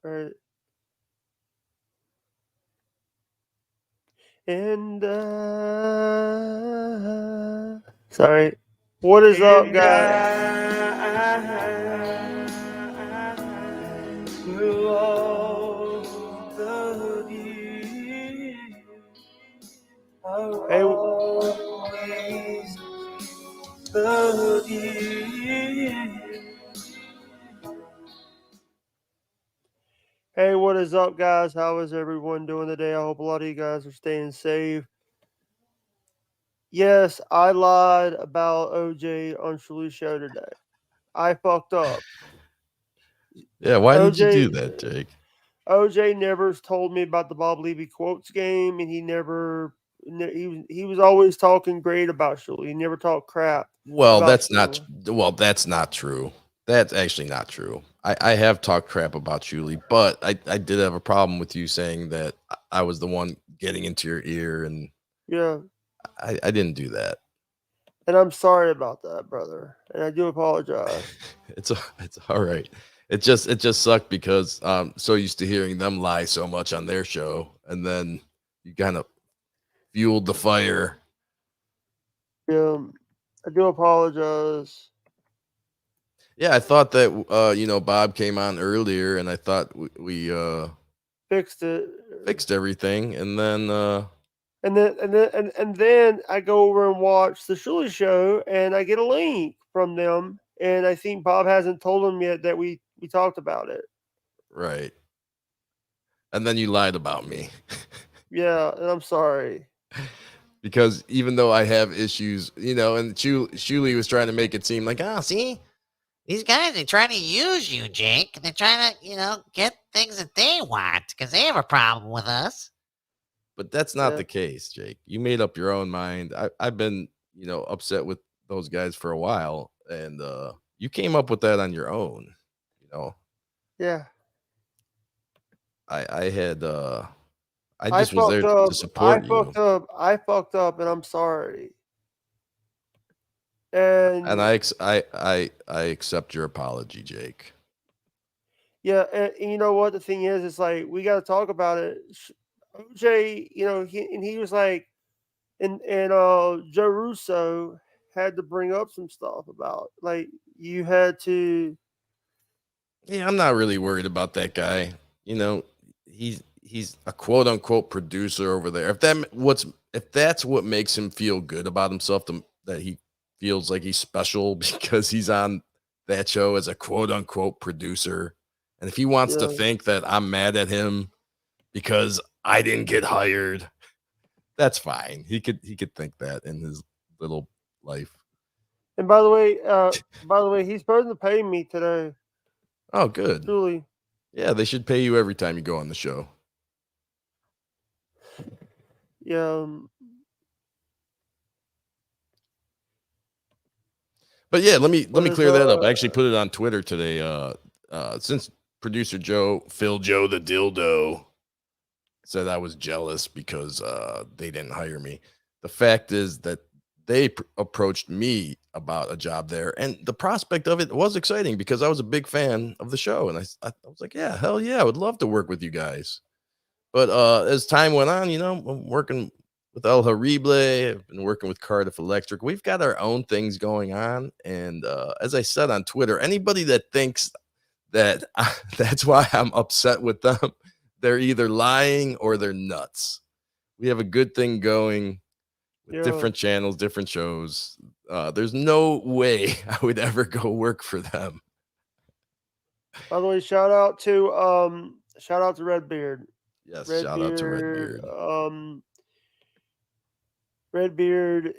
Right. And sorry. What is up, And guys? I will always love you. I'll Hey, always love you. hey, what is up, guys? How is everyone doing today? I hope a lot of you guys are staying safe. Yes, I lied about OJ on Shuli's show today. I fucked up. Yeah, why did you do OJ that, Jake? OJ never told me about the Bob Levy quotes game, and he was always talking great about Shuli. He never talked crap Well, about that's not Shuli. that's not true. That's actually not true. I have talked crap about Shuli, but I did have a problem with you saying that I was the one getting into your ear, and Yeah, I didn't do that. and I'm sorry about that, brother, and I do apologize. It's all right. It just sucked because so used to hearing them lie so much on their show, and then you kind of fueled the fire. Yeah, I do apologize. Yeah, I thought that Bob came on earlier, and I thought we Fixed it, fixed everything, and then and then I go over and watch the Shuli show, and I get a link from them, and I think Bob hasn't told them yet that we talked about it. right, and then you lied about me. Yeah, and I'm sorry. Because even though I have issues, and Shuli was trying to make it seem like, oh, see, These guys are trying to use you, Jake. They're trying to, get things that they want because they have a problem with us. but that's not Yeah, the case, Jake. You made up your own mind. I've been, upset with those guys for a while, and you came up with that on your own. You know, yeah. I had I I just was there fucked to up. I support you, fucked up. I fucked up, and I'm sorry. and And I accept your apology, Jake. yeah, and you know what the thing is? It's like we got to talk about it. OJ, he was like, and Joe Russo had to bring up some stuff about like you had to. Yeah, I'm not really worried about that guy. You know, he's a quote unquote producer over there. If that's what makes him feel good about himself, that he feels like he's special because he's on that show as a quote unquote producer, and if he wants to Yeah. think that I'm mad at him because I didn't get hired, that's fine. He could think that in his little life. And by the way, he's supposed to pay me today. Oh, good. Truly. Yeah, they should pay you every time you go on the show. Yeah. But yeah, let What me is clear that up. I actually put it on Twitter today. Since producer Phil Joe the dildo, said I was jealous because they didn't hire me. The fact is that they approached me about a job there, and the prospect of it was exciting because I was a big fan of the show, and I was like, yeah, hell yeah, I would love to work with you guys. But as time went on, I'm working with El Horrible. I've been working with Cardiff Electric. We've got our own things going on. And as I said on Twitter, anybody that thinks that that's why I'm upset with them, they're either lying or they're nuts. We have a good thing going with Yeah. different channels, different shows. There's no way I would ever go work for them. By the way, shout out to Redbeard. Yes, shout out to Redbeard, Redbeard. Redbeard,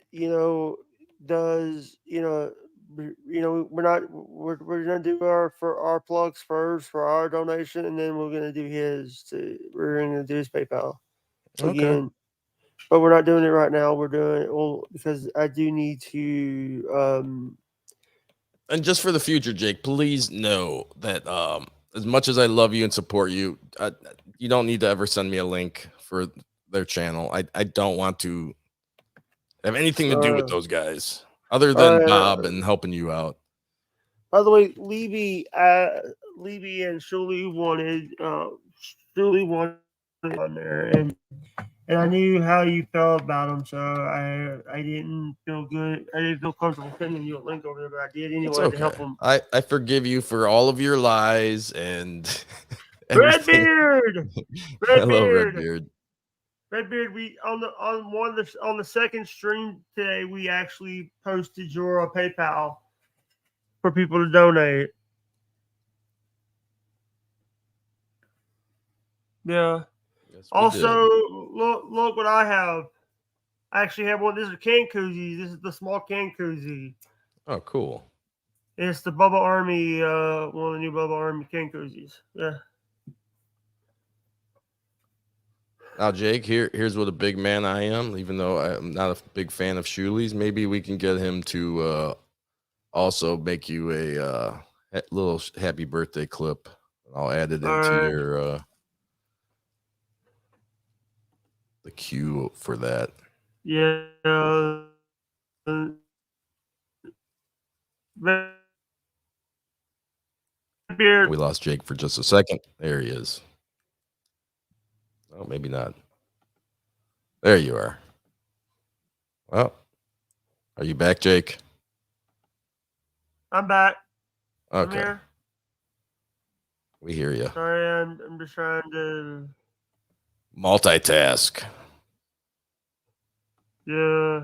does we're gonna do our plugs first for our donation, and then we're gonna do we're gonna do his PayPal Okay. again. But we're not doing it right now. We're doing it because I do need to. And just for the future, Jake, please know that as much as I love you and support you, you don't need to ever send me a link for their channel. I don't want to have anything to do with those guys other than Alright, Bob and helping you out. by the way, Levy and Shuli wanted on there, and I knew how you felt about him, so I didn't feel good. I didn't feel comfortable sending you a link over there, but I did It's anyway to okay. help him. I forgive you for all of your lies and everything. Redbeard, Hello, Redbeard, Redbeard. Redbeard. We on the second stream today. We actually posted your PayPal for people to donate. Yeah. Yes, we Also, did. look what I have. I actually have one. This is a can koozie. This is the small can koozie. Oh, cool. It's the Bubba Army, one of the new Bubba Army can koozies. Yeah. Now, Jake, here's what a big man I am. Even though I'm not a big fan of Shuli's, maybe we can get him to also make you a little happy birthday clip. I'll add it All into right. your the queue for that. Yeah. Beard. We lost Jake for just a second. There he is. Oh, maybe not. There you are. Well, are you back, Jake? I'm back. I'm Okay, here. we hear you. Sorry, I'm just trying to. Multitask. Yeah.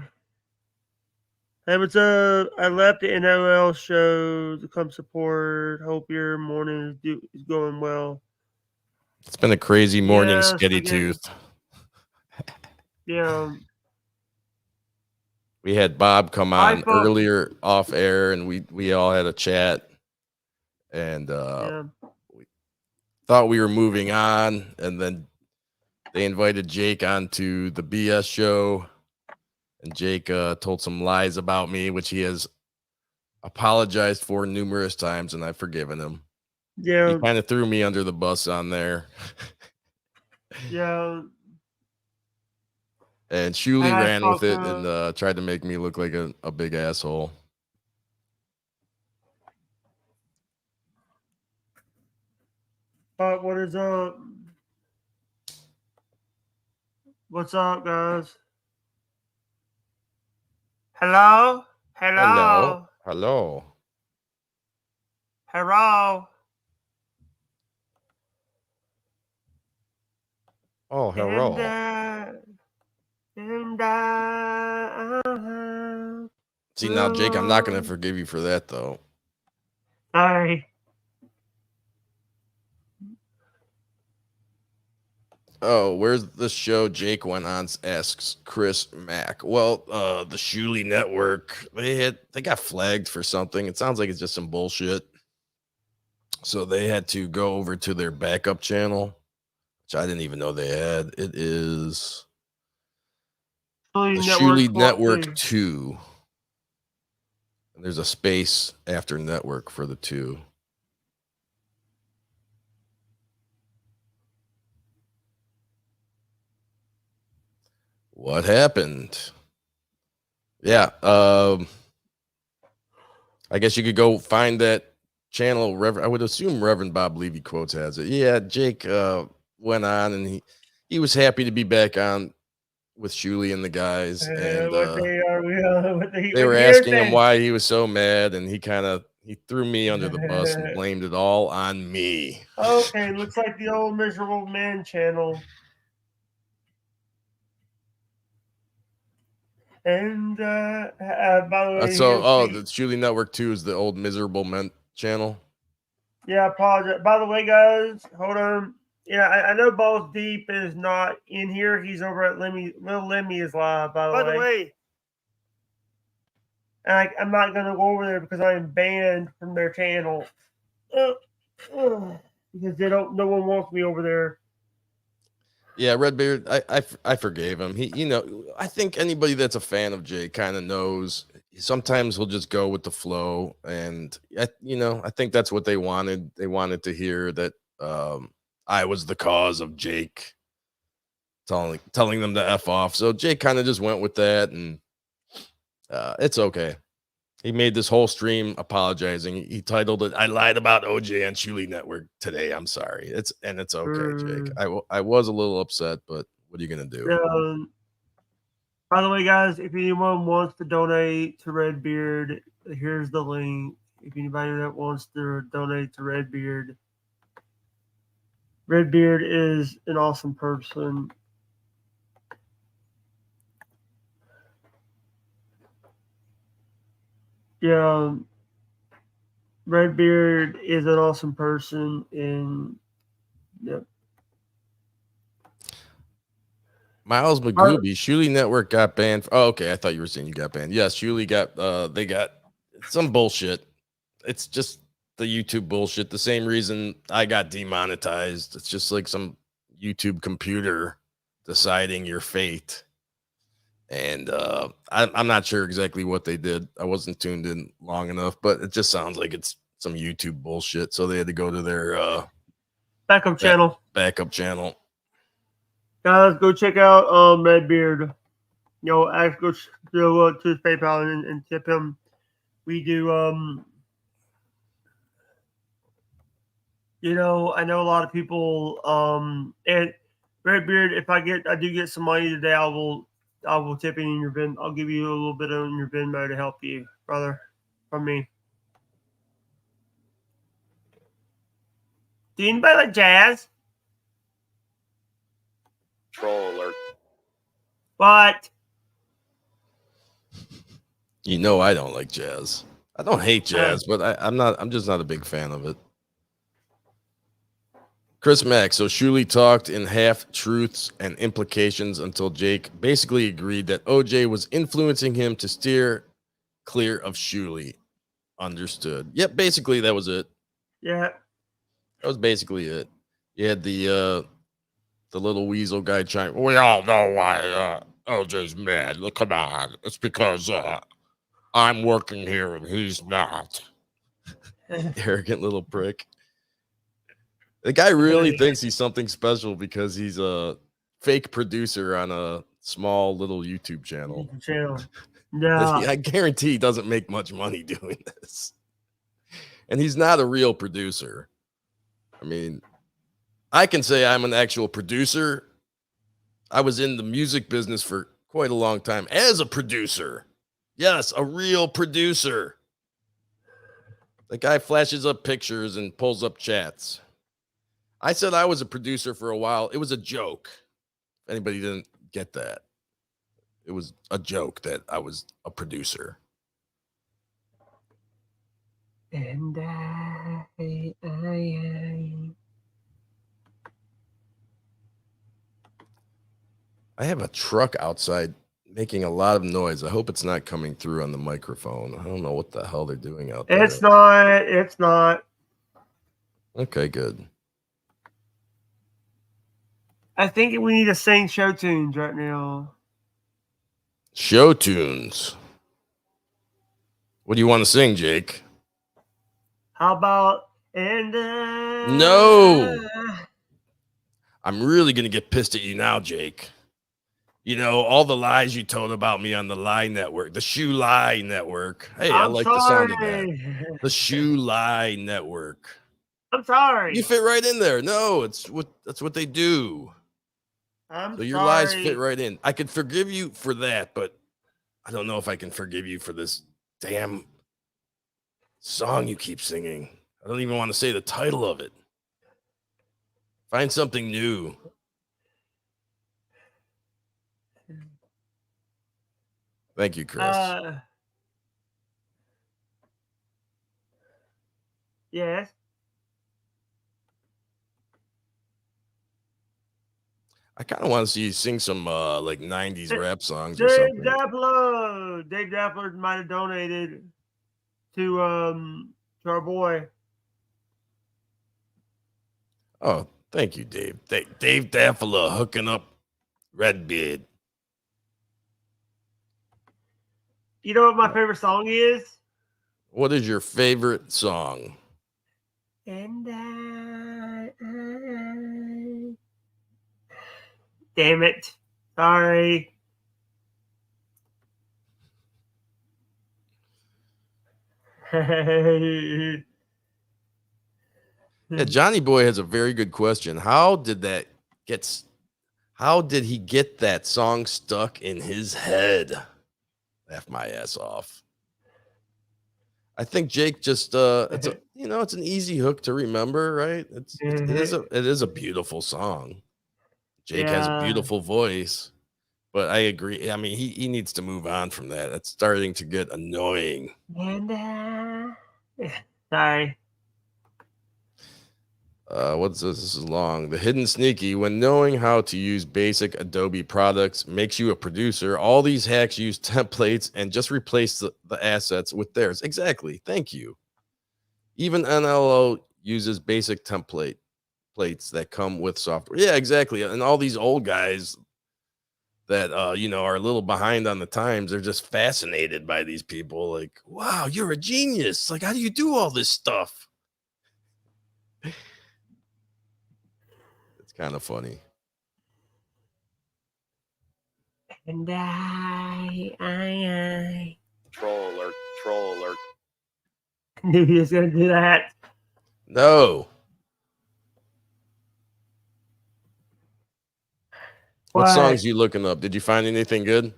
Hey, what's up? I left the NOL show to come support. Hope your morning is going well. It's been a crazy morning, Yeah, Sketty spaghetti. Tooth. Yeah. We had Bob come on iPhone. earlier off air, and we all had a chat, and Yeah. we thought we were moving on, and then they invited Jake onto the BS show, and Jake told some lies about me, which he has apologized for numerous times, and I've forgiven him. Yeah. He kind of threw me under the bus on there. Yeah. And Shuli I ran with talked it and tried to make me look like a big asshole. But what is up? What's up, guys? Hello? Hello. Hello? Hello. Hello? Oh, And, hello. and See, now, Jake, I'm not going to forgive you for that, though. Sorry. Oh, where's the show Jake went on? Asks Chris Mack. Well, the Shuli Network, they got flagged for something. It sounds like it's just some bullshit. So they had to go over to their backup channel, which I didn't even know they had. It is the Shuli Network 2. And there's a space after network for the 2. What happened? Yeah, I guess you could go find that channel. I would assume Reverend Bob Levy Quotes has it. Yeah, Jake went on and he was happy to be back on with Shuli and the guys, and they were asking him why he was so mad, and he threw me under the bus and blamed it all on me. Okay, looks like the old miserable man channel. And by the way, The Shuli Network 2 is the old miserable men channel. Yeah, I apologize. By the way, guys, hold on. Yeah, I know Balls Deep is not in here. He's over at Lemmy. Little Lemmy is live, by the way. And I'm not going to go over there because I am banned from their channel. Because no one wants me over there. Yeah, Redbeard, I forgave him. He, I think anybody that's a fan of Jay kind of knows. Sometimes he'll just go with the flow, and I think that's what they wanted. They wanted to hear that I was the cause of Jake telling them to F off. So Jake kind of just went with that, and it's okay. He made this whole stream apologizing. He titled it, "I lied about OJ on Shuli Network today. I'm sorry." It's okay, Jake. Mm. I was a little upset, but what are you gonna do? By the way, guys, if anyone wants to donate to Redbeard, here's the link. If anybody that wants to donate to Redbeard, Redbeard is an awesome person. Yeah, Redbeard is an awesome person, and yeah. Miles McGooby, Shuli Network got banned. Oh, okay. I thought you were saying you got banned. Yes, Shuli got they got some bullshit. It's just the YouTube bullshit. The same reason I got demonetized. It's just like some YouTube computer deciding your fate. And I'm not sure exactly what they did. I wasn't tuned in long enough, but it just sounds like it's some YouTube bullshit. So they had to go to their backup channel. Backup channel. Guys, go check out Redbeard. You know, go to his PayPal and tip him. We do you know, I know a lot of people and Redbeard, if I do get some money today, I will tip it in your Venmo. I'll give you a little bit on your Venmo to help you, brother, from me. Do anybody like jazz? Troll alert. What? You know I don't like jazz. I don't hate jazz, but I'm just not a big fan of it. Chris Mack, so Shuli talked in half truths and implications until Jake basically agreed that OJ was influencing him to steer clear of Shuli. Understood. Yep, basically that was it. Yeah. That was basically it. You had the little weasel guy trying. We all know why OJ's mad. Look, come on. It's because I'm working here and he's not. Arrogant little prick. The guy really thinks he's something special because he's a fake producer on a small little YouTube channel. Yeah. I guarantee he doesn't make much money doing this. And he's not a real producer. I mean, I can say I'm an actual producer. I was in the music business for quite a long time as a producer. Yes, a real producer. The guy flashes up pictures and pulls up chats. I said I was a producer for a while. It was a joke. If anybody didn't get that, it was a joke that I was a producer. And I have a truck outside making a lot of noise. I hope it's not coming through on the microphone. I don't know what the hell they're doing out there. It's not. It's not. Okay, good. I think we need to sing show tunes right now. Show tunes. What do you want to sing, Jake? How about No. I'm really going to get pissed at you now, Jake. You know, all the lies you told about me on the Lie Network, the Shoe Lie Network. Hey, I like the sound of that. The Shoe Lie Network. I'm sorry. You fit right in there. No, that's what they do. So your lies fit right in. I could forgive you for that, but I don't know if I can forgive you for this damn song you keep singing. I don't even want to say the title of it. Find something new. Thank you, Chris. Yes. I kind of want to see you sing some like 90s rap songs or something. Dave Dappler might have donated to our boy. Oh, thank you, Dave. Dave Dappler hooking up Redbeard. You know what my favorite song is? What is your favorite song? And damn it. Sorry. Yeah, Johnny Boy has a very good question. Get? How did he get that song stuck in his head? Laugh my ass off. I think Jake just it's a it's an easy hook to remember, right? It is a beautiful song. Jake has a Yeah. beautiful voice, but I agree. I mean, he needs to move on from that. It's starting to get annoying. And sorry. What's this? This is long. The hidden sneaky. When knowing how to use basic Adobe products makes you a producer, all these hacks use templates and just replace the assets with theirs. Exactly. Thank you. Even NLO uses basic plates that come with software. Yeah, exactly. And all these old guys that are a little behind on the times, they're just fascinated by these people. Like, wow, you're a genius. Like, how do you do all this stuff? It's kind of funny. And I Troll alert, troll alert. knew he was gonna do that. No. What What? songs you looking up? Did you find anything good?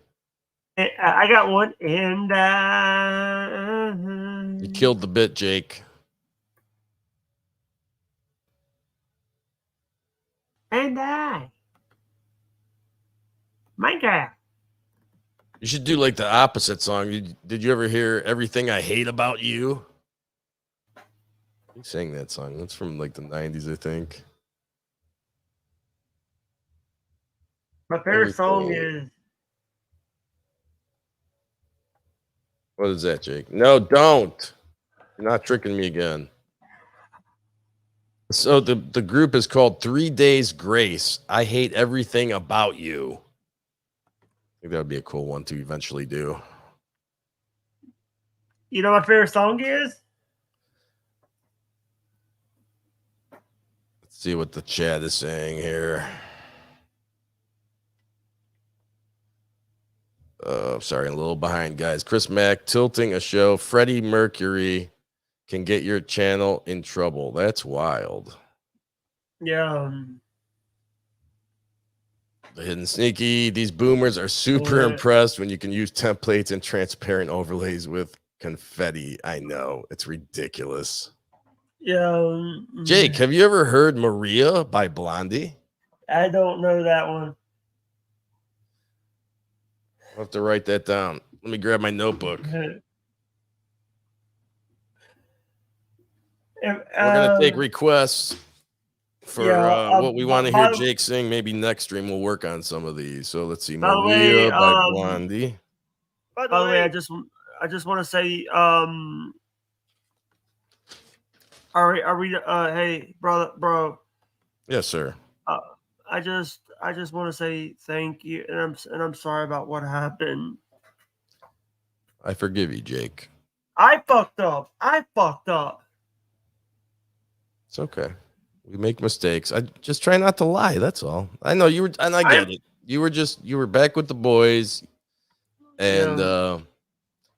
I got one, and You killed the bit, Jake. Minecraft. You should do like the opposite song. Did you ever hear Everything I Hate About You? Who sang that song? That's from like the 90s, I think. My favorite song Everything. is What is that, Jake? No, don't. You're not tricking me again. So the group is called 3 Days Grace. I hate everything about you. I think that would be a cool one to eventually do. You know what my favorite song is? Let's see what the chat is saying here. Sorry, a little behind, guys. Chris Mack tilting a show. Freddie Mercury can get your channel in trouble. That's wild. Yeah. The hidden sneaky. These boomers are super impressed when you can use templates and transparent overlays with confetti. I know. It's ridiculous. Yeah. Jake, have you ever heard Maria by Blondie? I don't know that one. I'll have to write that down. Let me grab my notebook. We're going to take requests for what we want to hear Jake sing. Maybe next stream we'll work on some of these. So let's see. Maria by Blondie. By the way, I just want to say, are we hey, bro. Yes, sir. I just want to say thank you, and I'm sorry about what happened. I forgive you, Jake. I fucked up. It's okay. We make mistakes. I just try not to lie. That's all. I know you were, and I get it. You were back with the boys, and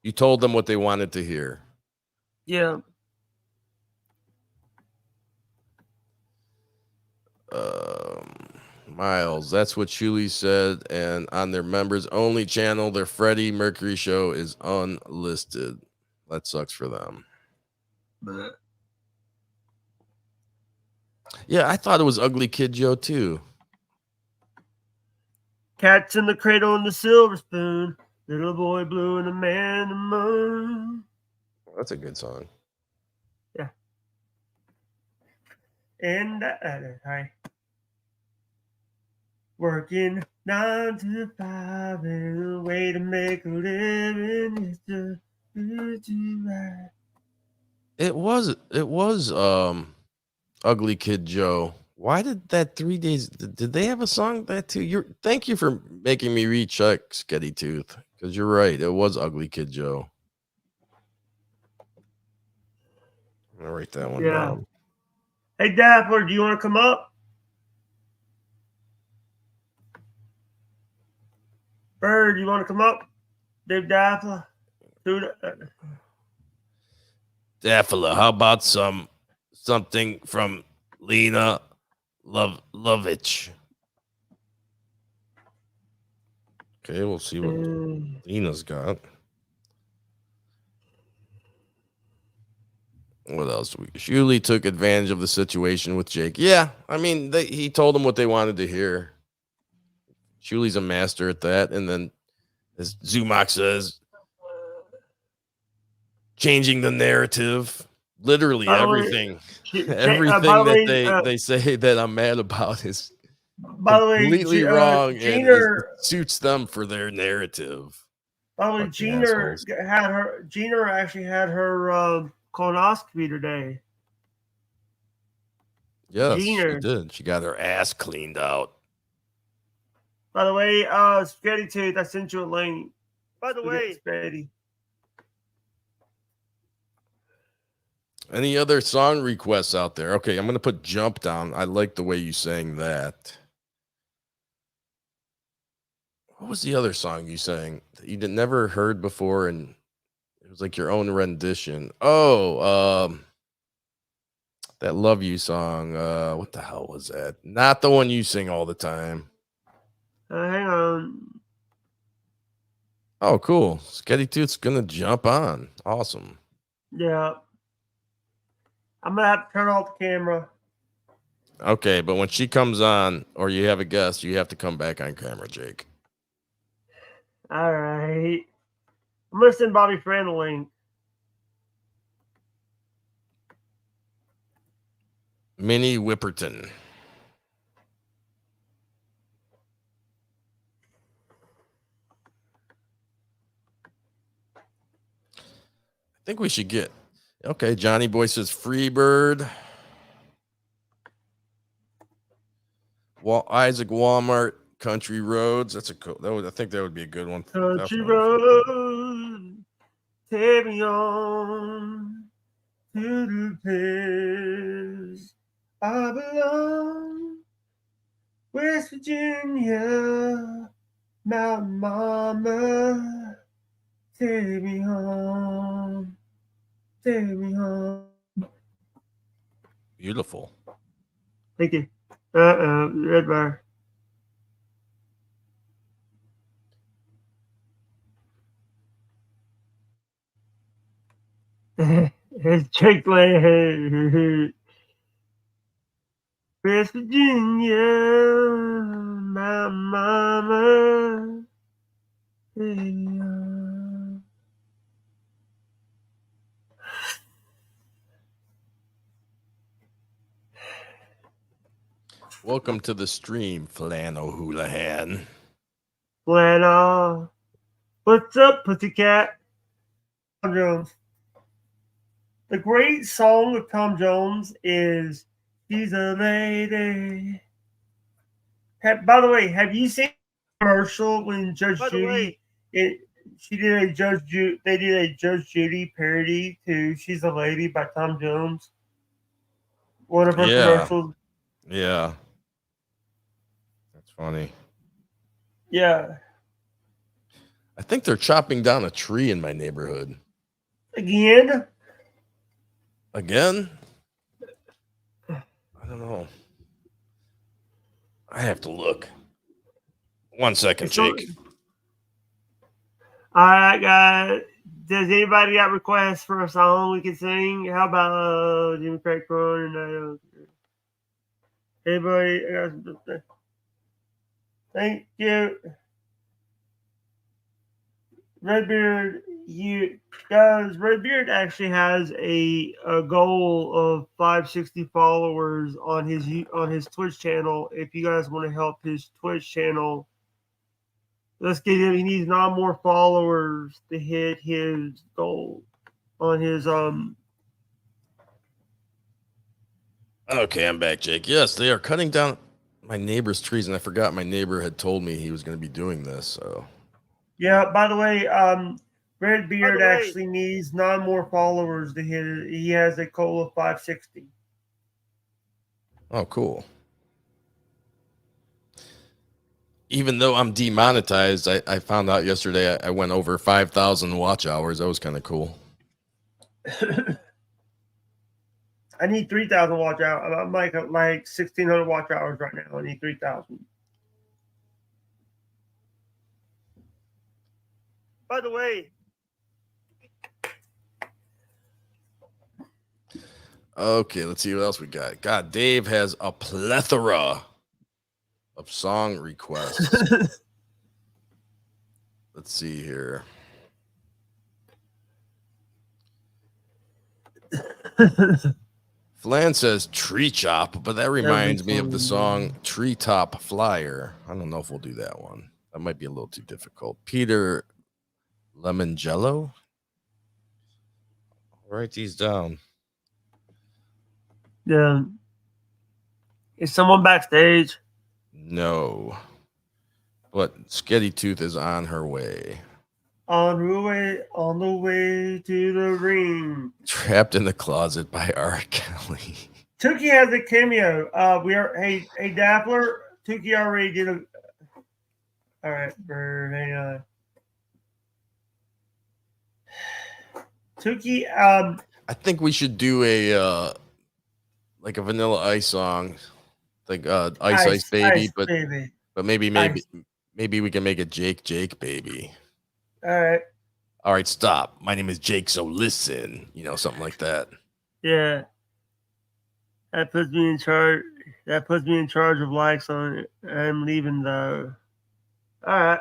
you told them what they wanted to hear. Yeah. Miles, that's what Shuli said, and on their members only channel, their Freddie Mercury show is unlisted. That sucks for them. But yeah, I thought it was Ugly Kid Joe too. Cats in the Cradle and the Silver Spoon, Little Boy Blue and the Man in the Moon. That's a good song. Yeah. And hi. Working 9 to 5 and a way to make a living is just right. It was Ugly Kid Joe. Why did that 3 days? Did they have a song that too? Thank you for making me recheck Sketty Tooth, because you're right. It was Ugly Kid Joe. I'm gonna write that one down. Hey Dappler, do you want to come up? Bird, you want to come up? Dave Dappler? Daffila, how about something from Lena Lovich? Okay, we'll see what Lena's got. What else? Shuli took advantage of the situation with Jake. Yeah, I mean, he told them what they wanted to hear. Shuli's a master at that. And then, as Zumach says, changing the narrative. Literally everything. Everything that they say that I'm mad about is completely wrong, and it suits them for their narrative. By the way, Gina actually had her colonoscopy today. Yes, she did. She got her ass cleaned out. By the way, Spaghetti Tooth, I sent you a link. By the way, Spaghetti. Any other song requests out there? Okay, I'm going to put Jump Down. I like the way you sang that. What was the other song you sang that you never heard before, and it was like your own rendition? Oh, that Love You song. What the hell was that? Not the one you sing all the time. Hang on. Oh, cool. Sketty Tooth's going to jump on. Awesome. Yeah. I'm going to have to turn off the camera. Okay, but when she comes on, or you have a guest, you have to come back on camera, Jake. All right. I'm going to send Bobby Fran a link. Minnie Whipperton. I think we should get... Okay, Johnny Boy says Freebird. Isaac Walmart, Country Roads. That's a cool. I think that would be a good one. Country Road, take me on to the place I belong. West Virginia, Mountain Mama, take me home. Take me home. Beautiful. Thank you. Red bar. It's Chick-fil-A. West Virginia, my mama. Welcome to the stream, Flannel Houlihan. Flannel. What's up, pussycat? Tom Jones. The great song of Tom Jones is She's a Lady. By the way, have you seen the commercial when Judge Judy they did a Judge Judy parody to She's a Lady by Tom Jones? One of her commercials. Yeah. That's funny. Yeah. I think they're chopping down a tree in my neighborhood. Again? I don't know. I have to look. 1 second, Jake. All right, guys. Does anybody got requests for a song we can sing? How about Jimmy Craig Corn? Anybody? Thank you. Redbeard, you guys, Redbeard actually has a goal of 560 followers on his Twitch channel. If you guys want to help his Twitch channel, let's get him. He needs 9 more followers to hit his goal on his Okay, I'm back, Jake. Yes, they are cutting down my neighbor's trees, and I forgot my neighbor had told me he was going to be doing this. So. Yeah, by the way, Redbeard actually needs 9 more followers to hit it. He has a goal of 560. Oh, cool. Even though I'm demonetized, I found out yesterday I went over 5,000 watch hours. That was kind of cool. I need 3,000 watch hours. I'm like 1,600 watch hours right now. I need 3,000. By the way, Okay, let's see what else we got. God, Dave has a plethora of song requests. Let's see here. Flan says tree chop, but that reminds me of the song Treetop Flyer. I don't know if we'll do that one. That might be a little too difficult. Peter Lemongello. Write these down. Yeah. Is someone backstage? No. But Sketty Tooth is on her way. On the way to the ring. Trapped in the Closet by R. Kelly. Tookie has a cameo. Hey Dappler. Tookie already did a. All right, hang on. Tookie, I think we should do a like a Vanilla Ice song, like Ice Baby, but baby. but maybe we can make it Jake Baby. All right, stop. My name is Jake, so listen. Something like that. Yeah. That puts me in charge. That puts me in charge of likes on it. I'm leaving though. All right.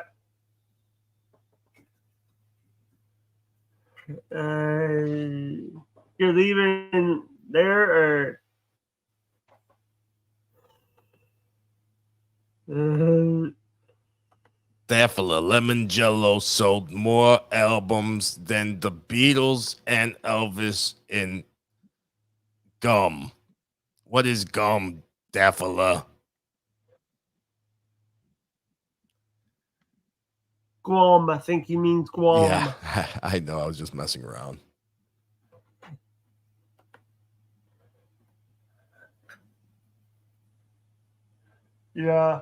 You're leaving there or? Daffala Lemon Jello sold more albums than the Beatles and Elvis in gum. What is gum, Daffala? Guam. I think he means Guam. Yeah, I know. I was just messing around. Yeah.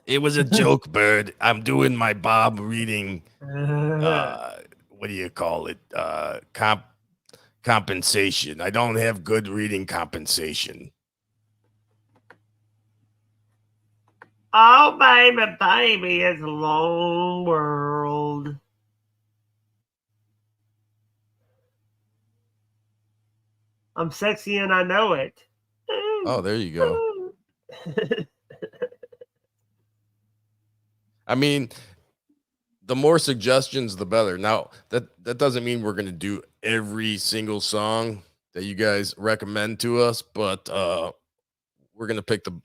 It was a joke, Bird. I'm doing my Bob reading. What do you call it? Compensation. I don't have good reading compensation. Oh, baby, it's a long world. I'm sexy and I know it. Oh, there you go. I mean, the more suggestions, the better. Now, that doesn't mean we're going to do every single song that you guys recommend to us, but we're going to pick the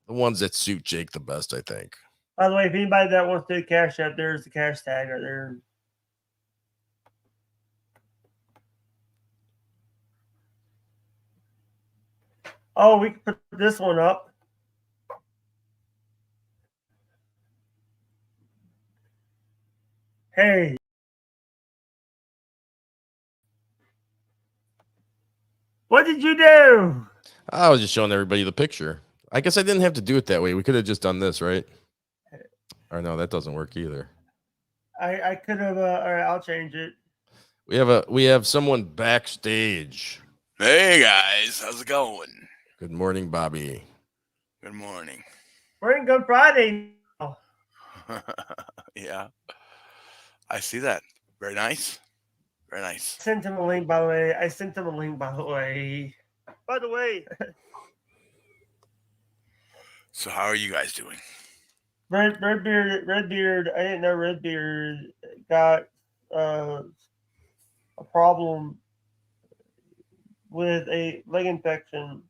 ones that suit Jake the best, I think. By the way, if anybody that wants to do cash app, there's the cash tag right there. Oh, we can put this one up. Hey. What did you do? I was just showing everybody the picture. I guess I didn't have to do it that way. We could have just done this, right? Or no, that doesn't work either. I could have. All right, I'll change it. We have someone backstage. Hey guys, how's it going? Good morning, Bobby. Good morning. We're in Good Friday now. Yeah, I see that. Very nice. Very nice. Sent him a link, by the way. by the way, So how are you guys doing? Redbeard. I didn't know Redbeard got a problem with a leg infection.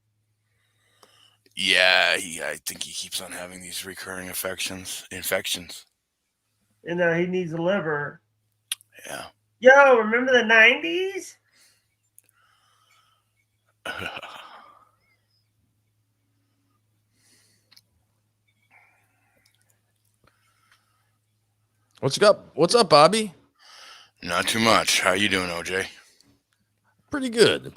Yeah, I think he keeps on having these recurring infections. And he needs a liver. Yeah. Yo, remember the 90s? What's up, Bobby? Not too much. How you doing, OJ? Pretty good.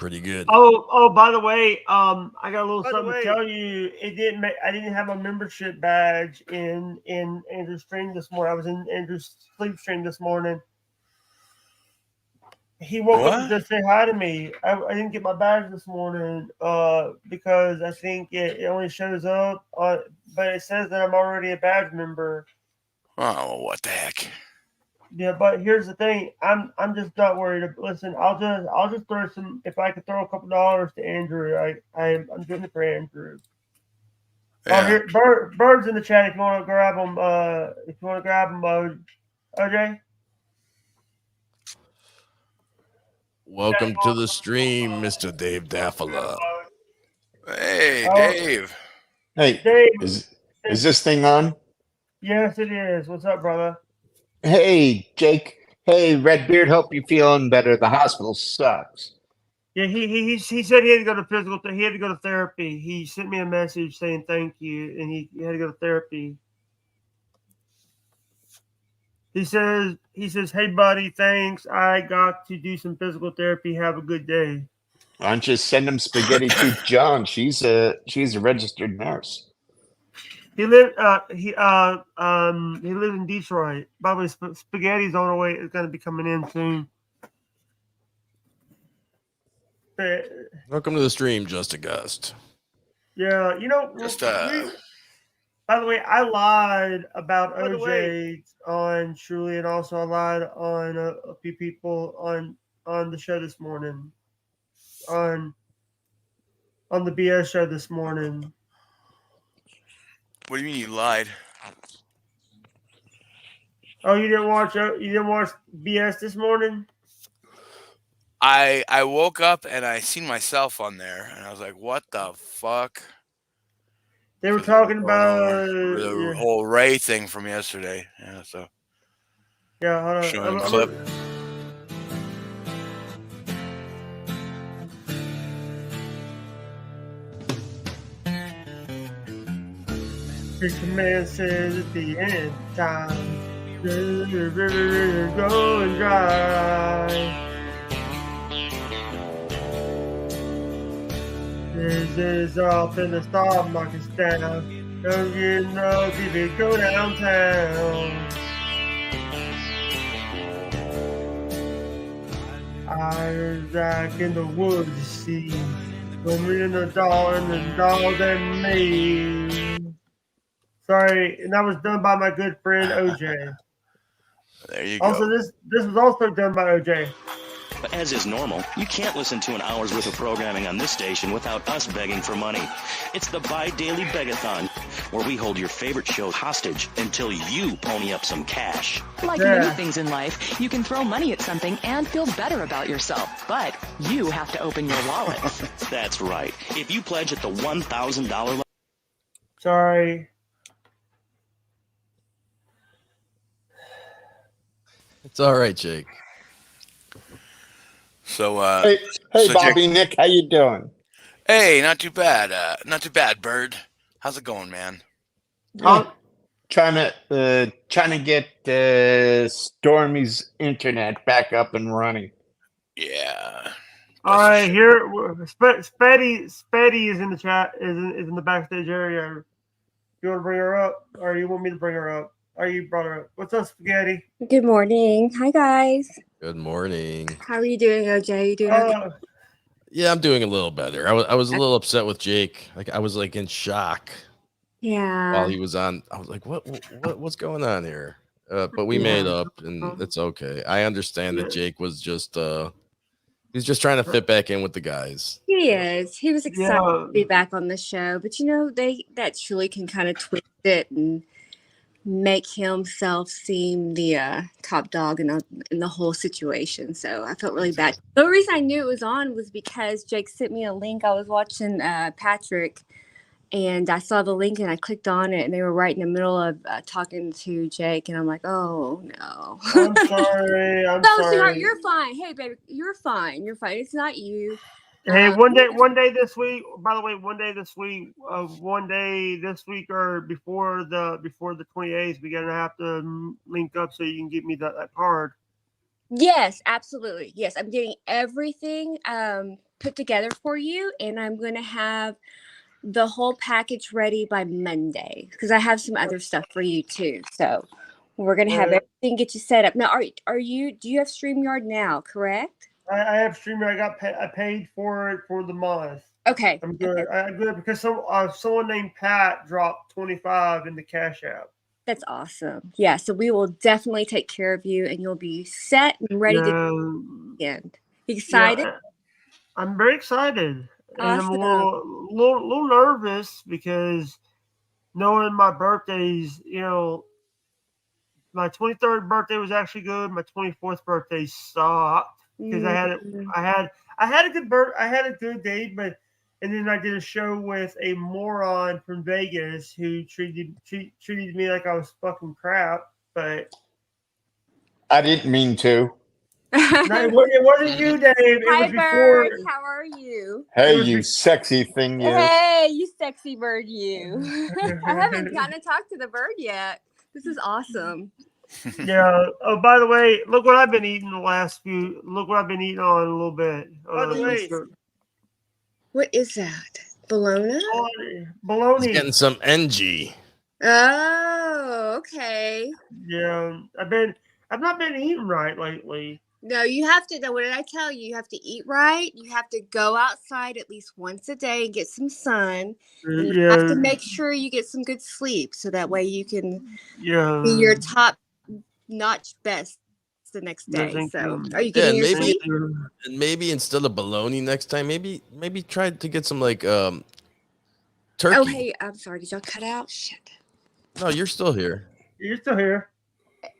Oh, by the way, I got a little By the something way- to tell you. I didn't have a membership badge in Andrew's stream this morning. I was in Andrew's sleep stream this morning. He woke up What? to say hi to me. I didn't get my badge this morning because I think it only shows up but it says that I'm already a badge member. Oh, what the heck? Yeah, but here's the thing. I'm just not worried. Listen, I'll just throw some. If I could throw a couple dollars to Andrew, I'm doing it for Andrew. Oh, Yeah. here, Bird's in the chat. If you want to grab him, OJ. Welcome to the stream, Mr. Dave Daffala. Hey, Oh, Dave. Hey, Dave. is this thing on? Yes, it is. What's up, brother? Hey, Jake. Hey, Redbeard. Hope you're feeling better. The hospital sucks. Yeah, he said he had to go to he had to go to therapy. He sent me a message saying thank you, and he had to go to therapy. He says, hey buddy, thanks. I got to do some physical therapy. Have a good day. Why don't you send him spaghetti to John? She's a registered nurse. He lives in Detroit. By the way, spaghetti's on the way. It's gonna be coming in soon. Welcome to the stream, Just August. Yeah, Just by the way, I lied about OJ on Shuli, and also I lied on a few people on the show this morning, on the BS show this morning. what do you mean you lied? Oh, you didn't watch BS this morning? I woke up and I seen myself on there, and I was like, "What the fuck?" They were 'Cause of what's talking going on about the whole Ray thing from yesterday. Yeah, so yeah. Hold on. showing clip. The man says at the end time, the river going dry. This is off in the stock market's down. Don't you know if you go downtown? I was back in the woods, you see. Me and the dog and the dog and me. Sorry, and that was done by my good friend OJ. There you Also, go. this was also done by OJ. But as is normal, you can't listen to an hour's worth of programming on this station without us begging for money. It's the Bi-Daily Begathon, where we hold your favorite show hostage until you pony up some cash. Like many things in life, you can throw money at something and feel better about yourself, but you have to open your wallet. That's right. If you pledge at the $1,000 level... Sorry. It's all right, Jake. So Hey, so Bobby, Nick, how you doing? hey, not too bad. Not too bad, Bird. How's it going, man? Trying to get Stormy's internet back up and running. Yeah. All right, here, Spetty is in the chat, is in the backstage area. You want to bring her up, or you want me to bring her up? Or you brought her up? What's up, Spaghetti? Good morning. Hi, guys. Good morning. How are you doing, OJ? You doing okay? Yeah, I'm doing a little better. I was a little upset with Jake. Like I was like in shock. Yeah. While he was on, I was like, what's going on here? But we made up, and it's okay. I understand that Jake was just he's just trying to fit back in with the guys. He is. He was excited to be back on the show, but that Shuli can kind of twist it and make himself seem the top dog in the whole situation. So I felt really bad. The reason I knew it was on was because Jake sent me a link. I was watching Patrick, and I saw the link and I clicked on it, and they were right in the middle of talking to Jake, and I'm like, oh no. I'm sorry. I'm no, sorry. Sweetheart, you're fine. Hey, baby, you're fine. You're fine. It's not you. Hey, one day this week. By the way, one day this week, or before the 28th, we're gonna have to link up so you can give me that card. Yes, absolutely. Yes, I'm getting everything put together for you, and I'm gonna have the whole package ready by Monday because I have some other stuff for you too. So we're gonna have everything get you set up. Now, are you? Do you have StreamYard now? Correct? I have streamer. I paid for it for the month. Okay. I'm good. Okay. I'm good because someone named Pat dropped 25 in the Cash App. That's awesome. Yeah, so we will definitely take care of you, and you'll be set and ready to go again. Excited? Yeah, I'm very excited, and I'm a Awesome. little nervous because knowing my birthdays, my 23rd birthday was actually good. My 24th birthday sucked because I had a good day, but and then I did a show with a moron from Vegas who treated me like I was fucking crap. But I didn't mean to. no, it wasn't you, Dave. It Hi, was before. Bird. How are you? Hey, It was you sexy thing, you. Hey, you sexy bird, you. I haven't gotten to talk to the bird yet. This is awesome. Yeah. Oh, by the way, look what I've been eating Look what I've been eating on a little bit. By the way, what is that? Bologna? He's Bologna. getting some NG. Oh, okay. Yeah, I've not been eating right lately. No, you have to. What did I tell you? You have to eat right. You have to go outside at least once a day and get some sun. And you have to make sure you get some good sleep so that way you can be your top-notch best the next day. So, are you getting your sleep? And maybe instead of bologna next time, maybe try to get some like turkey. Oh, hey, I'm sorry. Did y'all cut out? Shit. No, you're still here. You're still here.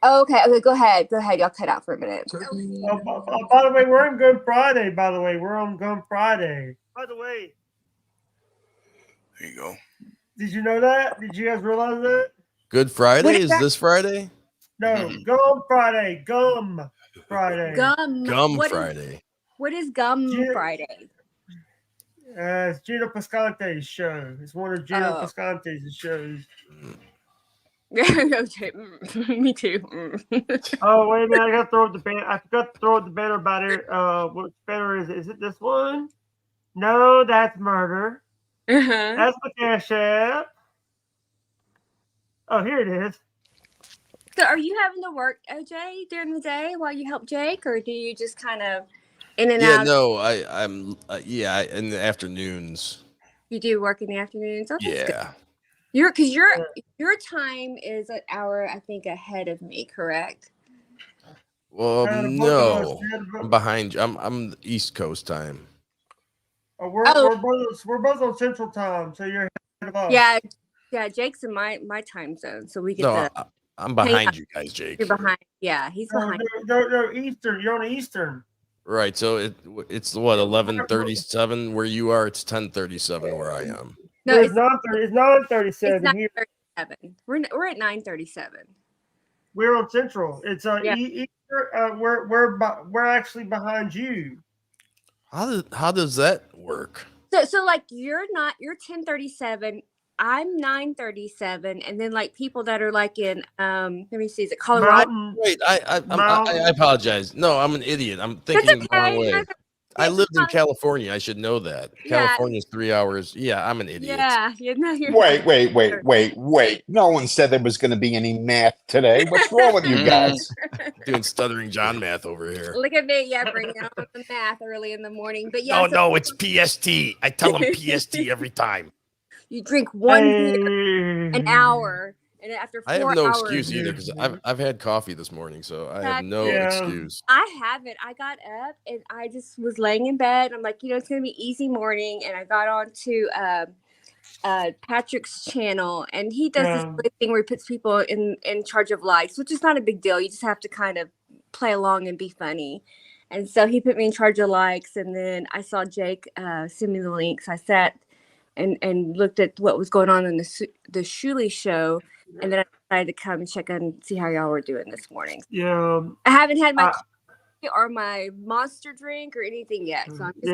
Okay, go ahead. Y'all cut out for a minute. By the way, we're on Good Friday. By the way, we're on Good Friday. by the way, There you go. Did you know that? Did you guys realize that? Good Friday is this Friday? No, Gum Friday. Gum Friday. Gum Friday. What is Gum Friday? It's Gino Pascante's show. It's one of Gino Pascante's shows. Me too. Oh, wait a minute. I got to throw up the banner. I forgot to throw up the banner about it. What banner is it? Is it this one? No, that's murder. That's the Cash App. Oh, here it is. So are you having to work, OJ, during the day while you help Jake, or do you just kind of in and out? No, I'm in the afternoons. You do work in the afternoons? Oh, that's good. Yeah. Your time is an hour, I think, ahead of me, correct? Well, no, I'm behind you. I'm the East Coast time. We're both on Central Time, so you're ahead of us. Yeah. Jake's in my time zone, so we get I'm behind you guys, Jake. You're behind. Yeah, he's behind. No, Eastern. You're on Eastern. Right. So it's what 11:37 where you are. It's 10:37 where I am. No, it's 9:37 here. 9:37. We're at 9:37. We're on Central. It's Eastern. We're actually behind you. How does that work? So like you're 10:37. I'm 9:37, and then like people that are like in let me see, is it Colorado? Wait, I apologize. No, I'm an idiot. I'm thinking the wrong way. I lived in California. I should know that. Yeah. California's 3 hours. Yeah, I'm an idiot. Yeah, you're Wait. No one said there was going to be any math today. What's wrong with you guys? Doing stuttering John math over here. Look at me, bringing on the math early in the morning. But yeah, No, it's PST. I tell them PST every time. You drink one beer an hour, and after 4 hours, I have no excuse either because I've had coffee this morning, so I have no excuse. I haven't. I got up and I just was laying in bed. I'm like, it's gonna be easy morning, and I got on to Patrick's channel, and he does this thing where he puts people in charge of likes, which is not a big deal. You just have to kind of play along and be funny. And so he put me in charge of likes, and then I saw Jake send me the links. I sat and looked at what was going on in the Shuli show, and then I decided to come and check and see how y'all were doing this morning. Yeah, I haven't had my coffee or my monster drink or anything yet, so I'm just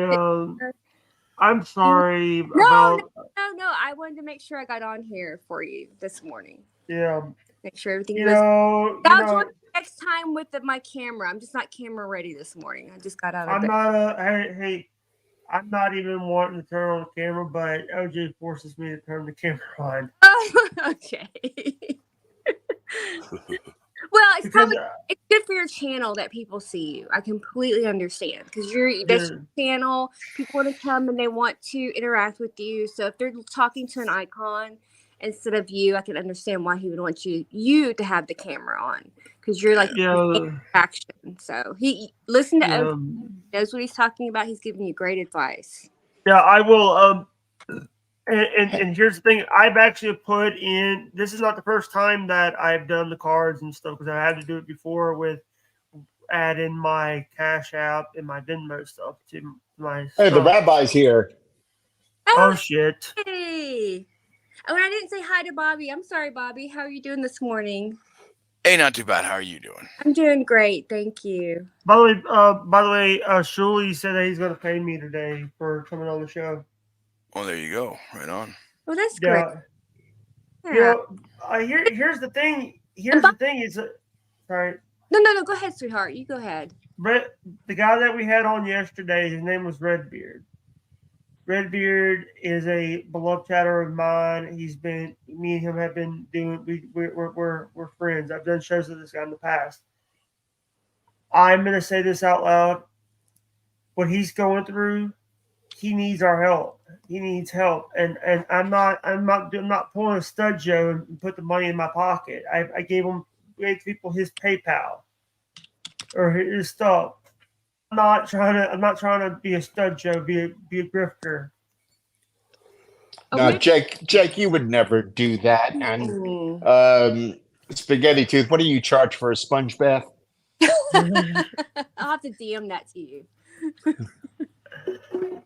I'm sorry No, I wanted to make sure I got on here for you this morning. Yeah, make sure everything was. Next time with my camera, I'm just not camera ready this morning. I just got out of bed. I'm not even wanting to turn on the camera, but OJ forces me to turn the camera on. Oh, okay. Well, it's because probably it's good for your channel that people see you. I completely understand because that's your channel. People want to come and they want to interact with you. So if they're talking to an icon instead of you, I can understand why he would want you to have the camera on because you're like action. So he listen to OJ, knows what he's talking about. He's giving you great advice. Yeah, I will. And here's the thing: I've actually put in. This is not the first time that I've done the cards and stuff because I had to do it before with add in my Cash App and my Venmo stuff to my Hey, stuff. the rabbi's here. Oh shit! Hey, oh, and I didn't say hi to Bobby. I'm sorry, Bobby. How are you doing this morning? Hey, not too bad. How are you doing? I'm doing great, thank you. By the way, Shuli said that he's going to pay me today for coming on the show. Well, there you go. Right on. Well, that's great. Yeah. You know, here's the thing. Here's the thing is, sorry. No. Go ahead, sweetheart. You go ahead. The guy that we had on yesterday, his name was Redbeard. Redbeard is a beloved chatter of mine. Me and him have been doing. We're friends. I've done shows with this guy in the past. I'm gonna say this out loud. What he's going through, he needs our help. He needs help, and I'm not pulling a stud Joe and put the money in my pocket. I gave people his PayPal or his stuff. I'm not trying to be a stud Joe. Be a grifter. No, Jake, you would never do that. And Spaghetti Tooth, what do you charge for a sponge bath? I'll have to DM that to you.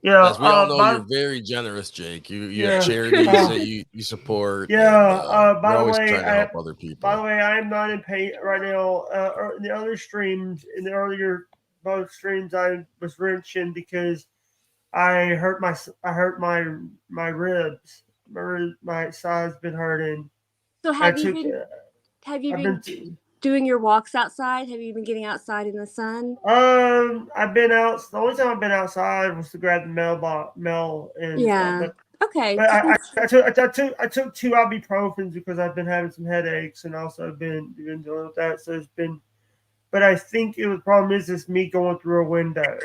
Yeah, as we all know, you're very generous, Jake. You have charities that you support. Yeah. By the always way, trying to help other people. By the way, I am not in pain right now. In the other streams, in the earlier both streams, I was wrenching because I hurt my ribs. My side's been hurting. So have you been doing your walks outside? Have you been getting outside in the sun? I've been out. The only time I've been outside was to grab the mail and stuff. Okay. But I took 2 ibuprofens because I've been having some headaches and also been dealing with that. So it's been, but I think the problem is just me going through a window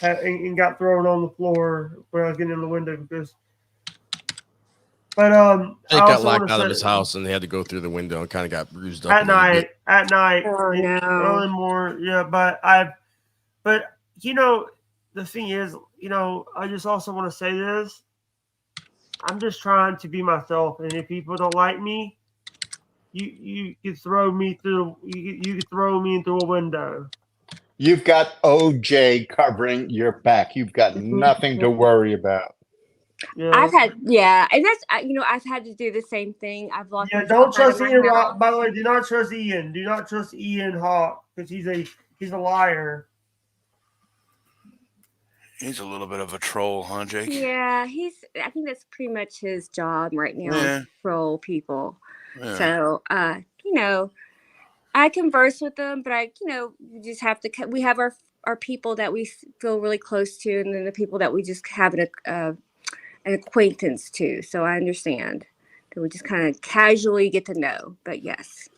and got thrown on the floor when I was getting in the window because. But Jake got locked out of his house and they had to go through the window and kind of got bruised up at night. Oh, no. Early morning, yeah. But you know, the thing is, you know, I just also want to say this. I'm just trying to be myself, and if people don't like me, you can throw me through. You can throw me into a window. You've got OJ covering your back. You've got nothing to worry about. Yeah. I've had, and that's I've had to do the same thing. I've lost. Yeah, don't trust Ian. By the way, do not trust Ian. Do not trust Ian Hawk because he's a liar. He's a little bit of a troll, huh, Jake? Yeah, I think that's pretty much his job right now, to troll people. Yeah. So, I converse with them, but we just have to. We have our people that we feel really close to, and then the people that we just have an acquaintance to. So I understand that we just kind of casually get to know. But yes,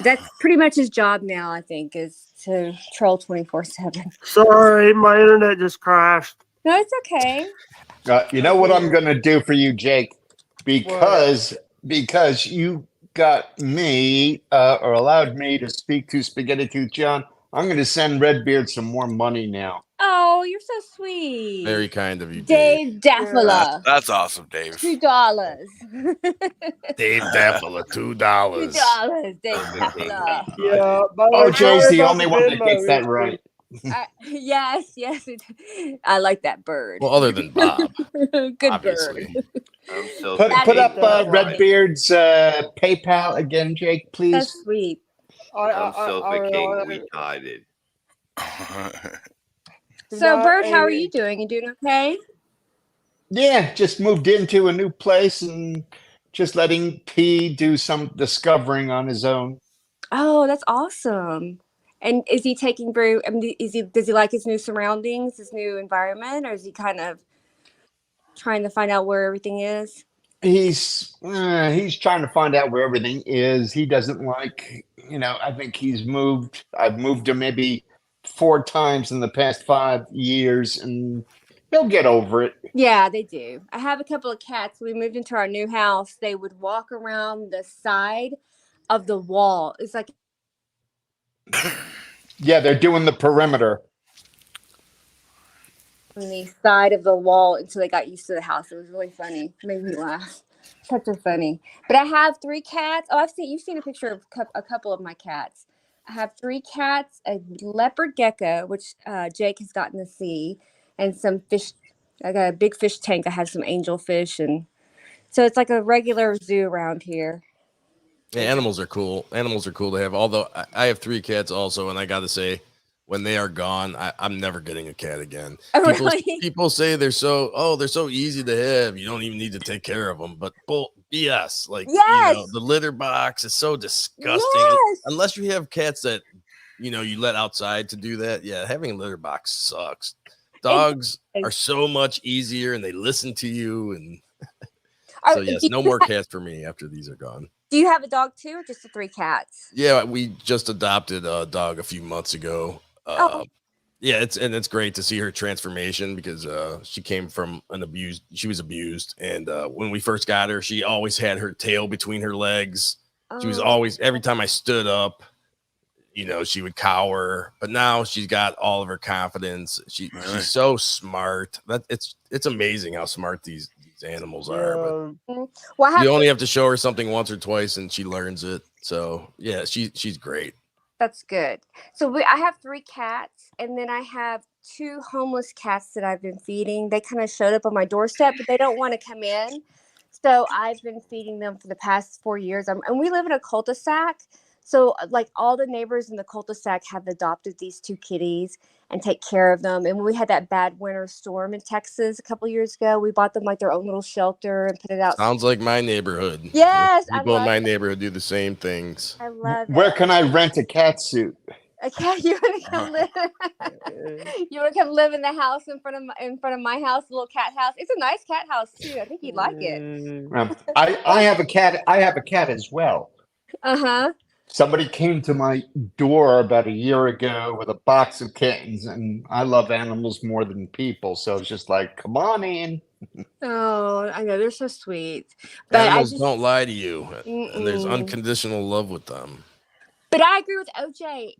that's pretty much his job now, I think, is to troll 24/7. Sorry, my internet just crashed. No, it's okay. You know what I'm going to do for you, Jake? Because you got me or allowed me to speak to Spaghetti Tooth John, I'm going to send Redbeard some more money now. Oh, you're so sweet. Very kind of you, Dave Daffala. That's awesome, Dave. $2. Dave Daffala, $2. $2, Dave Daffala. Yeah. OJ's the only one that gets that right. Yes. I like that bird. Well, other than Bob. Good obviously. bird. I'm so put up Redbeard's PayPal again, Jake, please. That's sweet. I'm so retarded. So, Bird, how are you doing? You doing okay? Yeah, just moved into a new place and just letting P do some discovering on his own. Oh, that's awesome. And is he taking brew? I mean, does he like his new surroundings, his new environment, or is he kind of trying to find out where everything is? He's trying to find out where everything is. He doesn't like, I think I've moved him maybe 4 times in the past 5 years, and he'll get over it. Yeah, they do. I have a couple of cats. We moved into our new house. They would walk around the side of the wall. It's like Yeah, they're doing the perimeter. on the side of the wall until they got used to the house. It was really funny. It made me laugh. Cats are funny. But I have 3 cats. Oh, you've seen a picture of a couple of my cats. I have 3 cats, a leopard gecko, which Jake has gotten to see, and some fish. I got a big fish tank. I have some angelfish, and so it's like a regular zoo around here. Yeah, animals are cool. Animals are cool to have. Although I have 3 cats also, and I got to say, when they are gone, I'm never getting a cat again. Oh, People, really? people say they're so easy to have. You don't even need to take care of them. But BS. Like, Yes. the litter box is so disgusting. Yes. Unless you have cats that, you let outside to do that. Yeah, having a litter box sucks. Dogs are so much easier, and they listen to you. And so, yes, no more cats for me after these are gone. Do you have a dog too, or just the 3 cats? Yeah, we just adopted a dog a few months ago. Yeah, it's great to see her transformation because she came from she was abused, and when we first got her, she always had her tail between her legs. She was always, every time I stood up, she would cower, but now she's got all of her confidence. She's so smart. It's amazing how smart these animals are. But you only have to show her something once or twice, and she learns it. So yeah, she's great. That's good. So I have 3 cats, and then I have 2 homeless cats that I've been feeding. They kind of showed up on my doorstep, but they don't want to come in. So I've been feeding them for the past 4 years. And we live in a cul-de-sac. So like all the neighbors in the cul-de-sac have adopted these 2 kitties and take care of them. And when we had that bad winter storm in Texas a couple years ago, we bought them like their own little shelter and put it out. Sounds like my neighborhood. Yes. People in my neighborhood do the same things. I love it. Where can I rent a cat suit? Okay, you want to come live? You want to come live in the house in front of my house, the little cat house? It's a nice cat house too. I think you'd like it. I have a cat. I have a cat as well. Uh-huh. Somebody came to my door about a year ago with a box of kittens, and I love animals more than people, so it's just like, come on in. Oh, I know, they're so sweet. But Animals don't lie to you, and there's unconditional love with them. But I agree with OJ.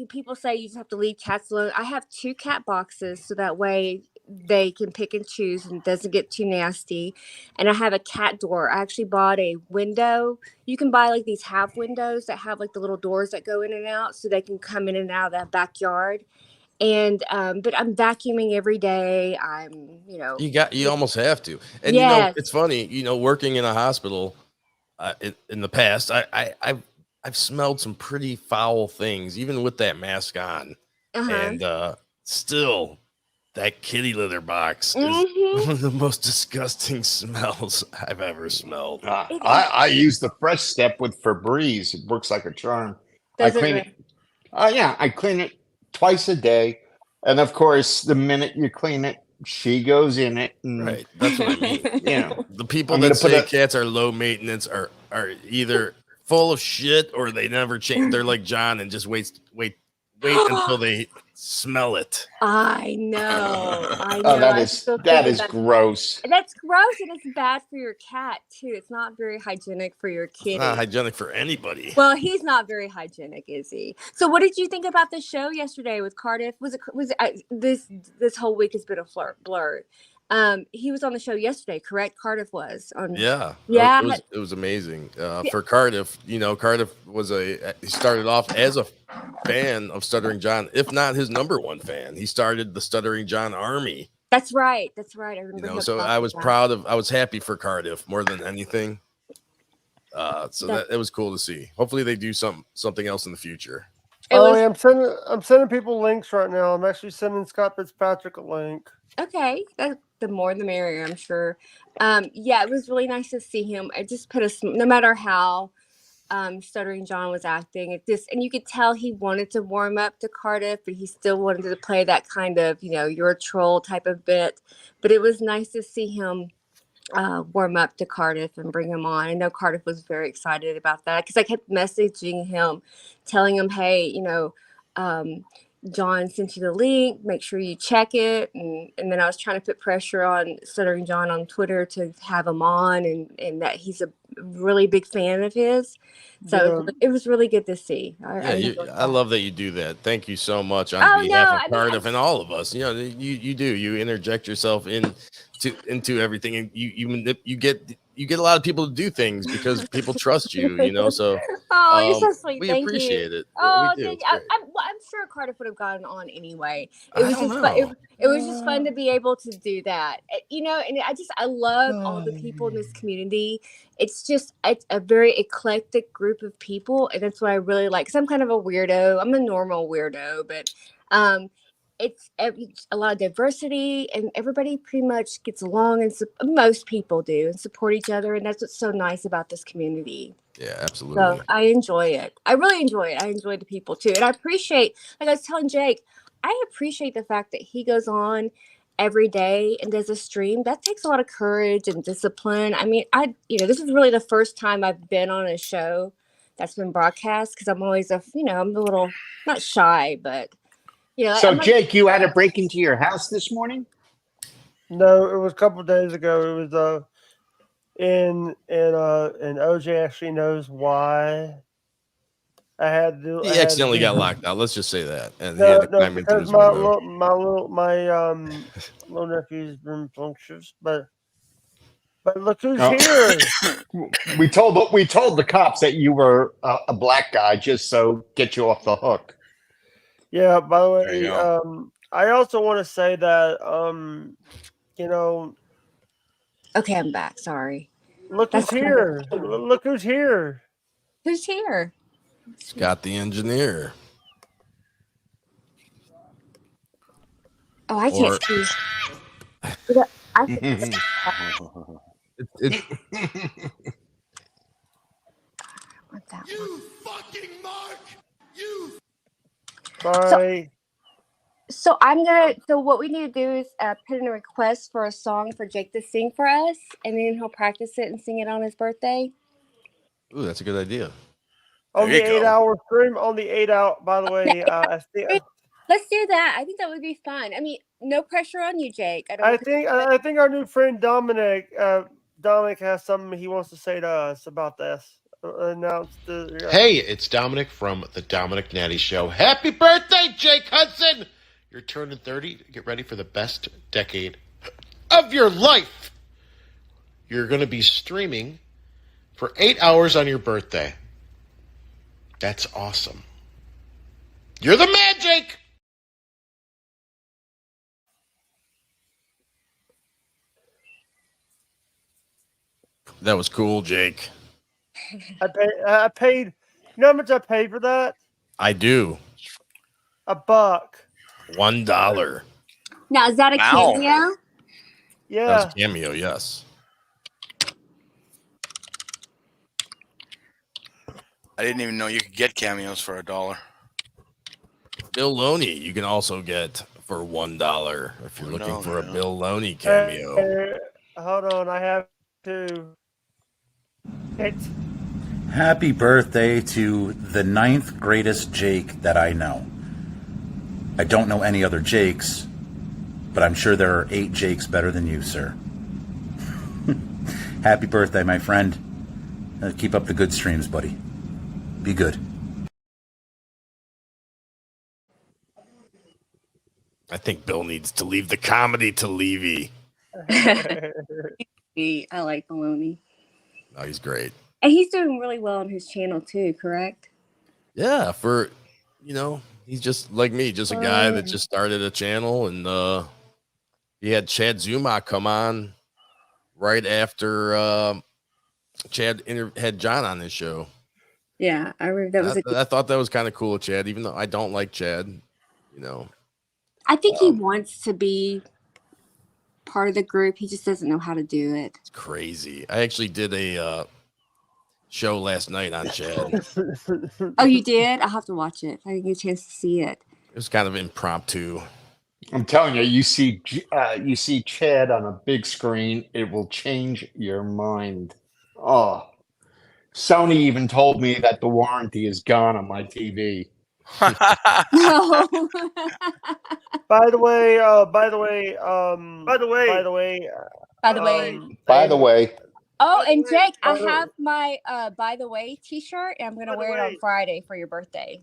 People say you just have to leave cats alone. I have 2 cat boxes, so that way they can pick and choose and it doesn't get too nasty. And I have a cat door. I actually bought a window. You can buy like these half windows that have like the little doors that go in and out, so they can come in and out of that backyard. And but I'm vacuuming every day. You almost have to. And it's funny, working in a hospital in the past, I've smelled some pretty foul things, even with that mask on. And still, that kitty litter box is one of the most disgusting smells I've ever smelled. I use the Fresh Step with Febreze. It works like a charm. I clean it. I clean it twice a day. And of course, the minute you clean it, she goes in it. Right. That's what I mean. The people that say cats are low maintenance are either full of shit or they never change. They're like John and just wait until they smell it. I know. Oh, that is gross. That's gross, and it's bad for your cat too. It's not very hygienic for your kitty. It's not hygienic for anybody. Well, he's not very hygienic, is he? So, what did you think about the show yesterday with Cardiff? Was it this whole week has been a blur. He was on the show yesterday, correct? Cardiff was on. Yeah. It was amazing. For Cardiff, Cardiff he started off as a fan of Stuttering John, if not his number 1 fan. He started the Stuttering John Army. That's right. I remember. So I was I was happy for Cardiff more than anything. So it was cool to see. Hopefully they do something else in the future. I'm sending people links right now. I'm actually sending Scott Fitzpatrick a link. Okay, the more the merrier, I'm sure. It was really nice to see him. I just put no matter how Stuttering John was acting, and you could tell he wanted to warm up to Cardiff, but he still wanted to play that kind of, you're a troll type of bit. But it was nice to see him warm up to Cardiff and bring him on. I know Cardiff was very excited about that because I kept messaging him, telling him, hey, John sent you the link, make sure you check it. And then I was trying to put pressure on Stuttering John on Twitter to have him on and that he's a really big fan of his. So it was really good to see. I love that you do that. Thank you so much on behalf of Cardiff and all of us. You interject yourself into everything, and you get a lot of people to do things because people trust you. So you're so sweet. We Thank appreciate you. it. Oh, we do. I'm sure Cardiff would have gotten on anyway. It was just fun. It was just fun to be able to do that. And I love all the people in this community. It's a very eclectic group of people, and that's what I really like. Because I'm kind of a weirdo. I'm a normal weirdo, but it's a lot of diversity, and everybody pretty much gets along, and most people do, and support each other, and that's what's so nice about this community. Yeah, absolutely. So I enjoy it. I really enjoy it. I enjoy the people too, and I appreciate, like I was telling Jake, I appreciate the fact that he goes on every day and does a stream. That takes a lot of courage and discipline. I mean, this is really the first time I've been on a show that's been broadcast because I'm always I'm a little not shy, but. So, Jake, you had to break into your house this morning? No, it was a couple of days ago. It was and OJ actually knows why I had to. He accidentally got locked out. Let's just say that, and he No, had to climb into his window. my little nephew's been functions, but look who's here. We told the cops that you were a black guy just so get you off the hook. Yeah, by the way, I also want to say that, Okay, I'm back. Sorry. Look who's here. Look who's here. Who's here? Scott the engineer. Oh, I can't see. I want that you fucking Mark! You. Bye. So what we need to do is put in a request for a song for Jake to sing for us, and then he'll practice it and sing it on his birthday. Ooh, that's a good idea. On the 8-hour stream, by the way, let's do that. I think that would be fun. I mean, no pressure on you, Jake. I think our new friend Dominic has something he wants to say to us about this. Hey, it's Dominic from the Dominic Natty Show. Happy birthday, Jake Hudson! You're turning 30. Get ready for the best decade of your life. You're going to be streaming for 8 hours on your birthday. That's awesome. You're the man, Jake! That was cool, Jake. I paid. You know how much I paid for that? I do. $1. $1. Now, is that a cameo? Yeah. That was a cameo, yes. I didn't even know you could get cameos for $1. Bill Loney, you can also get for $1 if you're looking for a Bill Loney cameo. Hold on, I have to. Happy birthday to the 9th greatest Jake that I know. I don't know any other Jakes, but I'm sure there are 8 Jakes better than you, sir. Happy birthday, my friend. Keep up the good streams, buddy. Be good. I think Bill needs to leave the comedy to Levy. I like Maloney. Oh, he's great. And he's doing really well on his channel too, correct? Yeah, he's just like me, just a guy that just started a channel, and he had Chad Zuma come on right after Chad had John on his show. Yeah, I remember that was. I thought that was kind of cool, Chad. Even though I don't like Chad, I think he wants to be part of the group. He just doesn't know how to do it. It's crazy. I actually did a show last night on Chad. Oh, you did? I'll have to watch it. I didn't get a chance to see it. It was kind of impromptu. I'm telling you, you see Chad on a big screen, it will change your mind. Oh, Sony even told me that the warranty is gone on my TV. No. By the way, by the way, By the way, by the way, By the way. By the way, Oh, and Jake, I by the- have my by the way T-shirt, and I'm gonna wear it on Friday for your birthday.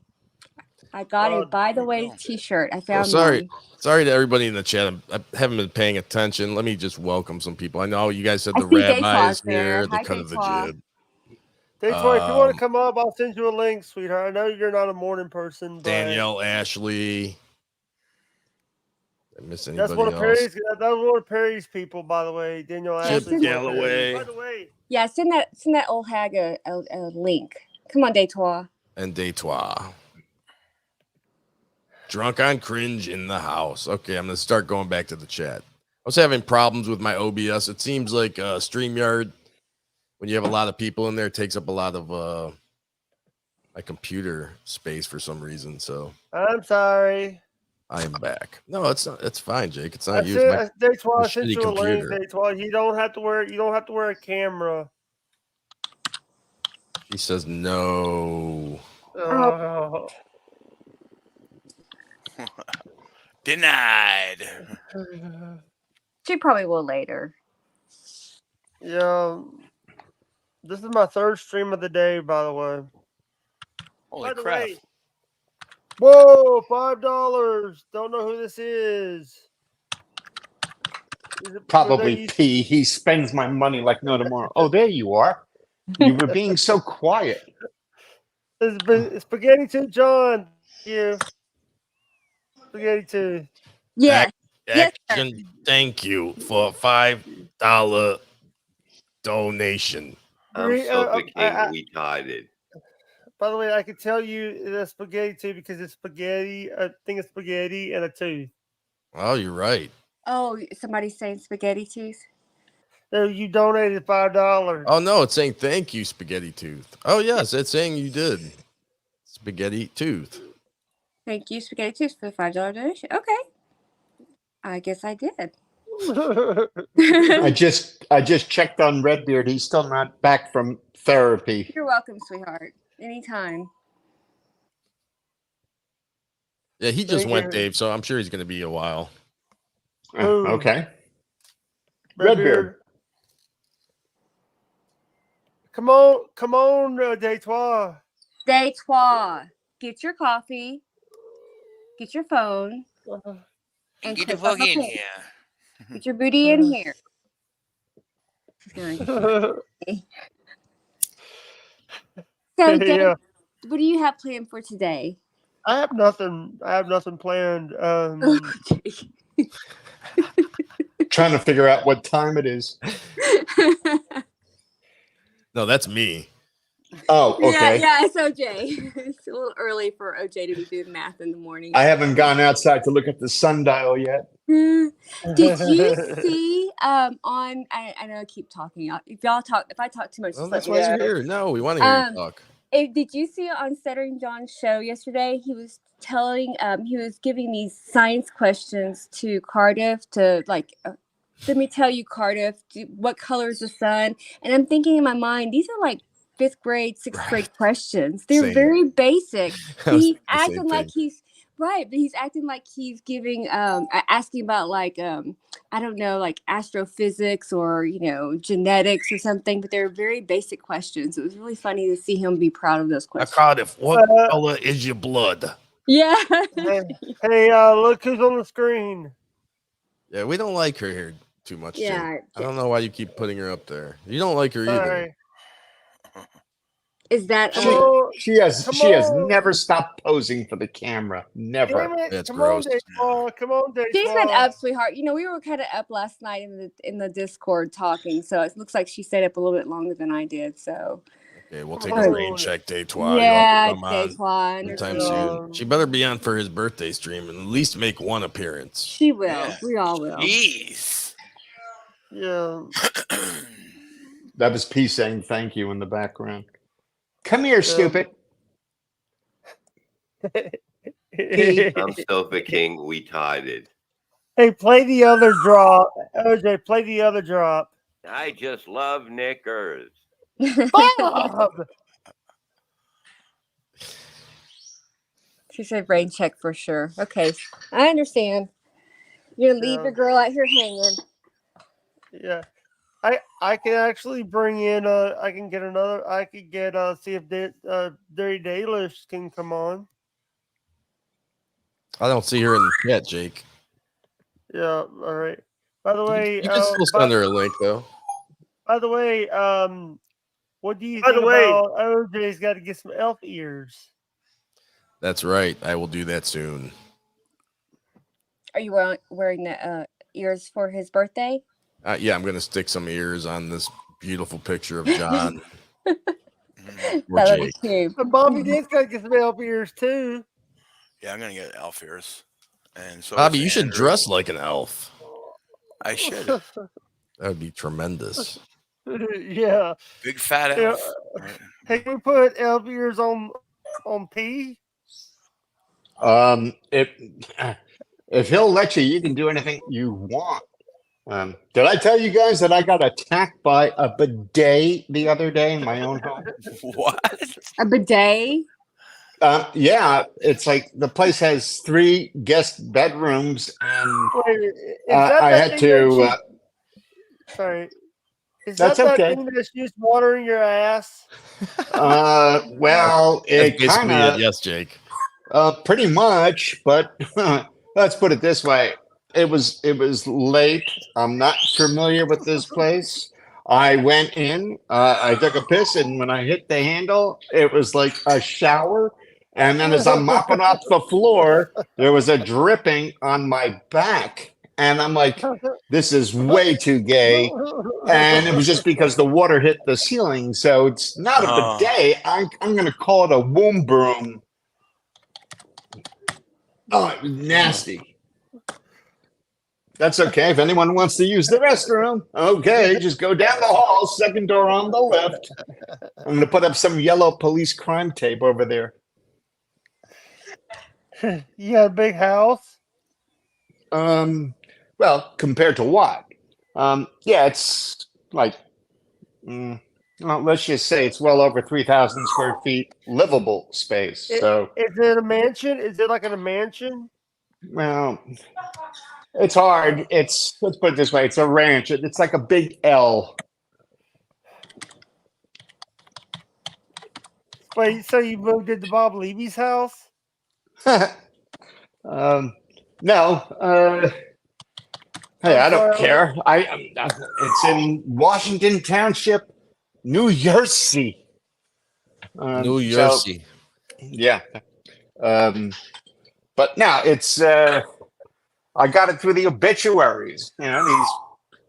I got a by the way T-shirt. I found one. Sorry to everybody in the chat. I haven't been paying attention. Let me just welcome some people. I know you guys said I the see rabbi Daytwa's is here, there. the Hi, cut of the Daytwa. jib. Daytwa, if you want to come up, I'll send you a link, sweetheart. I know you're not a morning person, but Danielle Ashley. Did I miss anybody that's one of else? Perry's. That was one of Perry's people, by the way. Danielle Yes, Ashley. Galloway. by the way, Yeah, send that old hag a link. Come on, Daytwa. And Daytwa. Drunk on cringe in the house. Okay, I'm gonna start going back to the chat. I was having problems with my OBS. It seems like StreamYard, when you have a lot of people in there, it takes up a lot of my computer space for some reason. So I'm sorry. I am back. No, it's not. It's fine, Jake. It's not you. Daytwa, I your sent shitty you a link. computer. Daytwa, you don't have to wear. You don't have to wear a camera. She says no. Oh. Denied. She probably will later. Yeah. This is my third stream of the day, by the way. Holy crap. Whoa, $5. Don't know who this is. probably P. He spends my money like no tomorrow. Oh, there you are. You were being so quiet. It's Spaghetti to John. You. Spaghetti to. Yeah. Action. Thank you for $5 donation. I'm so the king. We tied it. By the way, I can tell you the spaghetti too because it's spaghetti. I think it's spaghetti and a tooth. Oh, you're right. Oh, somebody's saying spaghetti tooth. No, you donated $5. Oh no, it's saying thank you, Spaghetti Tooth. Oh yes, it's saying you did. Spaghetti Tooth. Thank you, Spaghetti Tooth, for the $5 donation. Okay. I guess I did. I just checked on Redbeard. He's still not back from therapy. You're welcome, sweetheart. Anytime. Yeah, he just went, Dave, so I'm sure he's going to be a while. Okay. Redbeard. Come on, Daytwa. Daytwa, get your coffee, get your phone, and get the click on fuck in link. here. Get your booty in here. So, Dave, Yeah. what do you have planned for today? I have nothing planned. Trying to figure out what time it is. No, that's me. Oh, okay. Yeah, it's OJ. It's a little early for OJ to be doing math in the morning. I haven't gone outside to look at the sundial yet. Did you see on I know I keep talking. If I talk too much, Well, just that's let why me you're know. here. No, we want to hear you talk. Did you see on Stuttering John's show yesterday? He was telling, he was giving these science questions to Cardiff to like. Let me tell you, Cardiff, what color is the sun? And I'm thinking in my mind, these are like 5th grade, 6th grade questions. They're Same. very basic. I But was he's thinking the same acting like thing. he's right, but he's acting like he's giving asking about like I don't know, like astrophysics or genetics or something, but they're very basic questions. It was really funny to see him be proud of those Now, questions. Cardiff, what color is your blood? Yeah. Hey, look who's on the screen. Yeah, we don't like her here too much. Yeah, Jake. I don't know why you keep putting her up there. You don't like her either. Sorry. Is that She has never stopped posing for the camera. Never. Damn it. That's Come gross. on, Daytwa. Come on, Daytwa. She's been up, sweetheart. We were kind of up last night in the Discord talking, so it looks like she stayed up a little bit longer than I did. So Okay, we'll take a rain check, Daytwa. yeah, Come on. Daytwa. Sometime soon. She better be on for his birthday stream and at least make one appearance. She will. Yeah. We all will. Jeez. Yeah. That was P saying thank you in the background. Come here, stupid. I'm still the king. We tied it. Hey, play the other drop. OJ, play the other drop. I just love knickers. Bob! She said rain check for sure. Okay, I understand. You're gonna leave your girl out here hanging. Yeah. I can actually bring in I can get another I could get see if Dirty Dalish can come on. I don't see her in the chat, Jake. Yeah, all right. By the way, You can still send her a link though. By the way, what do you think about OJ's got to get some elf ears? That's right. I will do that soon. Are you wearing the ears for his birthday? Yeah, I'm gonna stick some ears on this beautiful picture of John. That would be cute. And Bobby Dick's got to get some elf ears too. Yeah, I'm gonna get elf ears. And so Bobby, is you should Andrew. dress like an elf. I should. That would be tremendous. Yeah. Big fat Yeah. elf. Hey, can we put elf ears on P? If he'll let you, you can do anything you want. Did I tell you guys that I got attacked by a bidet the other day in my own home? What? A bidet? Yeah, it's like the place has 3 guest bedrooms, and I had to. Sorry. Is That's that okay. thing that's just watering your ass? Well, it That's basically kind of. it. Yes, Jake. Pretty much, but let's put it this way: it was late. I'm not familiar with this place. I went in, I took a piss, and when I hit the handle, it was like a shower. And then as I'm mopping off the floor, there was a dripping on my back, and I'm like, "This is way too gay." And it was just because the water hit the ceiling, so it's not a bidet. I'm going to call it a womb broom. Oh, it was nasty. That's okay. If anyone wants to use the restroom, okay, just go down the hall, second door on the left. I'm going to put up some yellow police crime tape over there. You got a big house? Well, compared to what? Yeah, it's like, well, let's just say it's well over 3,000 square feet livable space. So, Is it a mansion? Is it like in a mansion? well, it's hard. Let's put it this way: it's a ranch. It's like a big L. Wait, so you moved into Bob Levy's house? No. Hey, I don't care. It's in Washington Township, New Jersey. New Jersey. Yeah. But now it's. I got it through the obituaries. You know, these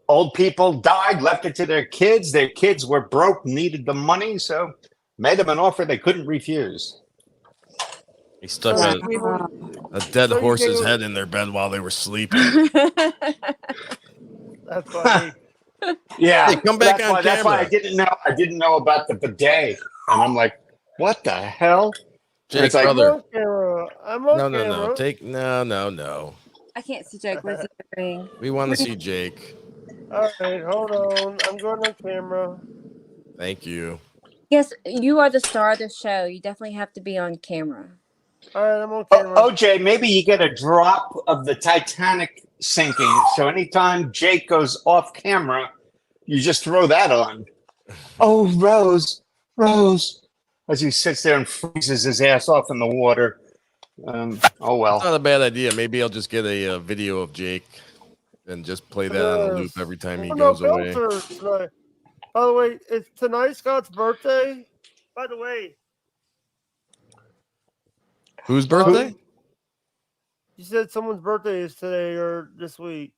old people died, left it to their kids. Their kids were broke, needed the money, so made them an offer they couldn't refuse. He stuck a dead horse's head in their bed while they were sleeping. That's funny. Yeah, hey, come back on That's why camera. I didn't know about the bidet, and I'm like, what the hell? Jake, like, brother. I'm on No. camera. No. I can't see Jake. What's he doing? We want to see Jake. All right, hold on. I'm going on camera. Thank you. Yes, you are the star of the show. You definitely have to be on camera. All right, I'm on camera. OJ, maybe you get a drop of the Titanic sinking. So anytime Jake goes off camera, you just throw that on. Oh, Rose. As he sits there and freezes his ass off in the water. Oh, well. It's not a bad idea. Maybe I'll just get a video of Jake and just play that on a loop every time he goes away. By the way, it's tonight Scott's birthday. By the way. Whose birthday? You said someone's birthday is today or this week.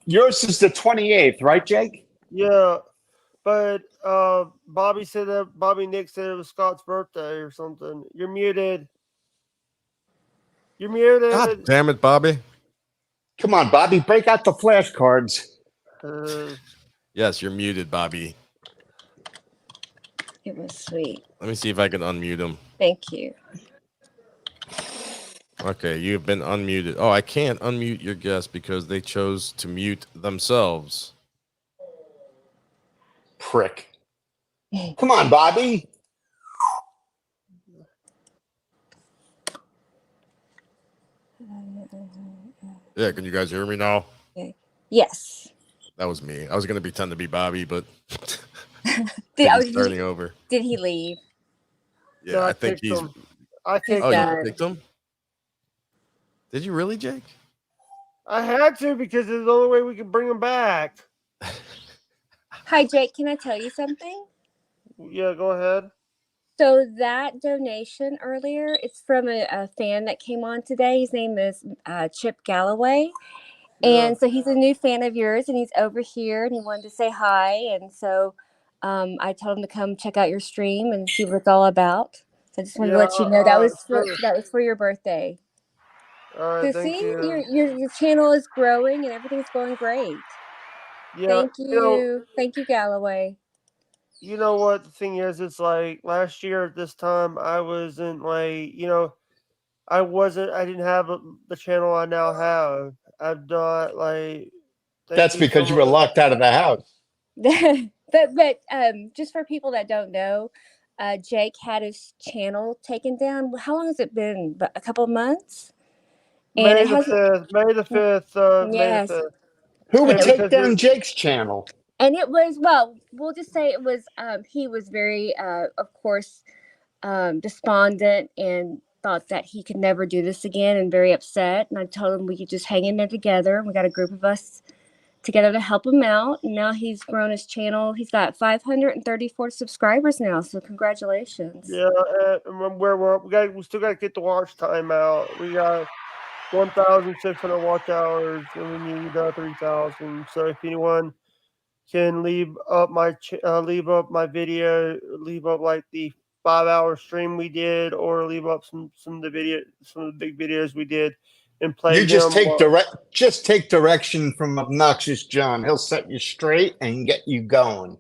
Yours is the 28th, right, Jake? Yeah, but Bobby Nick said it was Scott's birthday or something. You're muted. God damn it, Bobby. Come on, Bobby, break out the flashcards. Yes, you're muted, Bobby. It was sweet. Let me see if I can unmute him. Thank you. Okay, you've been unmuted. Oh, I can't unmute your guest because they chose to mute themselves. Prick. Come on, Bobby. Yeah, can you guys hear me now? Yes. That was me. I was going to pretend to be Bobby, but starting over. Did he leave? Yeah, No, I think kicked he's. him. I kicked Oh, him. you kicked him? Did you really, Jake? I had to because it's the only way we can bring him back. Hi, Jake. Can I tell you something? Yeah, go ahead. So that donation earlier, it's from a fan that came on today. His name is Chip Galloway. And so he's a new fan of yours, and he's over here, and he wanted to say hi. And so I told him to come check out your stream and see what it's all about. So I just wanted to let you know that was for your birthday. All right, So thank see, you. your channel is growing, and everything's going great. Yeah, Thank you, Galloway. You know what the thing is? It's like last year at this time, I wasn't like I didn't have the channel I now have. I've not like. Thank That's you so because you were much. locked out of the house. but just for people that don't know, Jake had his channel taken down. How long has it been? A couple of months. And May it the hasn't. 5th. May the 5th. May the Yes. 5th. Who would And take because down Jake's channel? And it was, well, we'll just say it was. He was very, of course, despondent and thought that he could never do this again, and very upset. And I told him we could just hang in there together. We got a group of us together to help him out. And now he's grown his channel. He's got 534 subscribers now. So congratulations. Yeah, we still got to get the watch time out. We got 1,600 watch hours, and we need 3,000. So if anyone can leave up my video, leave up like the 5-hour stream we did, or leave up some of the big videos we did, and play You just them. take direction from obnoxious John. He'll set you straight and get you going.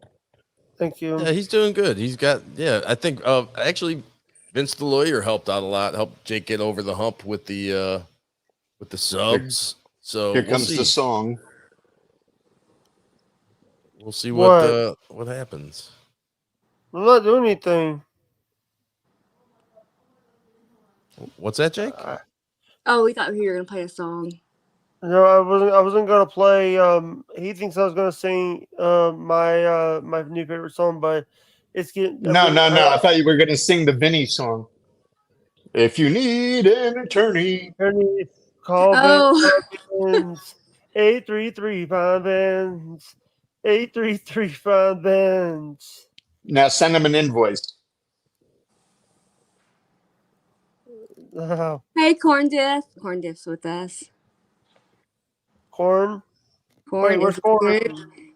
Thank you. Yeah, he's doing good. He's got I think actually Vince the lawyer helped out a lot, helped Jake get over the hump with the subs. So Here we'll comes see. the song. We'll see what happens. I'm not doing anything. What's that, Jake? Oh, we thought you were gonna play a song. No, I wasn't. I wasn't gonna play. He thinks I was gonna sing my new favorite song, but it's getting. No. I thought you were going to sing the Vinny song. If you need an attorney, call Vince 8335 Vince 8335 Vince. now send him an invoice. Oh. Hey, Corn Diff. Corn Diff's with us. Corn. Corn Wait, where's Corn?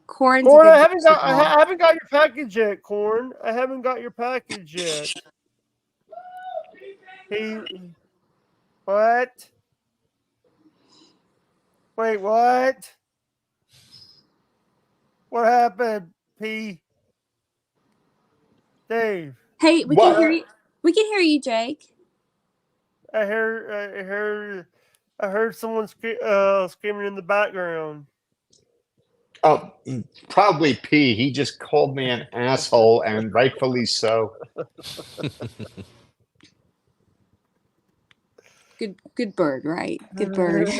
Corn's Corn, a I good haven't got your package yet. Corn, I haven't got your package yet. What? Wait, what? What happened, P? Dave. Hey, we can hear you. We can hear you, Jake. I heard someone screaming in the background. Oh, probably P. He just called me an asshole, and rightfully so. Good bird, right? Good bird.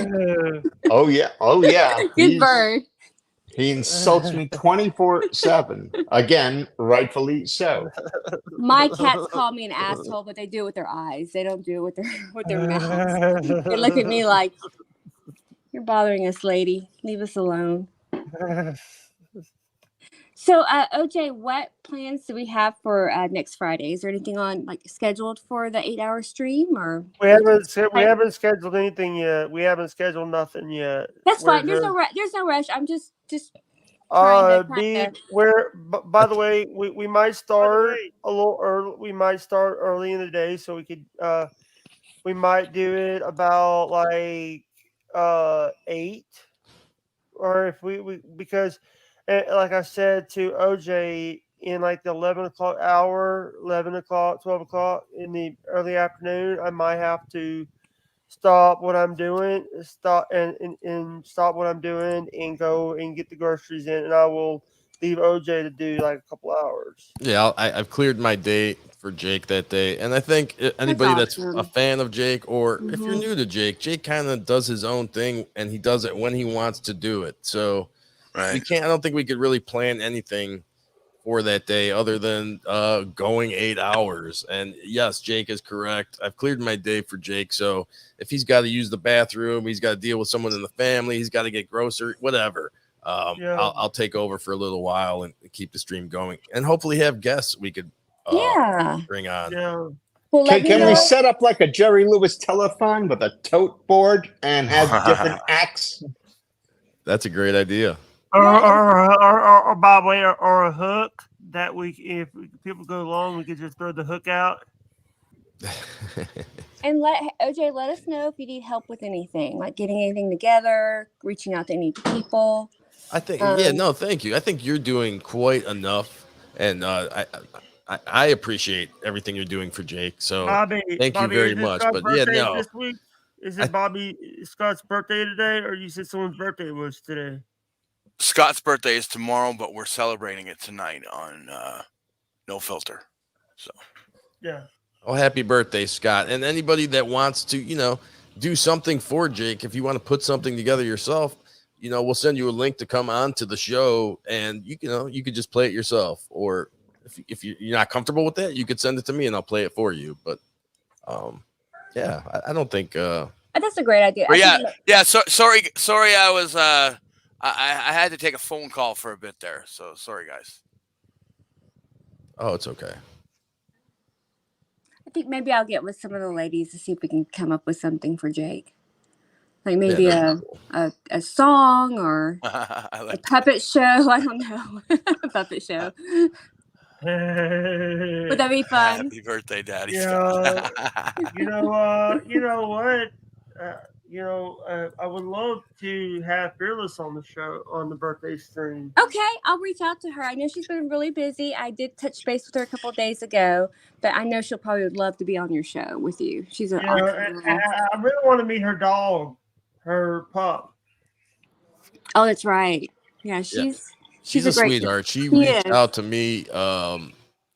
Oh yeah. Good bird. He insults me 24/7. Again, rightfully so. My cats call me an asshole, but they do it with their eyes. They don't do it with their mouths. They look at me like, "You're bothering us, lady. Leave us alone." So, OJ, what plans do we have for next Friday? Is there anything on scheduled for the 8-hour stream, or we haven't scheduled anything yet. We haven't scheduled nothing yet. That's fine. There's no rush. I'm just trying to. By the way, we might start a little early. We might start early in the day, so we could we might do it about like 8, or if we because like I said to OJ, in like the 11 o'clock hour, 11 o'clock, 12 o'clock in the early afternoon, I might have to stop what I'm doing, stop what I'm doing, and go and get the groceries in, and I will leave OJ to do like a couple hours. Yeah, I've cleared my date for Jake that day, and I think anybody that's a awesome. fan of Jake, or if you're Mhm. new to Jake, Jake kind of does his own thing, and he does it when he wants to do it. So we Right. can't. I don't think we could really plan anything for that day other than going 8 hours. And yes, Jake is correct. I've cleared my day for Jake. So if he's got to use the bathroom, he's got to deal with someone in the family, he's got to get grocery, whatever. Yeah. I'll take over for a little while and keep the stream going, and hopefully have guests we could Yeah. bring on. Yeah. Well, let me Can we know. set up like a Jerry Lewis telethon with a tote board and have different acts? That's a great idea. Or by the way, or a hook that if people go along, we could just throw the hook out. And let OJ let us know if you need help with anything, like getting anything together, reaching out to any people. I think, no, thank you. I think you're doing quite enough, and I appreciate everything you're doing for Jake. So thank you very is it much. Scott's But yeah, birthday no, this week? Is it Scott's birthday today, or you said someone's birthday was today? Scott's birthday is tomorrow, but we're celebrating it tonight on No Filter. So yeah. Oh, happy birthday, Scott. And anybody that wants to, do something for Jake, if you want to put something together yourself, we'll send you a link to come on to the show, and you could just play it yourself. Or if you're not comfortable with that, you could send it to me and I'll play it for you. But yeah, I don't think that's a great idea. But yeah. So sorry. I was I had to take a phone call for a bit there. So sorry, guys. Oh, it's okay. I think maybe I'll get with some of the ladies to see if we can come up with something for Jake. Like maybe a song or a puppet show. I don't know. A puppet show. Would that be fun? Happy birthday, Daddy. Yeah. You know what? I would love to have Fearless on the show on the birthday stream. Okay, I'll reach out to her. I know she's been really busy. I did touch base with her a couple of days ago, but I know she'll probably would love to be on your show with you. She's an awesome girl. I really want to meet her dog, her pup. Oh, that's right. Yeah, she's a a great sweetheart. She reached out to me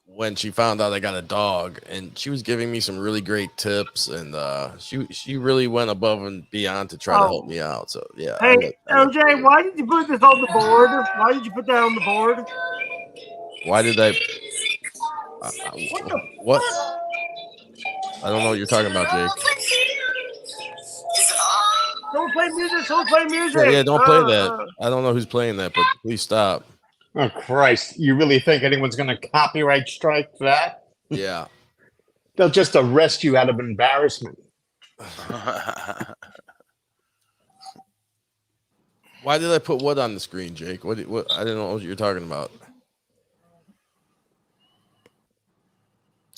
when she found out I got a dog, and she was giving me some really great tips, and she really went above and beyond to try to help me out. So yeah. Hey, OJ, why did you put this on the board? Why did you put that on the board? Why did I? What? I don't know what you're talking about, Jake. Don't play music. Don't play music. Yeah, don't play that. I don't know who's playing that, but please stop. Oh, Christ. You really think anyone's going to copyright strike that? Yeah. They'll just arrest you out of embarrassment. Why did I put what on the screen, Jake? What I didn't know what you're talking about.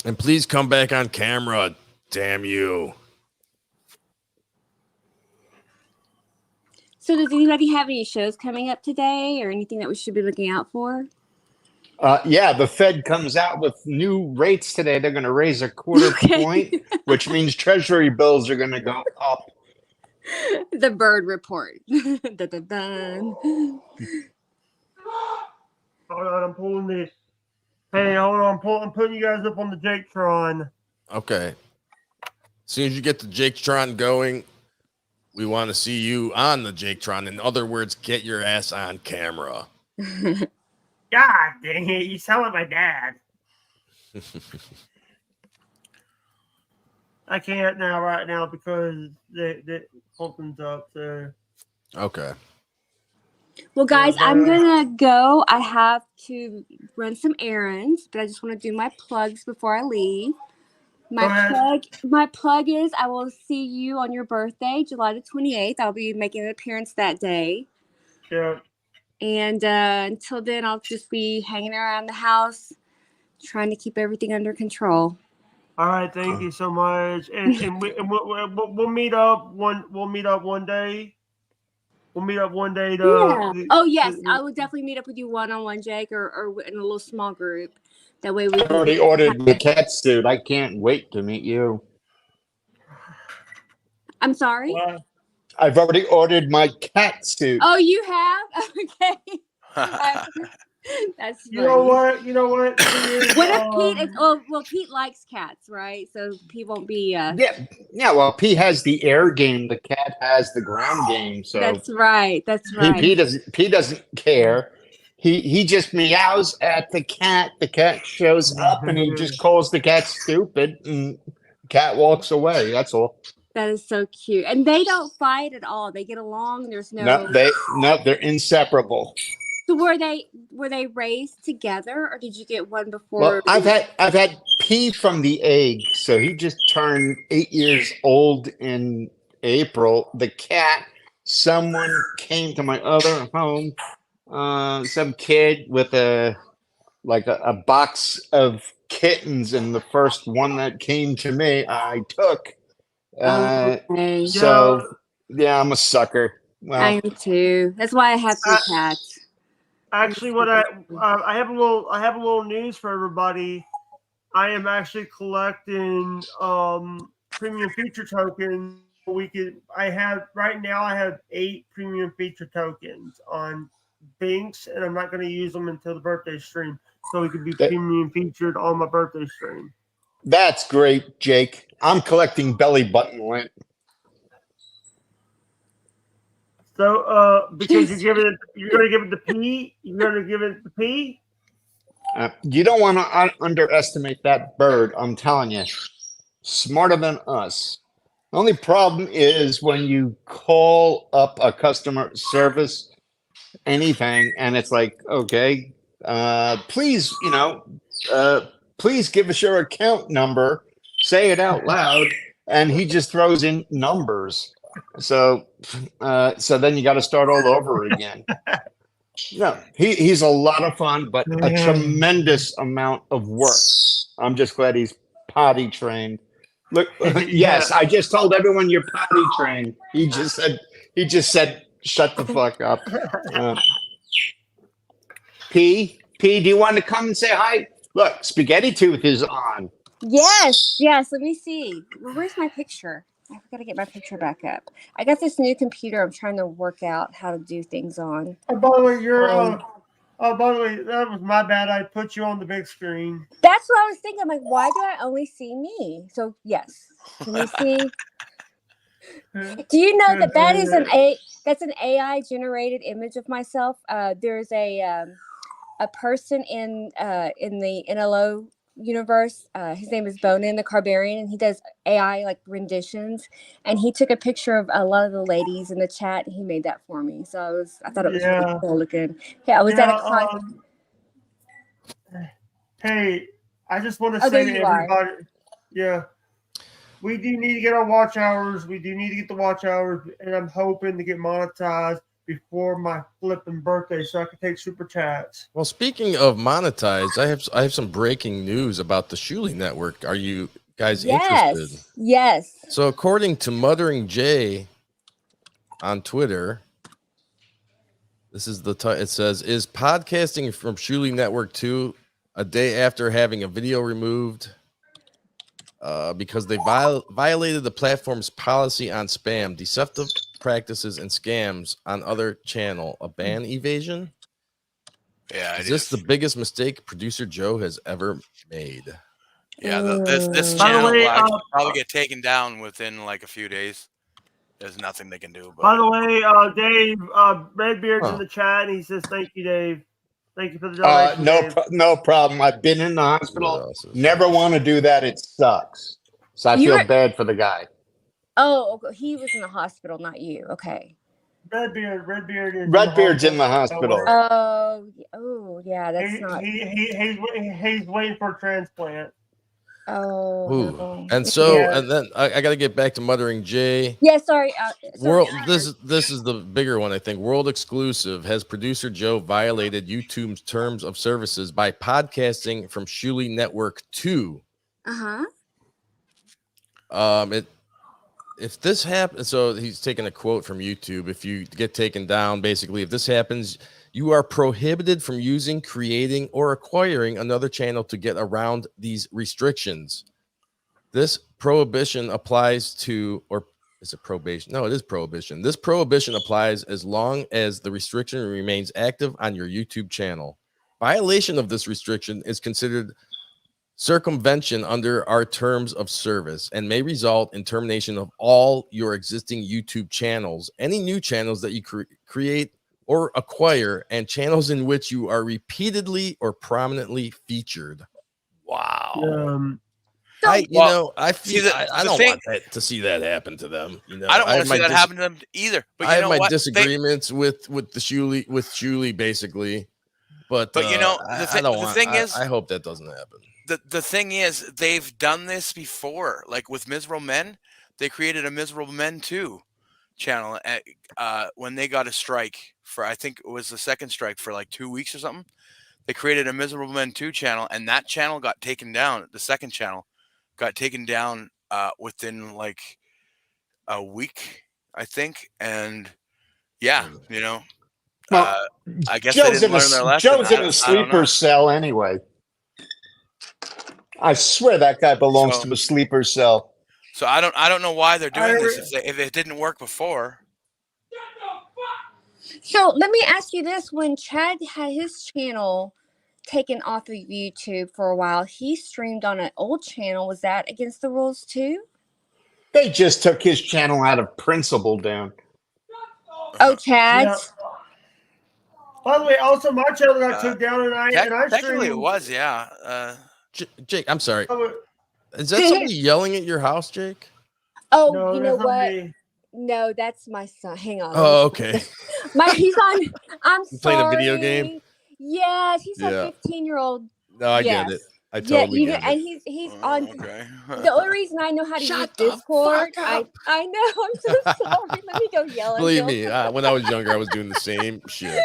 And please come back on camera, damn you. So does anybody have any shows coming up today or anything that we should be looking out for? Yeah, the Fed comes out with new rates today. They're going to raise a quarter point, which means Treasury bills are going to go up. The Bird Report. Dun, dun, dun. Hold on, I'm pulling this. Hey, hold on, I'm putting you guys up on the Jaketron. Okay. As soon as you get the Jaketron going, we want to see you on the Jaketron. In other words, get your ass on camera. God dang it, you sound like my dad. I can't right now because the opens up. So. Okay. Well, guys, I'm going to go. I have to run some errands, but I just want to do my plugs before I leave. My plug is I will see you on your birthday, July the 28th. I'll be making an appearance that day. Sure. And until then, I'll just be hanging around the house, trying to keep everything under control. All right, thank you so much. And we'll meet up one. We'll meet up one day. We'll meet up one day. Oh yes, I will definitely meet up with you one-on-one, Jake, or in a little small group. That way we. I already ordered the cat suit. I can't wait to meet you. I'm sorry. I've already ordered my cat suit. Oh, you have? Okay. That's funny. You know what? You know what? The thing is, What if Pete is? Oh, well, Pete likes cats, right? So Pete won't be. Yeah. Well, Pete has the air game. The cat has the ground game. So That's right. That's right. Pete doesn't care. He just meows at the cat. The cat shows up and he just calls the cat stupid, and the cat walks away. That's all. That is so cute, and they don't fight at all. They get along. There's no. They're inseparable. So were they raised together, or did you get one before? Well, I've had P from the egg, so he just turned 8 years old in April. The cat, someone came to my other home, some kid with a box of kittens, and the first one that came to me, I took. Okay. So yeah, I'm a sucker. Well, I am too. That's why I have 3 cats. Actually, what I have a little news for everybody. I am actually collecting premium feature tokens. I have 8 premium feature tokens on Binks, and I'm not going to use them until the birthday stream, so we could be premium featured on my birthday stream. That's great, Jake. I'm collecting belly button lint. So, because you're going to give it to P. You're going to give it to P. You don't want to underestimate that bird. I'm telling you, smarter than us. The only problem is when you call up a customer service, anything, and it's like, okay, please, please give us your account number. Say it out loud, and he just throws in numbers. So then you got to start all over again. No, he's a lot of fun, but a tremendous amount of work. I'm just glad he's potty trained. Look, yes, I just told everyone you're potty trained. He just said, shut the fuck up. P, do you want to come and say hi? Look, Spaghetti Tooth is on. Yes. Let me see. Where's my picture? I've got to get my picture back up. I got this new computer. I'm trying to work out how to do things on. Oh, by the way, by the way, that was my bad. I put you on the big screen. That's what I was thinking. I'm like, why do I only see me? So yes, can you see? Do you know that is that's an AI generated image of myself? There's a person in the NLO universe. His name is Bonin the Carbarian, and he does AI like renditions. And he took a picture of a lot of the ladies in the chat, and he made that for me. So I thought it was really cool looking. Yeah, I was at a Hey, I just want to say to everybody, we do need to get our watch hours. We do need to get the watch hours, and I'm hoping to get monetized before my flipping birthday so I can take super chats. Well, speaking of monetized, I have some breaking news about the Shuli network. Are you guys interested? Yes. So according to Muttering Jay on Twitter, this is it says, is podcasting from Shuli Network 2 a day after having a video removed because they violated the platform's policy on spam, deceptive practices, and scams on other channel, a ban evasion? Yeah, is this the biggest mistake producer Joe has ever made? Yeah, this channel will probably get taken down within like a few days. There's nothing they can do. By the way, Dave, Redbeard's in the chat, and he says, "Thank you, Dave. Thank you for the donation." No problem. I've been in the hospital. Never want to do that. It sucks. So I feel bad for the guy. Oh, he was in the hospital, not you. Okay. Redbeard's in the hospital. Oh, yeah, that's not. He's waiting for a transplant. Oh. And so, and then I got to get back to Muttering Jay. Yeah, sorry. This is the bigger one, I think. World exclusive. Has producer Joe violated YouTube's terms of services by podcasting from Shuli Network 2? If this happens, so he's taking a quote from YouTube. If you get taken down, basically, if this happens, you are prohibited from using, creating, or acquiring another channel to get around these restrictions. This prohibition applies to, or Is it probation? No, it is prohibition. This prohibition applies as long as the restriction remains active on your YouTube channel. Violation of this restriction is considered circumvention under our terms of service and may result in termination of all your existing YouTube channels, any new channels that you create or acquire, and channels in which you are repeatedly or prominently featured. Wow. I don't want that to see that happen to them. You know, I don't want to see that happen to them either. But I you have know my what? disagreements with Shuli basically, but you know, I hope that doesn't happen. The thing is, they've done this before. Like with Miserable Men, they created a Miserable Men 2 channel when they got a strike for, I think it was the second strike for like 2 weeks or something. They created a Miserable Men 2 channel, and that channel got taken down. The second channel got taken down within like a week, I think. And yeah, you know, I guess they didn't learn their lesson. Joe's in a sleeper cell anyway. I swear that guy belongs to a sleeper cell. So I don't know why they're doing this if it didn't work before. So let me ask you this: when Chad had his channel taken off of YouTube for a while, he streamed on an old channel. Was that against the rules too? They just took his channel out of principle down. Oh, Chad. Yeah. By the way, also my channel got took down, and I technically it was, yeah. Jake, I'm sorry. Is that somebody yelling at your house, Jake? Oh, no, you know what? No, that's my son. Hang on. Oh, okay. He's on. I'm sorry. Playing a video game? Yes, he's a 15-year-old. No, I get it. I totally get it. And he's on. Okay. The only reason I know how to use Discord, I know. I'm so sorry. Let me go yell at Believe me, when I was younger, I was doing the same shit.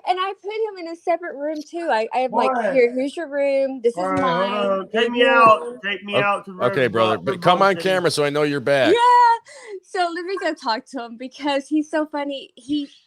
And I put him in a separate room too. I have like, here's your room. This is mine. Take me out. Take me out to the okay, brother. But come on camera so I know you're back. Yeah. So let me go talk to him because he's so funny.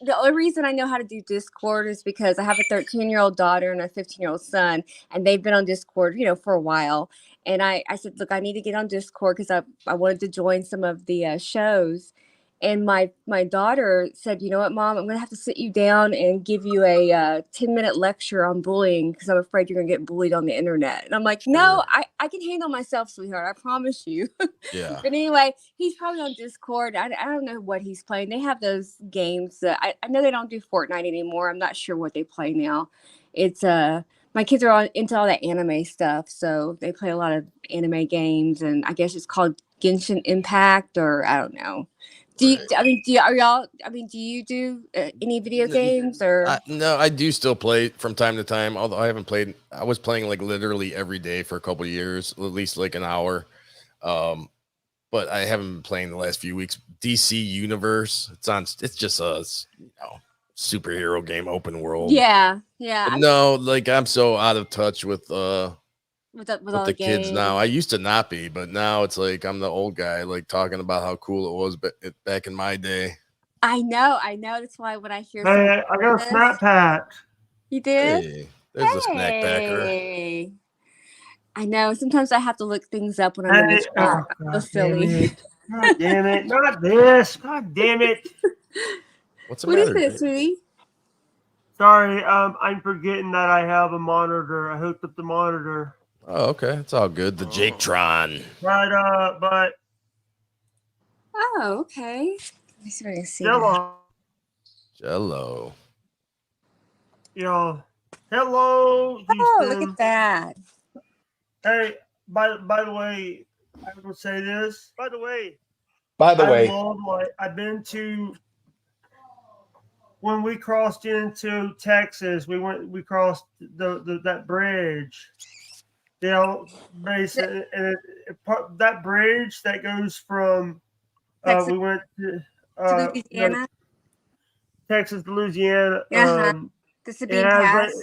The only reason I know how to do Discord is because I have a 13-year-old daughter and a 15-year-old son, and they've been on Discord, for a while. And I said, look, I need to get on Discord because I wanted to join some of the shows. And my daughter said, you know what, Mom, I'm going to have to sit you down and give you a 10-minute lecture on bullying because I'm afraid you're going to get bullied on the internet. And I'm like, no, I can handle myself, sweetheart. I promise you. Yeah. But anyway, he's probably on Discord. I don't know what he's playing. They have those games. I know they don't do Fortnite anymore. I'm not sure what they play now. It's my kids are into all that anime stuff. So they play a lot of anime games. And I guess it's called Genshin Impact, or I don't know. Do you do any video games or? No, I do still play from time to time. Although I haven't played, I was playing like literally every day for a couple of years, at least like an hour. But I haven't been playing the last few weeks. DC Universe, it's just a superhero game, open world. Yeah. But no, like I'm so out of touch with the kids now. I used to not be, but now it's like I'm the old guy, like talking about how cool it was back in my day. I know. That's why when I hear, hey, I got a snack pack. You did? Hey, there's a snack packer. I know. Sometimes I have to look things up when I'm in the shop. So silly. God damn it! Not this. God damn it! What's the matter? What is it, sweetie? Sorry, I'm forgetting that I have a monitor. I hooked up the monitor. Oh, okay. It's all good. The Jake-tron. But. Oh, okay. Let me see if I can see Jello. Hello, Houston. Oh, look at that. Hey, by the way, I will say this. By the way, I've been to. When we crossed into Texas, we crossed that bridge. That bridge that goes from Texas, we went to Louisiana. Texas to Louisiana. The Sabine Pass.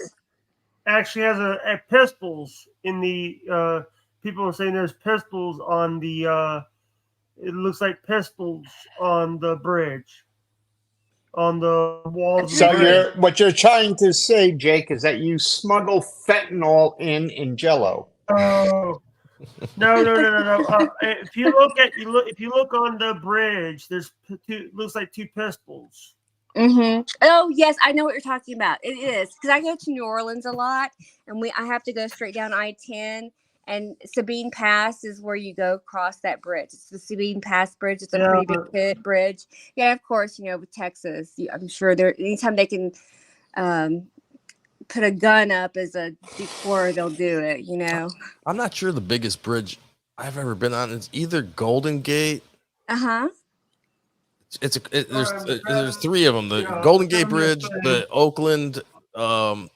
Actually has a pistols in the people are saying there's pistols on the it looks like pistols on the bridge. On the walls. So what you're trying to say, Jake, is that you smuggle fentanyl in Jello. Oh, No. If you look on the bridge, there's looks like two pistols. Oh yes, I know what you're talking about. It is because I go to New Orleans a lot, and I have to go straight down I-10, and Sabine Pass is where you go across that bridge. It's the Sabine Pass Bridge. It's a pretty big bridge. Yeah, of course, with Texas, I'm sure anytime they can put a gun up as a decor, they'll do it. I'm not sure the biggest bridge I've ever been on. It's either Golden Gate. There's three of them: the Golden Gate Bridge, the Oakland, San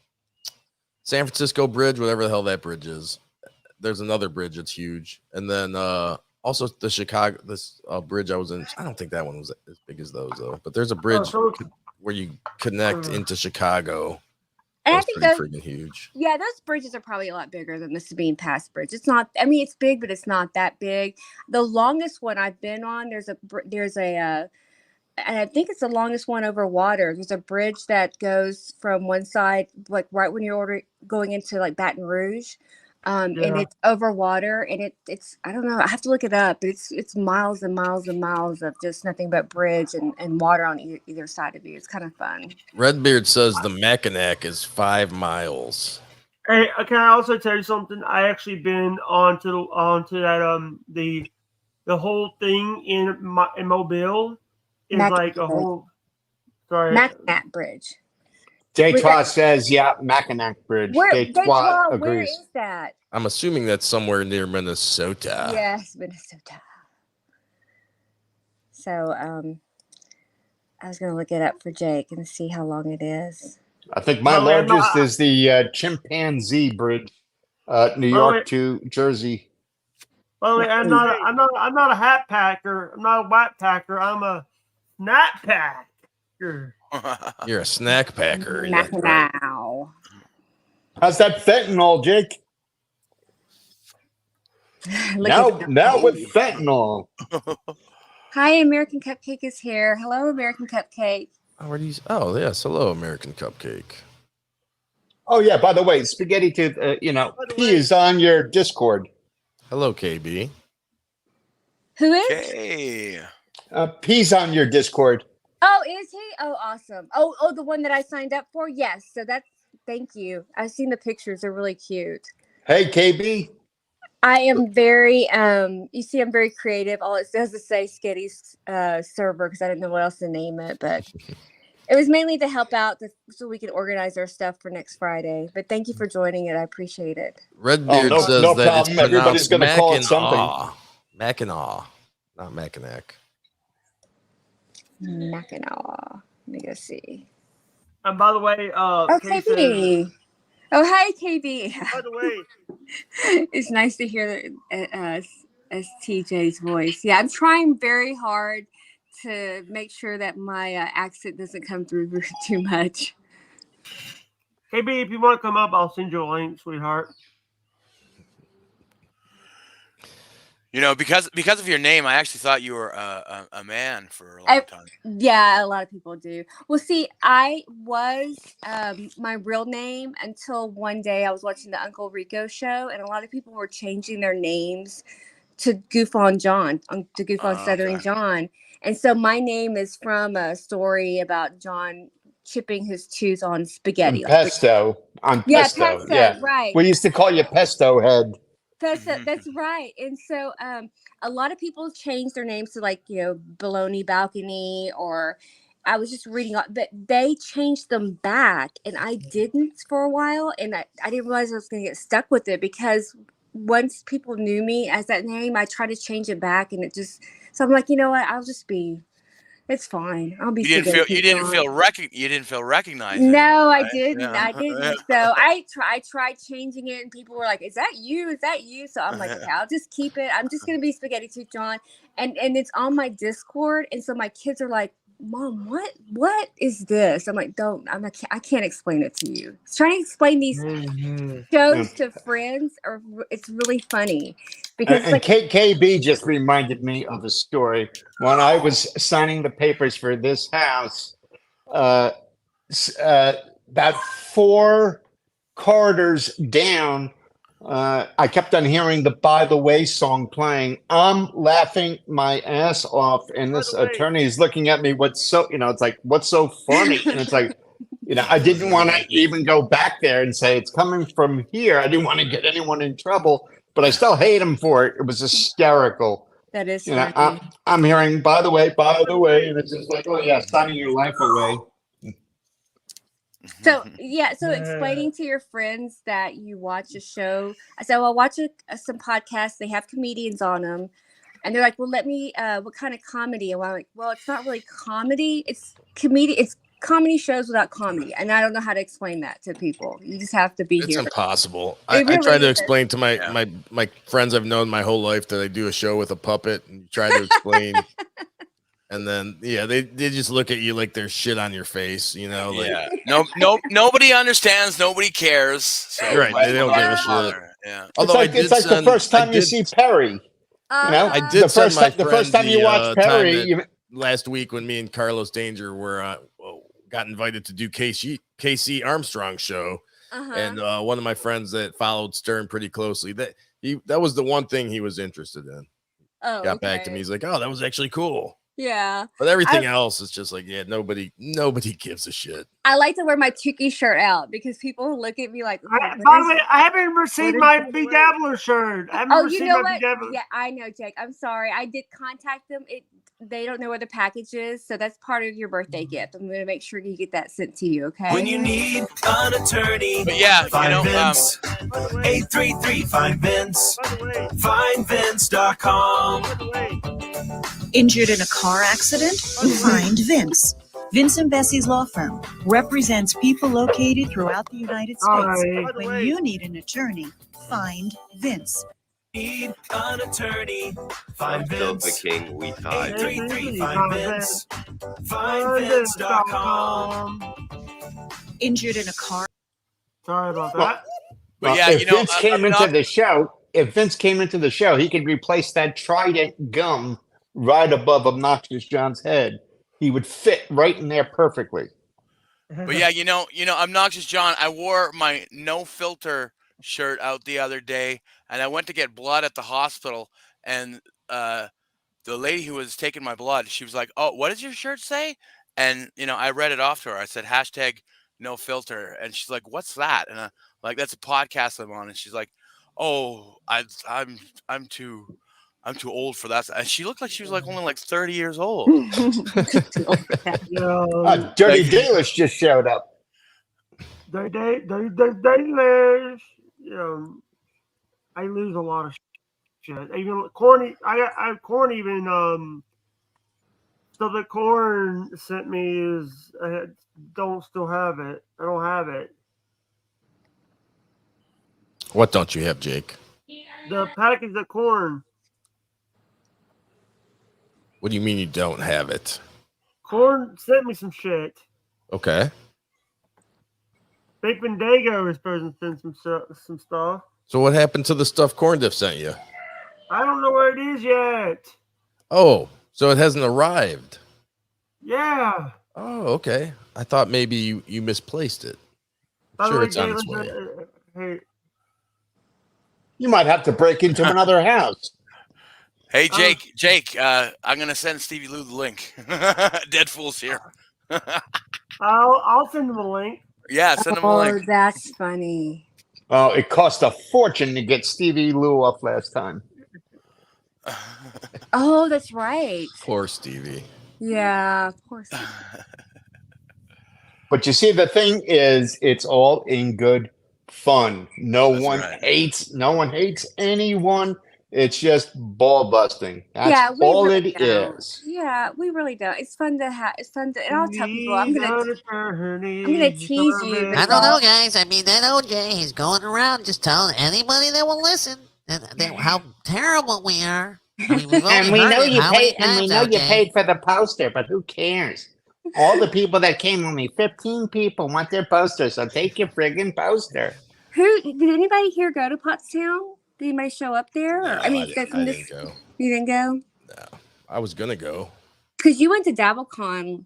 Francisco Bridge, whatever the hell that bridge is. There's another bridge that's huge, and then also the Chicago bridge I was in. I don't think that one was as big as those though. But there's a bridge where you connect into Chicago. And I think that's pretty freaking huge. Yeah, those bridges are probably a lot bigger than the Sabine Pass Bridge. It's not. I mean, it's big, but it's not that big. The longest one I've been on, there's a and I think it's the longest one over water. There's a bridge that goes from one side, like right when you're going into like Baton Rouge, and it's over water, and it's I don't know. I have to look it up. But it's miles and miles and miles of just nothing but bridge and water on either side of you. It's kind of fun. Redbeard says the Mackinac is 5 miles. Hey, can I also tell you something? I actually been onto that the whole thing in Mobile. Is like a whole. Sorry. Mackinac Bridge. Detroit says, yeah, Mackinac Bridge. Detroit agrees. Where is that? I'm assuming that's somewhere near Minnesota. Yes, Minnesota. So, I was going to look it up for Jake and see how long it is. I think my largest is the Chimpanzee Bridge, New York to Jersey. By the way, I'm not a hat packer. I'm not a white packer. I'm a snack packer. You're a snack packer. Now. How's that fentanyl, Jake? now with fentanyl. Hi, American Cupcake is here. Hello, American Cupcake. Oh, yes. Hello, American Cupcake. Oh, yeah. By the way, Spaghetti Tooth, P is on your Discord. Hello, KB. Who is? Hey. P's on your Discord. Oh, is he? Oh, awesome. Oh, the one that I signed up for? Yes. So thank you. I've seen the pictures. They're really cute. Hey, KB. I am very, you see, I'm very creative. All it does is say Skitty's server because I didn't know what else to name it, but it was mainly to help out so we can organize our stuff for next Friday. But thank you for joining it. I appreciate it. Redbeard says no that problem. It's Everybody's going to call it something. Mackinac, not Mackinac. Mackinac. Let me go see. And by the way, KB. Oh, hi, KB. By the way, it's nice to hear STJ's voice. Yeah, I'm trying very hard to make sure that my accent doesn't come through too much. KB, if you want to come up, I'll send you a link, sweetheart. Because of your name, I actually thought you were a man for a long time. Yeah, a lot of people do. Well, see, I was my real name until one day I was watching the Uncle Rico show, and a lot of people were changing their names to goof on John, to goof on Stuttering John. And so my name is from a story about John chipping his tooth on spaghetti. Pesto. Pesto, yeah. Right. We used to call you Pesto Head. That's right. And so a lot of people changed their names to Baloney Balcony, or I was just reading, but they changed them back, and I didn't for a while, and I didn't realize I was going to get stuck with it because once people knew me as that name, I tried to change it back, and so I'm like, you know what? I'll just be. It's fine. I'll be. You didn't feel recognized. No, I didn't. Yeah. I didn't. So I tried changing it, and people were like, "Is that you? Is that you?" So I'm like, "Okay, I'll just keep it. I'm just gonna be Spaghetti Tooth John," and it's on my Discord, and so my kids are like, "Mom, what is this?" I'm like, I can't explain it to you. Trying to explain these shows to friends, it's really funny. Because KB just reminded me of a story. When I was signing the papers for this house, about 4 corridors down, I kept on hearing the "By the Way" song playing. I'm laughing my ass off, and this attorney is looking at me. It's like, what's so funny? And it's like, I didn't want to even go back there and say it's coming from here. I didn't want to get anyone in trouble, but I still hate him for it. It was hysterical. That is funny. I'm hearing "By the way," and it's just like, oh yeah, signing your life away. So explaining to your friends that you watch a show. I said, well, watch some podcasts. They have comedians on them, and they're like, well, let me. What kind of comedy? And I'm like, well, it's not really comedy. It's comedy. It's comedy shows without comedy, and I don't know how to explain that to people. You just have to be here. It's impossible. It really I try to is. explain to my friends I've known my whole life that I do a show with a puppet, and try to explain. And then, they just look at you like there's shit on your face, Nobody understands, nobody cares. So right, they don't give a shit. Yeah, although it's like the first time you see Perry. I did send my friend the first time you watch Perry. Last week when me and Carlos Danger were got invited to do Casey Armstrong's show, and one of my friends that followed Stern pretty closely, that was the one thing he was interested in. Got back to me. He's like, "Oh, that was actually cool." Yeah. But everything else is just like, nobody gives a shit. I like to wear my Tukey shirt out because people look at me like. By the way, I haven't received my Bedabbler shirt. I haven't received my Bedabbler. Yeah, I know, Jake. I'm sorry. I did contact them. They don't know where the package is, so that's part of your birthday gift. I'm going to make sure you get that sent to you, okay? When you need an attorney, find Vince. 833-FIND-VINCE. FindVince.com. Injured in a car accident? Find Vince. Vince and Bessie's law firm represents people located throughout the United States. When you need an attorney, find Vince. Need an attorney, find Vince. The king we tied. 833-FIND-VINCE. FindVince.com. Injured in a car. Sorry about that. But if Vince came into the show, he could replace that Trident gum right above Obnoxious John's head. He would fit right in there perfectly. But Obnoxious John, I wore my no filter shirt out the other day, and I went to get blood at the hospital, and the lady who was taking my blood, she was like, "Oh, what does your shirt say?" And I read it off to her. I said #no filter, and she's like, "What's that?" And that's a podcast I'm on, and she's like, "Oh, I'm too old for that." And she looked like she was only 30 years old. Dirty Dalish just showed up. Dalish. I lose a lot of shit. Even Corny, Corn even stuff that Corn sent me is I don't still have it. I don't have it. What don't you have, Jake? The package of Corn. What do you mean you don't have it? Corn sent me some shit. Okay. Big Bendago is supposed to send some stuff. So what happened to the stuff Corn Diff sent you? I don't know where it is yet. Oh, so it hasn't arrived. Yeah. Oh, okay. I thought maybe you misplaced it. Sure, it's on its way. Hey. You might have to break into another house. Hey, Jake, I'm going to send Stevie Lou the link. Dead Fool's here. I'll send him a link. Yeah, send him a link. Oh, that's funny. Oh, it cost a fortune to get Stevie Lou off last time. Oh, that's right. Poor Stevie. Yeah, poor Stevie. But you see, the thing is, it's all in good fun. No one hates anyone. It's just ball busting. That's all really it don't. is. Yeah, we really don't. It's fun to have. It's fun to. And I'll tell people, I'm gonna tease you. I don't know, guys. I mean, that OJ, he's going around just telling anybody that will listen how terrible we are. I mean, And we know you paid for the poster, but who cares? All the people that came, only 15 people want their poster, so take your friggin' poster. Did anybody here go to Pottstown? Did anybody show up there? No, I didn't go. You didn't go? No, I was gonna go. Because you went to DabbleCon.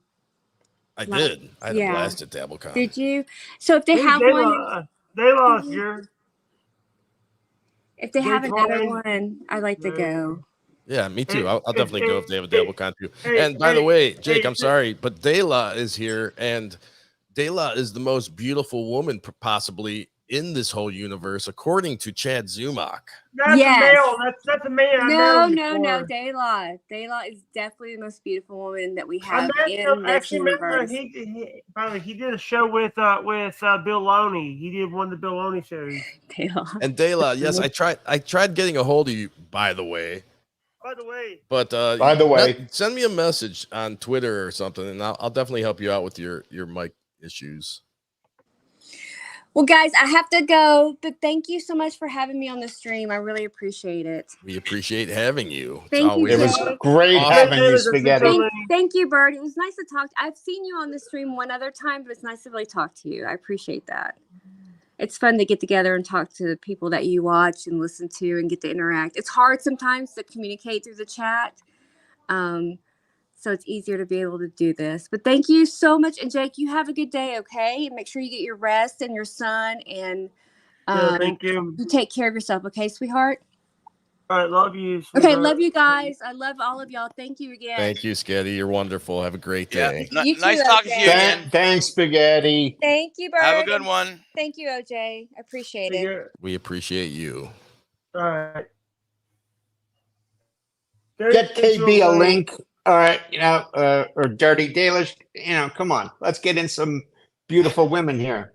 I did. I had a blast at DabbleCon. Did you? So if they have one, they lost your. If they have another one, I'd like to go. Yeah, me too. I'll definitely go if they have a double content. And by the way, Jake, I'm sorry, but Dela is here, and Dela is the most beautiful woman possibly in this whole universe, according to Chad Zumach. That's a male. That's a man. No. Dayla is definitely the most beautiful woman that we have in this universe. By the way, he did a show with Bill Loney. He did one of the Bill Loney shows. And Dela, yes, I tried getting a hold of you, by the way. But by the way, send me a message on Twitter or something, and I'll definitely help you out with your mic issues. Well, guys, I have to go, but thank you so much for having me on the stream. I really appreciate it. We appreciate having you. Thank you. It was great having you, Spaghetti. Thank you, Bird. It was nice to talk. I've seen you on the stream one other time, but it's nice to really talk to you. I appreciate that. It's fun to get together and talk to the people that you watch and listen to and get to interact. It's hard sometimes to communicate through the chat. So it's easier to be able to do this. But thank you so much. And Jake, you have a good day, okay? Make sure you get your rest and your sun. And thank you. You take care of yourself, okay, sweetheart? All right, love you. Okay, love you guys. I love all of y'all. Thank you again. Thank you, Sketty. You're wonderful. Have a great day. You too, nice talking to you again. Thanks, Spaghetti. Thank you, Bird. Have a good one. Thank you, OJ. I appreciate it. We appreciate you. All right. Get KB a link. All right, or Dirty Dalish. Come on. Let's get in some beautiful women here.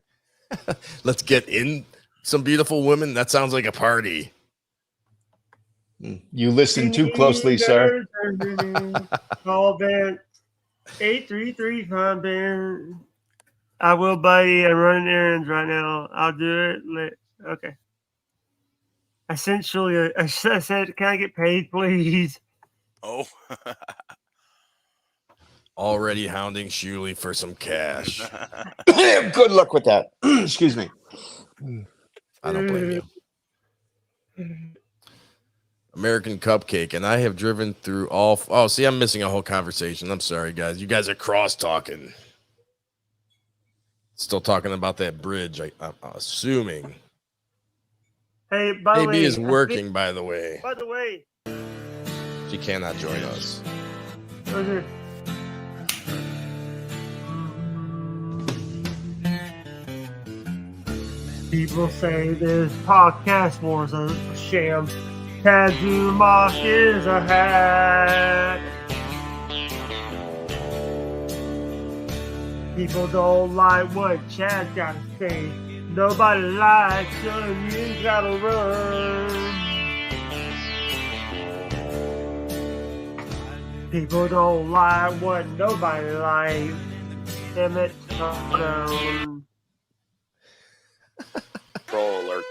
Let's get in some beautiful women. That sounds like a party. You listen too closely, sir. Call band 8335 band. I will, buddy. I'm running errands right now. I'll do it. Okay. I sent Shuli. I said, can I get paid, please? Oh. Already hounding Shuli for some cash. Good luck with that. Excuse me. I don't blame you. American Cupcake, and I have driven through all. Oh, see, I'm missing a whole conversation. I'm sorry, guys. You guys are cross talking. Still talking about that bridge. I'm assuming. Hey, by the way, is working. By the way, she cannot join us. Okay. People say this podcast war's a sham. Kazumach is a hack. People don't like what Chad's got to say. Nobody likes him, you gotta run. People don't like what nobody likes. Damn it, calm down. Troll alert.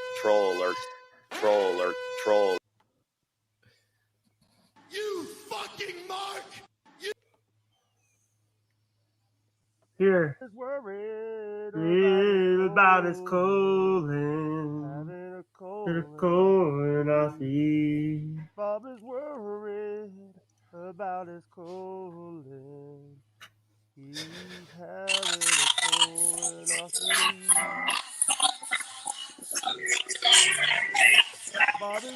You fucking mark! Here. Worried about his colon. Colon, I see. Bob is worried about his colon. He's having a colonoscopy. Bob is...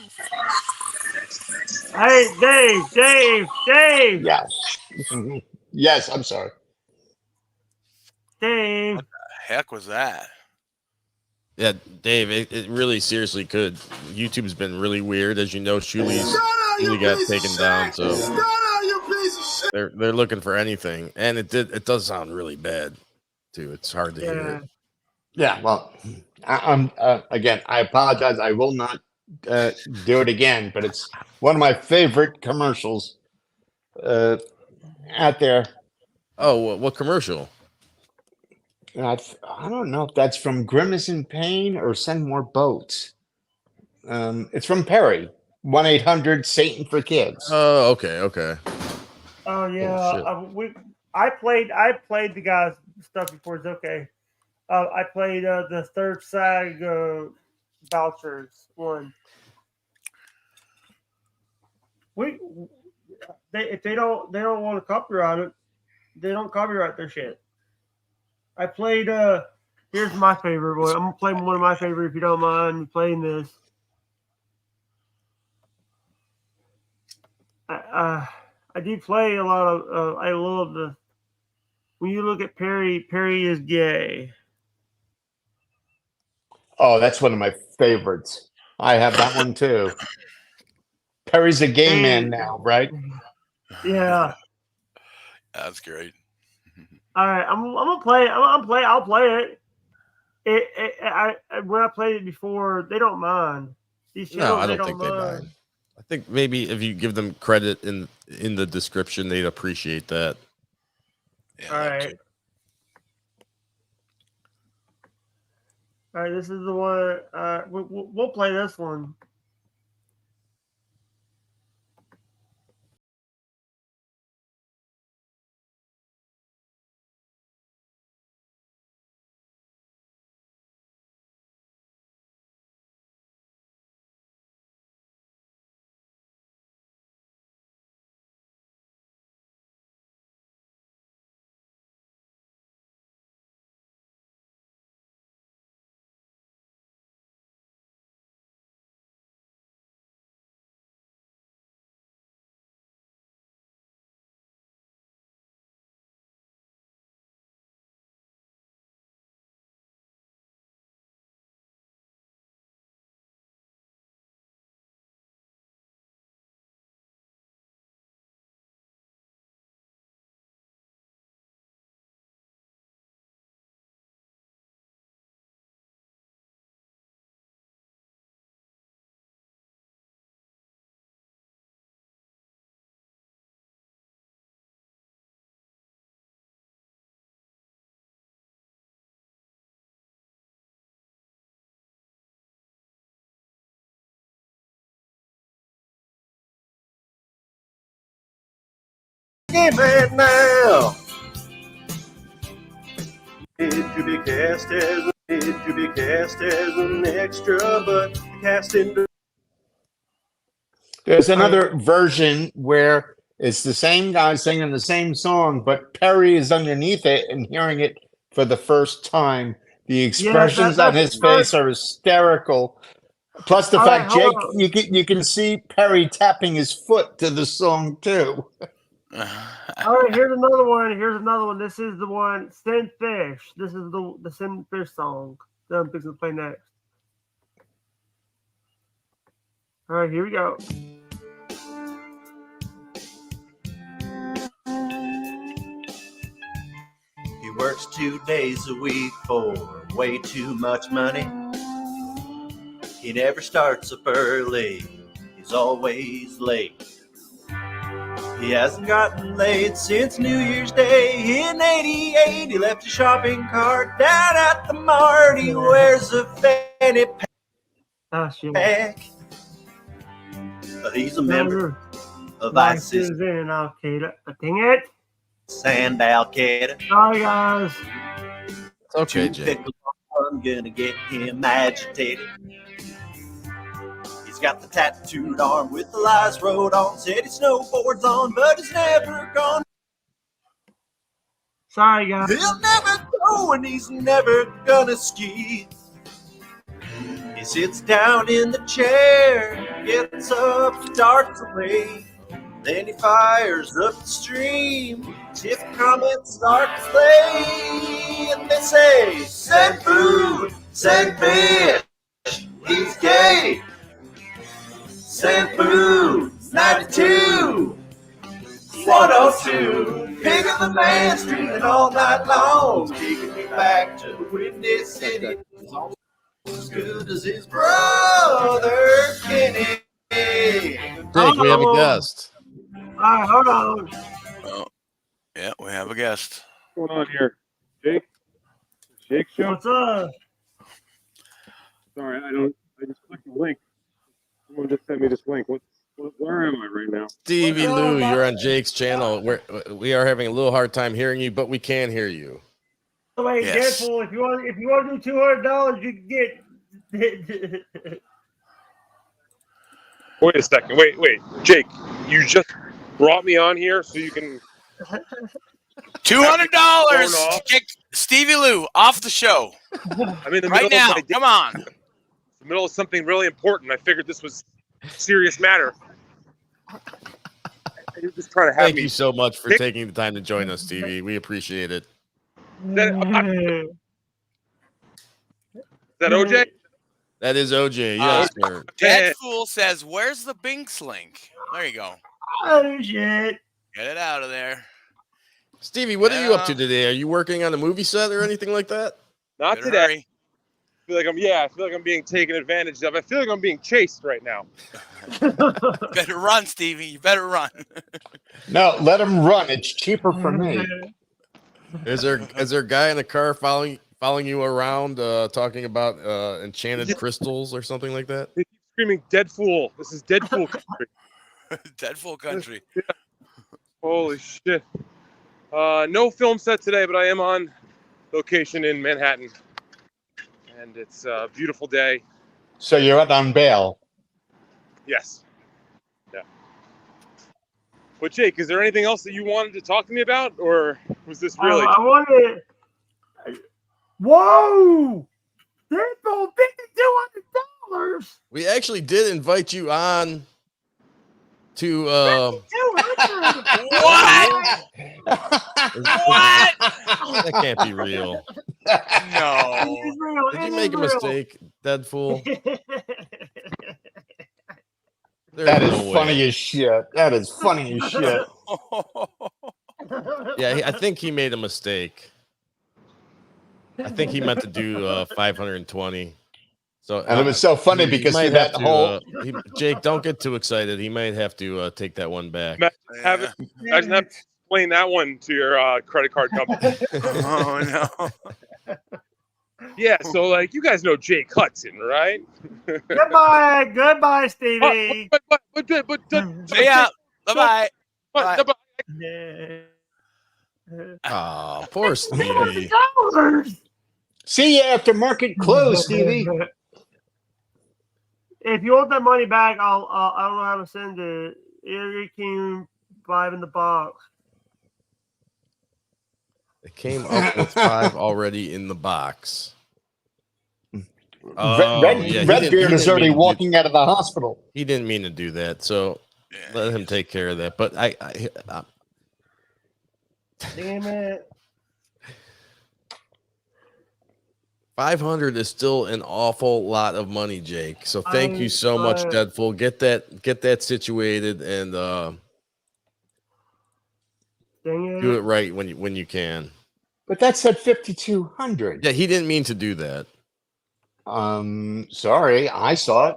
Hey, Dave! Yes. Yes, I'm sorry. Dave. What the heck was that? Yeah, Dave, it really seriously could. YouTube's been really weird. As you know, Shuli got taken down, so they're looking for anything. And it does sound really bad, too. It's hard to hear it. Yeah, well, I'm again, I apologize. I will not do it again, but it's one of my favorite commercials out there. Oh, what commercial? I don't know if that's from Grimace and Pain or Send More Boats. It's from Perry. 1-800-SATAN for Kids. Oh, okay. Oh yeah, I played the guy's stuff before. It's okay. I played the third SAG vouchers one. If they don't want to copyright it, they don't copyright their shit. I played here's my favorite one. I'm gonna play one of my favorite if you don't mind me playing this. I did play a lot of. I love the. When you look at Perry, Perry is gay. Oh, that's one of my favorites. I have that one too. Perry's a gay man now, right? Yeah. That's great. All right, I'm gonna play it. I'll play it. When I played it before, they don't mind. These No, channels, I they don't think they mind. mind. I think maybe if you give them credit in the description, they'd appreciate that. Yeah, All right. All right, this is the one. We'll play this one. Hey man now. Did you be cast as an extra, but cast into There's another version where it's the same guy singing the same song, but Perry is underneath it and hearing it for the first time. The expressions on his face are hysterical. Plus the fact, Jake, you can see Perry tapping his foot to the song too. All right, here's another one. This is the one, Send Fish. This is the Send Fish song that I'm fixing to play next. All right, here we go. he works 2 days a week for way too much money. He never starts up early. He's always late. He hasn't gotten laid since New Year's Day in '88. He left a shopping cart down at the Mart. He wears a fanny pack. He's a member of ISIS and Al Qaeda. Dang it. and Al Qaeda. Sorry, guys. It's okay, Jake. I'm gonna get him agitated. He's got the tattooed arm with the lies wrote on. Said he snowboards on, but he's never gone. Sorry, guys. He'll never go and he's never gonna ski. He sits down in the chair, gets up, starts away. Then he fires up the stream. If comments start to play, and they say, send food, send fish, he's gay. Send food, 92, 102. Pig of the man streaming all night long, taking me back to Windy City. As good as his brother Kenny. Jake, we have a guest. All right, hold on. Oh, yeah, we have a guest. What's going on here? Jake? Jake show? What's up? Sorry, I just clicked the link. Someone just sent me this link. Where am I right now? Stevie Lou, you're on Jake's channel. We are having a little hard time hearing you, but we can hear you. Wait, Yes. Deadpool, if you want to do $200, you can get. Wait a second. Wait. Jake, you just brought me on here so you can... $200 to kick Stevie Lou off the show. I'm in the right middle now. of my day. Come on. The middle of something really important. I figured this was a serious matter. You're just trying to have Thank me. you so much for taking the time to join us, Stevie. We appreciate it. Is that OJ? That is OJ. Yes, sir. Deadpool says, "Where's the Binks link?" There you go. Oh shit! Get it out of there. Stevie, what are you up to today? Are you working on a movie set or anything like that? Not Good today. hurry. I feel like I'm being taken advantage of. I feel like I'm being chased right now. Better run, Stevie. You better run. No, let him run. It's cheaper for me. Is there a guy in a car following you around talking about enchanted crystals or something like that? They keep screaming "Dead fool!" This is Dead fool country. Deadpool country. Yeah. Holy shit! No film set today, but I am on location in Manhattan, and it's a beautiful day. So you're out on bail. Yes. Yeah. But Jake, is there anything else that you wanted to talk to me about, or was this really? I wanted. Whoa! Deadpool, $5,200. We actually did invite you on to What? What? That can't be real. No. Did you make a mistake, Deadpool? That is funny as shit. That is funny as shit. Yeah, I think he made a mistake. I think he meant to do 520. So, and it was so funny he because might through have that to, whole Jake, don't get too excited. He might have to take that one back. Imagine having to explain that one to your credit card company. Oh no. Yeah, so like you guys know Jake Hudson, right? Goodbye, Stevie. But See ya. Bye bye. Oh, poor Stevie. See you after market close, Stevie. If you want that money back, I don't know how to send it. It came 5 in the box. It came up with 5 already in the box. Redbeard is already walking out of the hospital. He didn't mean to do that, so let him take care of that. But I damn it. 500 is still an awful lot of money, Jake. So thank you so much, Deadpool. Get that situated and do it right when you can. But that said 5,200. Yeah, he didn't mean to do that. Sorry, I saw it.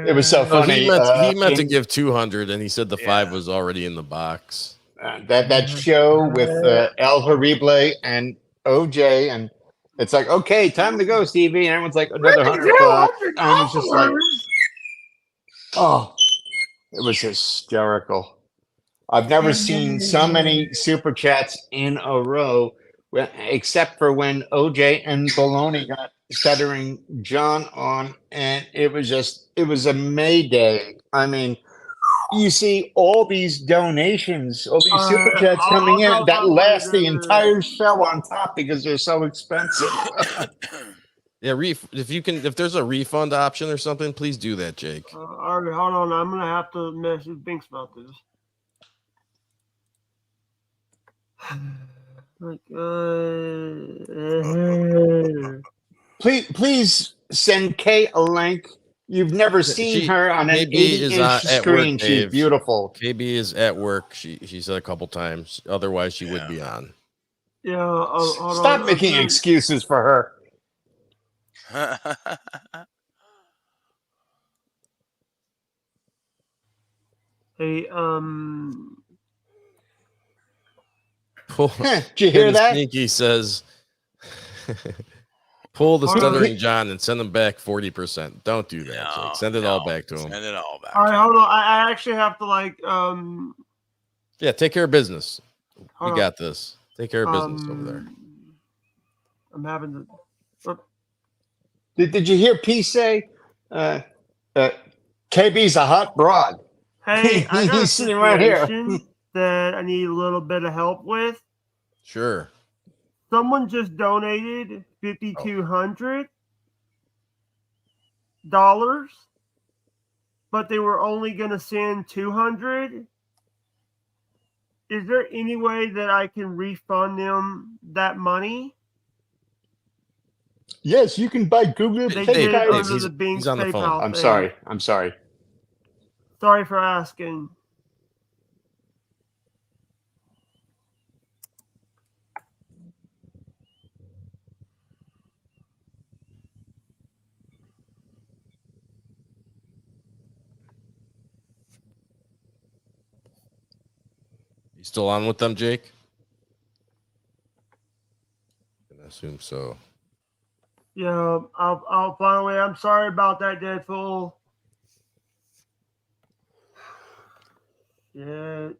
It was so funny. He meant to give 200, and he said the 5 was already in the box. That show with El Horrible and OJ, and it's like, okay, time to go, Stevie. And everyone's like, another $100. And it's just like, oh, it was hysterical. I've never seen so many super chats in a row, except for when OJ and Baloney got stuttering John on, and it was a mayday. I mean, you see all these donations, all these super chats coming in that last the entire show on top because they're so expensive. Yeah, if there's a refund option or something, please do that, Jake. All right, hold on. I'm gonna have to message Binks about this. Please send Kay a link. You've never seen her on an 80-inch screen. Work, she's beautiful. KB is at work. She said a couple times. Otherwise, she would be on. Yeah. Stop making excuses for her. Hey, did you hear that? Sneaky says, pull the stuttering John and send him back 40%. Don't do that, Jake. Send it all back to him. Send it all back. All right, hold on. I actually have to Yeah, take care of business. Hold You got this. Take care of business over there. I'm having to. Did you hear P say? KB's a hot broad. Hey, I got a He's sitting right here. situation that I need a little bit of help with. Sure. Someone just donated $5,200. but they were only going to send 200. Is there any way that I can refund them that money? Yes, you can buy Google They fake did items. under the Bing's PayPal I'm thing. sorry. I'm sorry. Sorry for asking. You still on with them, Jake? I assume so. Yeah, I'll finally. I'm sorry about that, Deadpool. Yeah,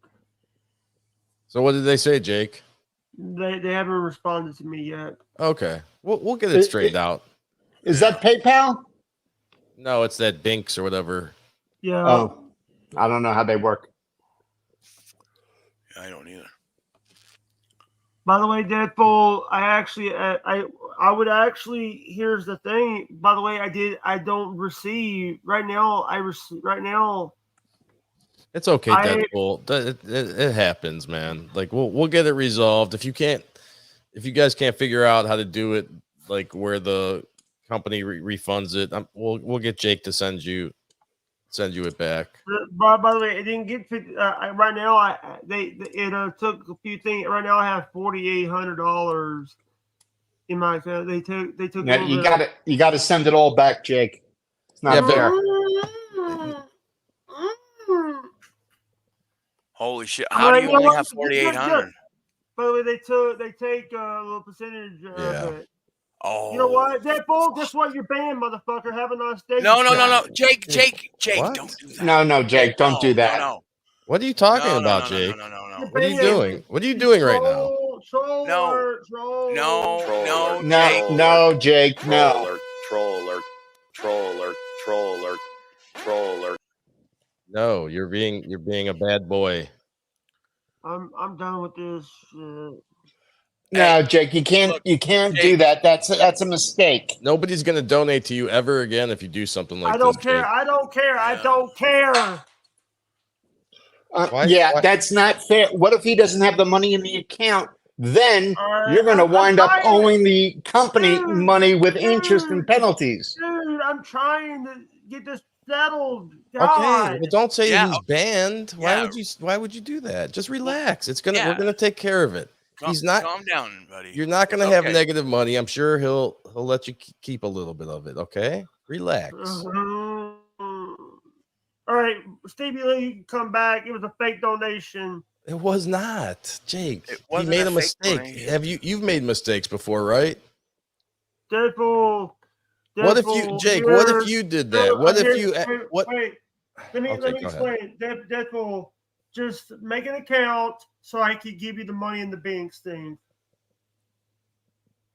So what did they say, Jake? they haven't responded to me yet. Okay, we'll get it straightened out. Is that PayPal? No, it's that Binks or whatever. Yeah. Oh, I don't know how they work. I don't either. By the way, Deadpool, I would actually. Here's the thing. By the way, I don't receive right now. Right now. It's okay, Deadpool. It happens, man. Like we'll get it resolved. If you guys can't figure out how to do it, like where the company refunds it, we'll get Jake to send you it back. By the way, it didn't get 50. Right now, it took a few things. Right now, I have $4,800 in my account. They took. Now, you got to send it all back, Jake. It's not fair. Holy shit! How do you only have 4,800? By the way, they take a little percentage of it. Oh, you know what, Deadpool? Guess what? You're banned, motherfucker. Have a nice day. No, Jake, don't do that. No, Jake, don't do that. No. What are you talking about, Jake? What are you doing? What are you doing right now? Troll. No, Jake, no. Troller. No, you're being a bad boy. I'm done with this shit. No, Jake, you can't do that. That's a mistake. Nobody's gonna donate to you ever again if you do something like this. I don't care. I don't care. That's not fair. What if he doesn't have the money in the account? Then you're going to wind up owing the company money with interest and penalties. Dude, I'm trying to get this settled. God. Okay, well, don't say Yeah. he's banned. Why would you do that? Just relax. We're gonna take care of it. He's not. Calm down, buddy. You're not gonna have negative money. I'm sure he'll let you keep a little bit of it. Okay, relax. All right, Stevie Lee, you can come back. It was a fake donation. It was not, Jake. He wasn't made a a fake mistake. donation. You've made mistakes before, right? Deadpool. What if you, Jake? What if you did that? What if you? What? Wait. Let me explain. Deadpool, just make an account so I could give you the money in the Binks thing.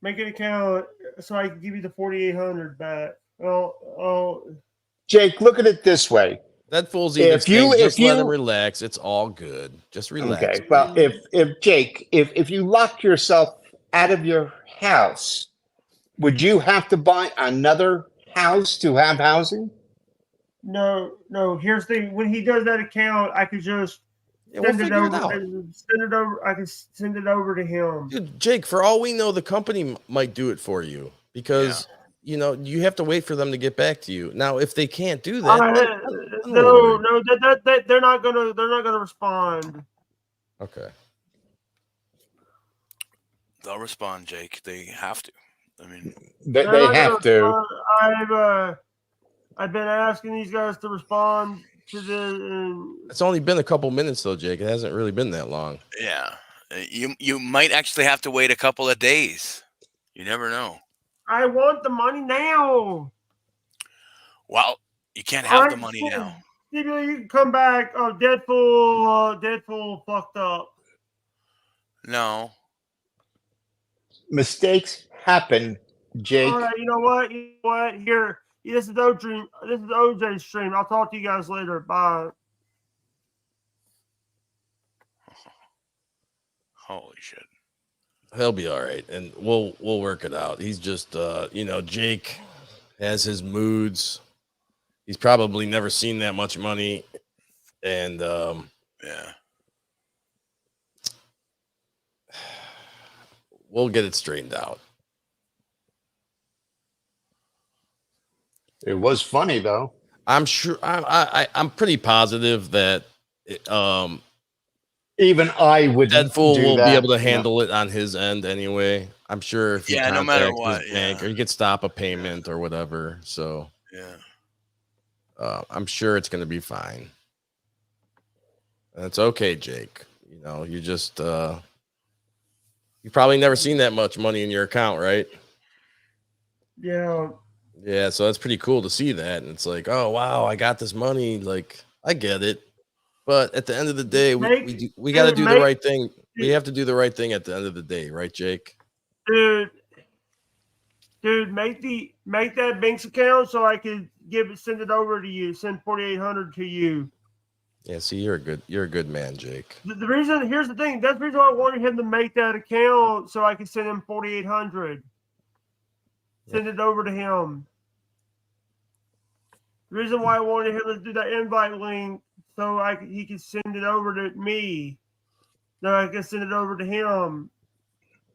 Make an account so I can give you the 4,800 back. Jake, look at it this way. That fool's either just let him relax. It's all good. Just relax. Okay. Well, if Jake, if you locked yourself out of your house, would you have to buy another house to have housing? No. Here's the thing. When he does that account, I could just send it over. I can send it over to him. Dude, Jake, for all we know, the company might do it for you because you have to wait for them to get back to you. Now, if they can't do that, they're not gonna respond. Okay. They'll respond, Jake. They have to. I mean, they have to. I've been asking these guys to respond to the. It's only been a couple minutes though, Jake. It hasn't really been that long. Yeah, you might actually have to wait a couple of days. You never know. I want the money now. Well, you can't have the money now. You can come back. Oh, Deadpool fucked up. No. Mistakes happen, Jake. All right, you know what? Here, this is OJ's stream. I'll talk to you guys later. Bye. Holy shit. He'll be all right, and we'll work it out. He's just, Jake has his moods. He's probably never seen that much money, and yeah, we'll get it straightened out. It was funny though. I'm sure. I'm pretty positive that even I wouldn't Deadpool do will that, be able to you know. handle it on his end anyway. I'm sure if he Yeah, no matter contacts what, his bank or he could stop a payment or whatever. So yeah, I'm sure it's going to be fine. That's okay, Jake. You know, you just you've probably never seen that much money in your account, right? Yeah. Yeah, so that's pretty cool to see that. And it's like, oh wow, I got this money. Like, I get it. But at the end of the day, we got to do the right thing. We have to do the right thing at the end of the day, right, Jake? Dude, make that Binks account so I can send it over to you. Send 4,800 to you. Yeah, see, you're a good man, Jake. The reason, here's the thing. That's the reason why I wanted him to make that account so I could send him 4,800. Send it over to him. The reason why I wanted him to do that invite link so he could send it over to me. So I can send it over to him.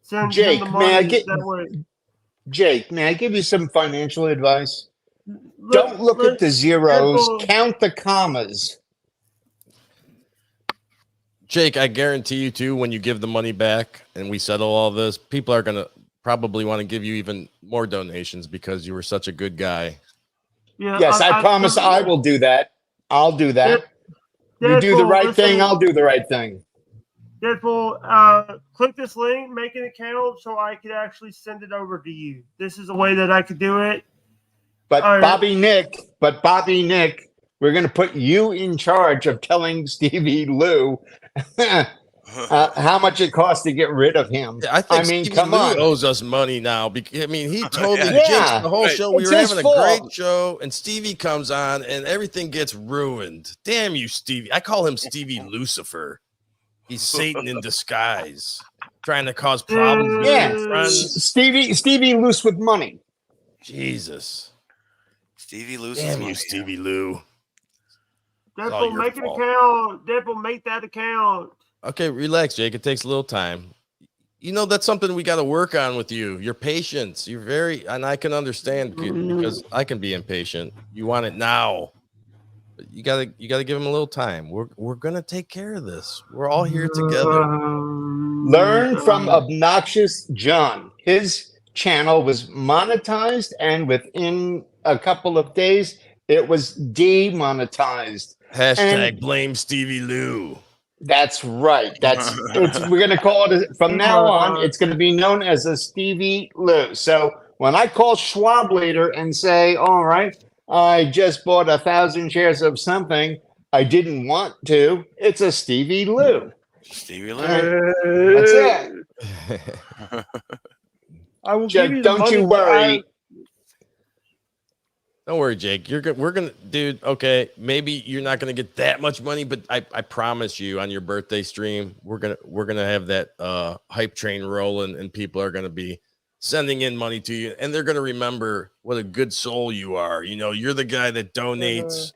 Send him the money that way. Jake, may I give you some financial advice? Don't look at the zeros, count the commas. Jake, I guarantee you too, when you give the money back and we settle all this, people are gonna probably want to give you even more donations because you were such a good guy. Yeah, yes, I promise I will do that. I'll do that. You do the right thing, I'll do the right thing. Deadpool, click this link, make an account so I could actually send it over to you. This is a way that I could do it. But Bobby Nick, we're going to put you in charge of telling Stevie Lou how much it costs to get rid of him. Yeah, I think mean, Stevie come Lou on. owes us money now. I mean, he totally Yeah, jinxed the whole show. We it's were his having a fault. great show, and Stevie comes on, and everything gets ruined. Damn you, Stevie. I call him Stevie Lucifer. He's Satan in disguise, trying to cause problems with your friends. Stevie loose with money. Jesus. Stevie Lou's Damn you, Stevie Lou. Deadpool, make an account. Deadpool, make that account. Okay, relax, Jake. It takes a little time. You know, that's something we got to work on with you. Your patience. You're and I can understand because I can be impatient. You want it now. But you gotta give him a little time. We're gonna take care of this. We're all here together. Learn from obnoxious John. His channel was monetized, and within a couple of days, it was demonetized. Hashtag blame Stevie Lou. That's right. We're going to call it from now on. It's going to be known as a Stevie Lou. So when I call Schwab later and say, all right, I just bought 1,000 shares of something I didn't want to, it's a Stevie Lou. Stevie Lou. That's it. I will give you the don't money. you worry. Don't worry, Jake. We're gonna, dude. Okay, maybe you're not gonna get that much money, but I promise you, on your birthday stream, we're gonna have that hype train rolling, and people are gonna be sending in money to you, and they're gonna remember what a good soul you are. You know, you're the guy that donates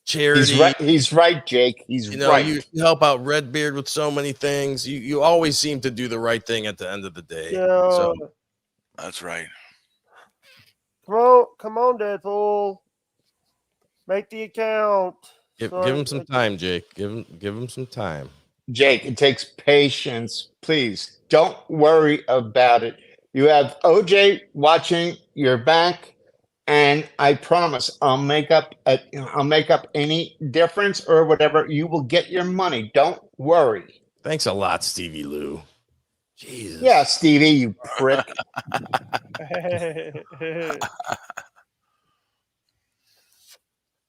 charity. He's right, Jake. He's right. You help out Redbeard with so many things. You always seem to do the right thing at the end of the day. Yeah. So that's right. Come on, Deadpool. Make the account. Give him some time, Jake. Give him some time. Jake, it takes patience. Please don't worry about it. You have OJ watching your back, and I promise I'll make up any difference or whatever. You will get your money. Don't worry. Thanks a lot, Stevie Lou. Jesus. Yeah, Stevie, you prick.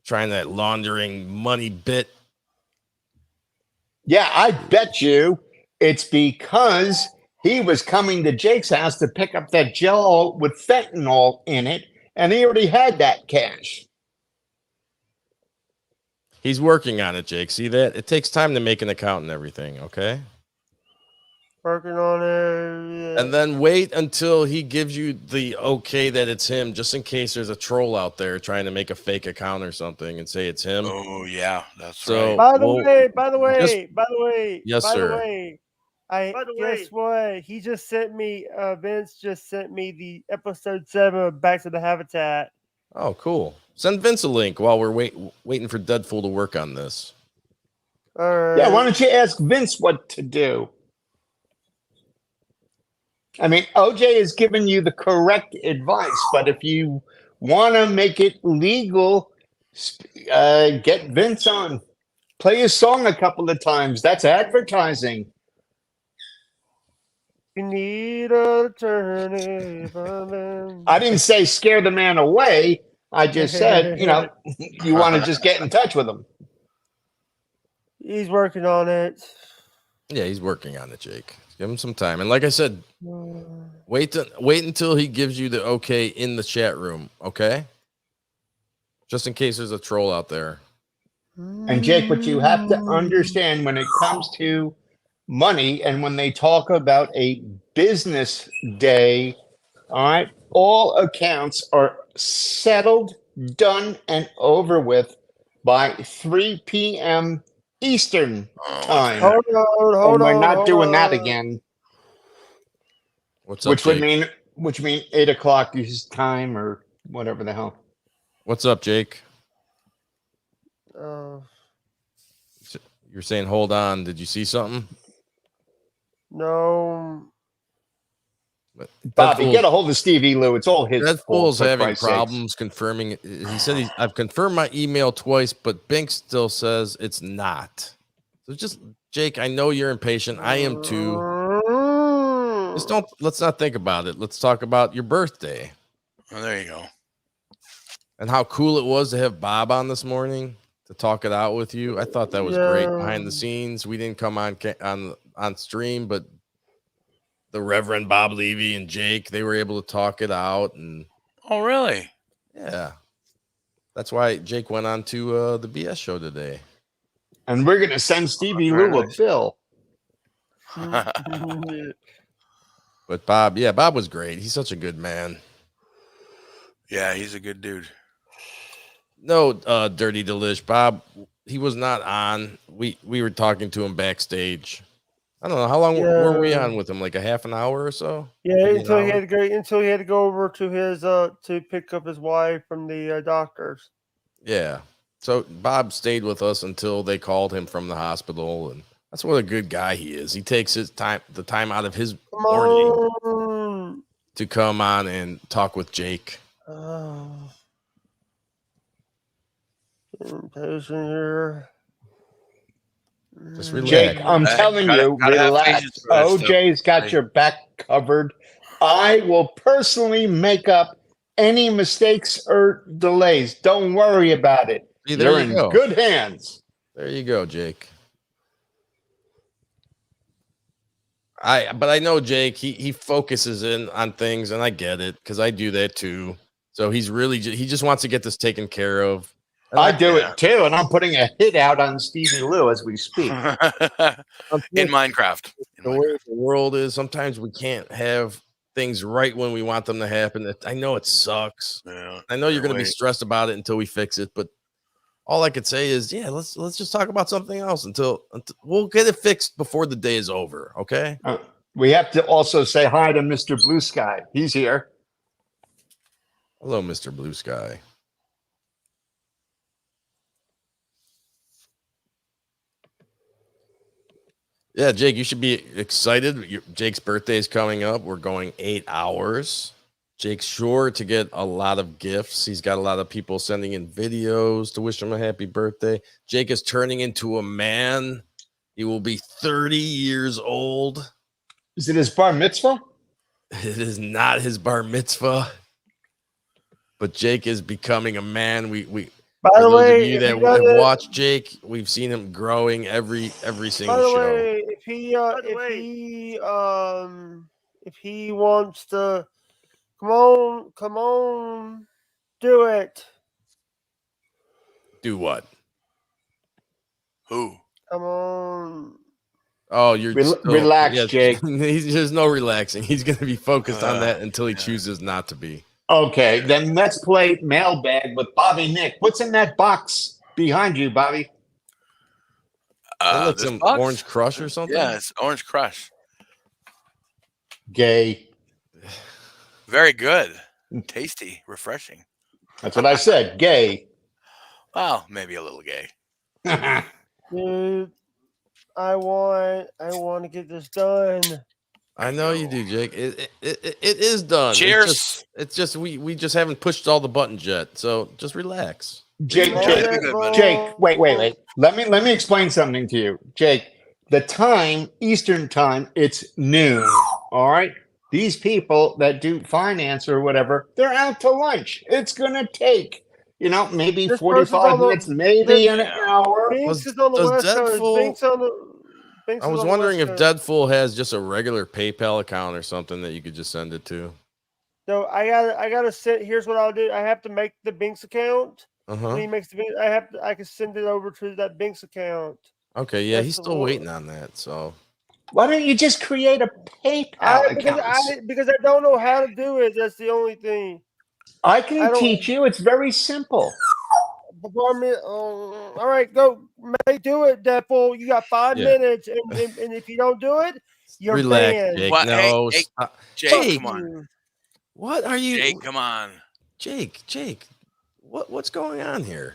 Trying that laundering money bit. Yeah, I bet you it's because he was coming to Jake's house to pick up that gel with fentanyl in it, and he already had that cash. He's working on it, Jake. See that? It takes time to make an account and everything, okay? Working on it. And then wait until he gives you the okay that it's him, just in case there's a troll out there trying to make a fake account or something and say it's him. Oh yeah, that's So right. By the way, Yes, sir. Guess what? He just sent me. Vince just sent me the episode 7 of Back to the Habitat. Oh, cool. Send Vince a link while we're waiting for Deadpool to work on this. All right. Yeah, why don't you ask Vince what to do? I mean, OJ has given you the correct advice, but if you want to make it legal, get Vince on. Play his song a couple of times. That's advertising. You need an attorney. I didn't say scare the man away. I just said, you want to just get in touch with him. He's working on it. Yeah, he's working on it, Jake. Give him some time. And like I said, wait until he gives you the okay in the chat room, okay? Just in case there's a troll out there. And Jake, what you have to understand when it comes to money and when they talk about a business day, all right, all accounts are settled, done, and over with by 3 p.m. Eastern time. Hold on, and we're not doing that again. What's up, Jake? Which mean 8 o'clock Eastern time or whatever the hell. What's up, Jake? Uh, You're saying hold on. Did you see something? No. Bobby, get a hold of Stevie Lou. It's all his fault. Deadpool's having problems confirming. He said I've confirmed my email twice, but Bink still says it's not. So just, Jake, I know you're impatient. I am too. Let's not think about it. Let's talk about your birthday. Oh, there you go. And how cool it was to have Bob on this morning to talk it out with you. I thought that was great behind the scenes. We didn't come on stream, but the Reverend Bob Levy and Jake, they were able to talk it out. And oh, really? Yeah. That's why Jake went on to the BS show today. And we're going to send Stevie Lou a bill. But Bob was great. He's such a good man. Yeah, he's a good dude. No, Dirty Delish. Bob, he was not on. We were talking to him backstage. I don't know how long were we on with him, like a half an hour or so. Yeah, until he had to go over to his to pick up his wife from the doctors. Yeah, so Bob stayed with us until they called him from the hospital, and that's what a good guy he is. He takes the time out of his morning to come on and talk with Jake. Impatient here. Just relax. Jake, I'm telling you, relax. OJ's got your back covered. I will personally make up any mistakes or delays. Don't worry about it. You're in good hands. There you go, Jake. But I know Jake, he focuses in on things, and I get it because I do that too. So he just wants to get this taken care of. I do it too, and I'm putting a hit out on Stevie Lou as we speak. In Minecraft. The way the world is, sometimes we can't have things right when we want them to happen. I know it sucks. Yeah, I know you're going to be stressed about it until we fix it, but all I could say is, let's just talk about something else until we'll get it fixed before the day is over. Okay. We have to also say hi to Mr. Blue Sky. He's here. Hello, Mr. Blue Sky. Yeah, Jake, you should be excited. Jake's birthday is coming up. We're going 8 hours. Jake's sure to get a lot of gifts. He's got a lot of people sending in videos to wish him a happy birthday. Jake is turning into a man. He will be 30 years old. Is it his bar mitzvah? It is not his bar mitzvah. But Jake is becoming a man. By the way, of you that have watched Jake, we've seen him growing every single show. By the way, if he wants to, come on, do it. Do what? Who? Come on. Oh, you're still, relax, yeah, Jake. There's no relaxing. He's going to be focused on that until he chooses not to be. Okay, then let's play mailbag with Bobby Nick. What's in that box behind you, Bobby? That looks this some box? Orange Crush or something. Yeah, it's Orange Crush. Gay. Very good. Tasty. Refreshing. That's what I said. Gay. Well, maybe a little gay. Dude, I want to get this done. I know you do, Jake. It is done. Cheers. It's just we just haven't pushed all the buttons yet. So just relax. Jake, wait. Let me explain something to you. Jake, the time, Eastern time, it's noon. All right. These people that do finance or whatever, they're out to lunch. It's gonna take, maybe This 45 minutes, maybe an hour. Binks is on the West Coast. Binks on the. Binks I is was on the wondering if West Coast. Deadpool has just a regular PayPal account or something that you could just send it to. No, I gotta send. Here's what I'll do. I have to make the Binks account. When he makes the Binks, I can send it over to that Binks account. Okay, yeah, That's he's the still one. waiting on that. So why don't you just create a PayPal account? Because I don't know how to do it. That's the only thing. I can teach you. It's very simple. All right, go. Do it, Deadpool. You got 5 minutes, and if you don't do it, you're relax, banned. Jake. What? No, Hey, stop. Jake, come on. What are you? Jake, come on. Jake, what's going on here?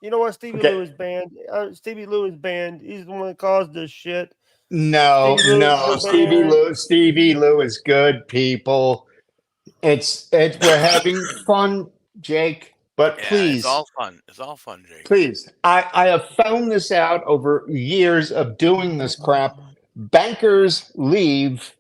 You know what? Stevie Lou is banned. Stevie Lou is banned. He's the one that caused this shit. No, Stevie Lou is good, people. We're having fun, Jake. But please, it's all fun. It's all fun, Jake. Please, I have found this out over years of doing this crap. Bankers leave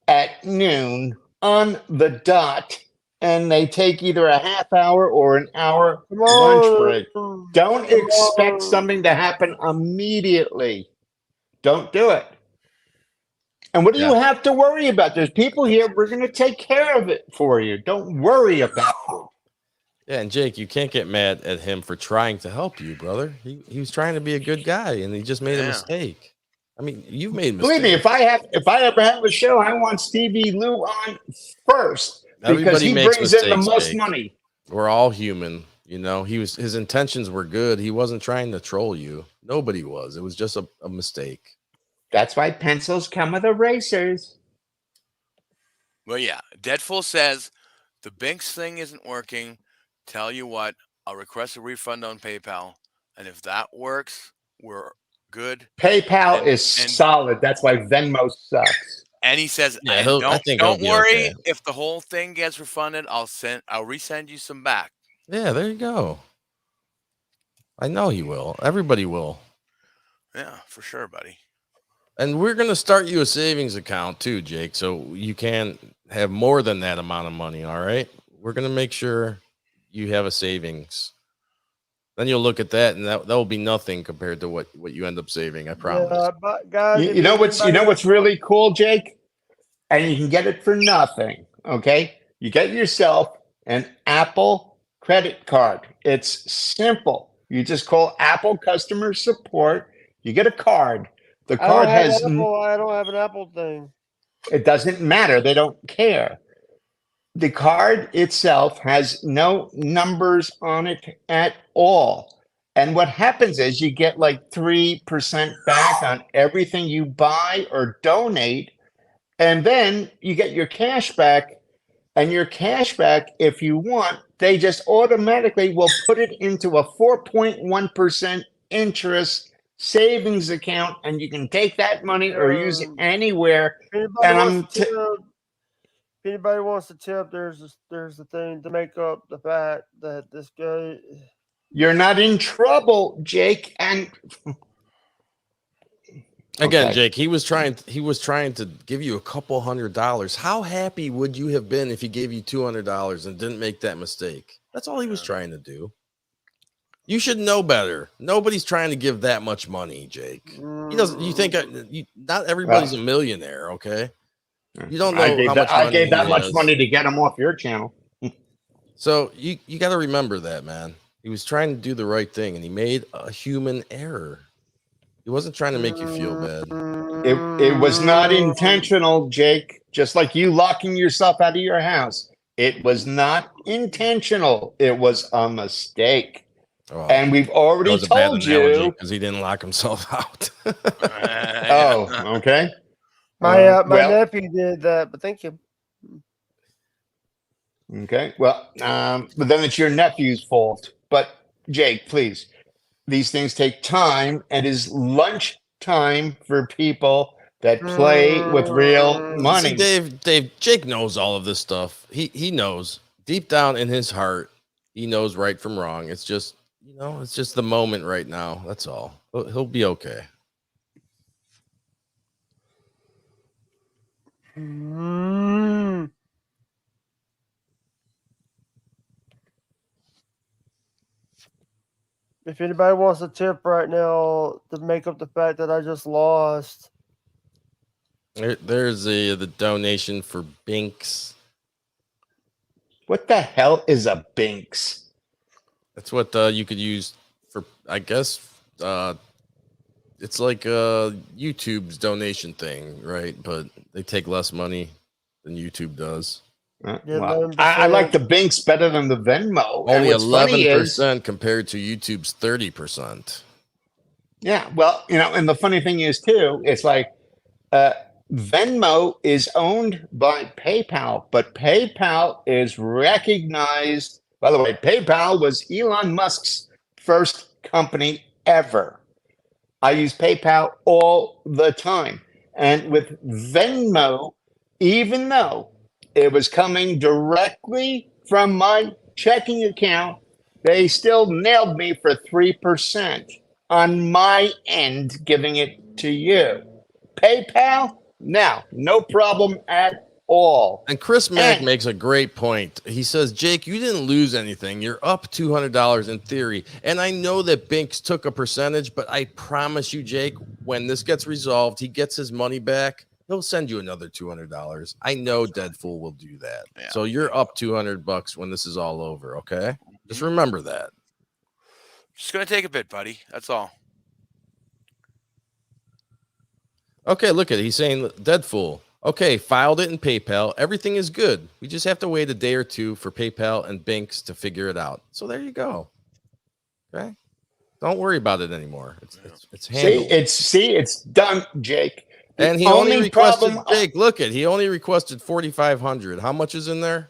at noon on the dot, and they take either a half hour or an hour lunch break. Don't expect something to happen immediately. Don't do it. And what do you have to worry about? There's people here. We're going to take care of it for you. Don't worry about it. Yeah, and Jake, you can't get mad at him for trying to help you, brother. He was trying to be a good guy, and he just made a mistake. I mean, you've made mistakes. Believe me, if I ever have a show, I want Stevie Lou on first because he brings in the most money. We're all human, his intentions were good. He wasn't trying to troll you. Nobody was. It was just a mistake. That's why pencils come with erasers. Well, yeah. Deadpool says the Binks thing isn't working. Tell you what, I'll request a refund on PayPal, and if that works, we're good. PayPal is solid. That's why Venmo sucks. And he says, don't worry if the whole thing gets refunded. I'll resend you some back. Yeah, there you go. I know he will. Everybody will. Yeah, for sure, buddy. And we're going to start you a savings account too, Jake, so you can have more than that amount of money, all right? We're going to make sure you have a savings. Then you'll look at that, and that will be nothing compared to what you end up saving. I promise. But guys, you know what's really cool, Jake, and you can get it for nothing. Okay, you get yourself an Apple credit card. It's simple. You just call Apple customer support. You get a card. The card I has. I don't have an Apple thing. It doesn't matter. They don't care. The card itself has no numbers on it at all. And what happens is you get like 3% back on everything you buy or donate. And then you get your cash back. And your cash back, if you want, they just automatically will put it into a 4.1% interest savings account. And you can take that money or use it anywhere. If anybody wants to tip, there's the thing to make up the fact that this guy. You're not in trouble, Jake. And again, Jake, he was trying to give you a couple $100. How happy would you have been if he gave you $200 and didn't make that mistake? That's all he was trying to do. You should know better. Nobody's trying to give that much money, Jake. He doesn't. You think not everybody's a millionaire, okay? You don't know how much money I gave that much money to get him off your channel. So you got to remember that, man. He was trying to do the right thing, and he made a human error. He wasn't trying to make you feel bad. It was not intentional, Jake. Just like you locking yourself out of your house. It was not intentional. It was a mistake. Well, and we've already that was a bad told analogy you. because he didn't lock himself out. Oh, okay. My well, nephew did that, but thank you. Okay. Well, but then it's your nephew's fault. But Jake, please, these things take time. It is lunch time for people that play with real money. See, Dave, Jake knows all of this stuff. He knows deep down in his heart. He knows right from wrong. It's just, it's just the moment right now. That's all. He'll be okay. If anybody wants a tip right now to make up the fact that I just lost, there's the donation for Binks. What the hell is a Binks? That's what you could use for, I guess. It's like YouTube's donation thing, right? But they take less money than YouTube does. Well, I like the Binks better than the Venmo. Only 11% compared to YouTube's 30%. Yeah, well, and the funny thing is too, it's like Venmo is owned by PayPal, but PayPal is recognized. By the way, PayPal was Elon Musk's first company ever. I use PayPal all the time. And with Venmo, even though it was coming directly from my checking account, they still nailed me for 3% on my end, giving it to you. PayPal, now, no problem at all. And Chris Mack makes a great point. He says, Jake, you didn't lose anything. You're up $200 in theory. And I know that Binks took a percentage, but I promise you, Jake, when this gets resolved, he gets his money back. He'll send you another $200. I know Deadfool will do that. Yeah. So you're up $200 when this is all over. Okay. Just remember that. Just going to take a bit, buddy. That's all. Okay, look at it. He's saying Deadfool. Okay, filed it in PayPal. Everything is good. We just have to wait a day or two for PayPal and Binks to figure it out. So there you go. Okay, don't worry about it anymore. It's handled. It's done, Jake. And he only requested Jake. Look at he only requested 4,500. How much is in there?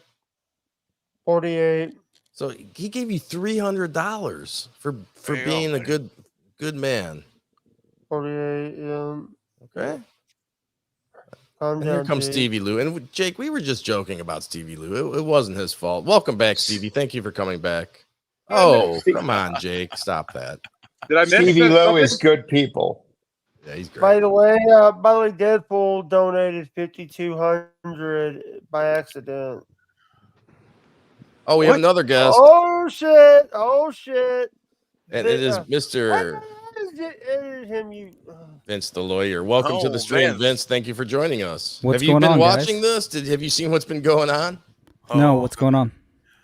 48. So he gave you $300 for being a good man. 48. Yeah. Okay. And here comes Stevie Lou. And Jake, we were just joking about Stevie Lou. It wasn't his fault. Welcome back, Stevie. Thank you for coming back. Oh, come on, Jake. Stop that. Did I miss Stevie Lou is good people. Yeah, he's great. By the way, Deadpool donated 5,200 by accident. Oh, we have another guest. Oh shit! And it is Mr. Vince, the lawyer. Welcome to the stream, Vince. Thank you for joining us. What's have you going been on, watching guys? this? Have you seen what's been going on? No, what's going on?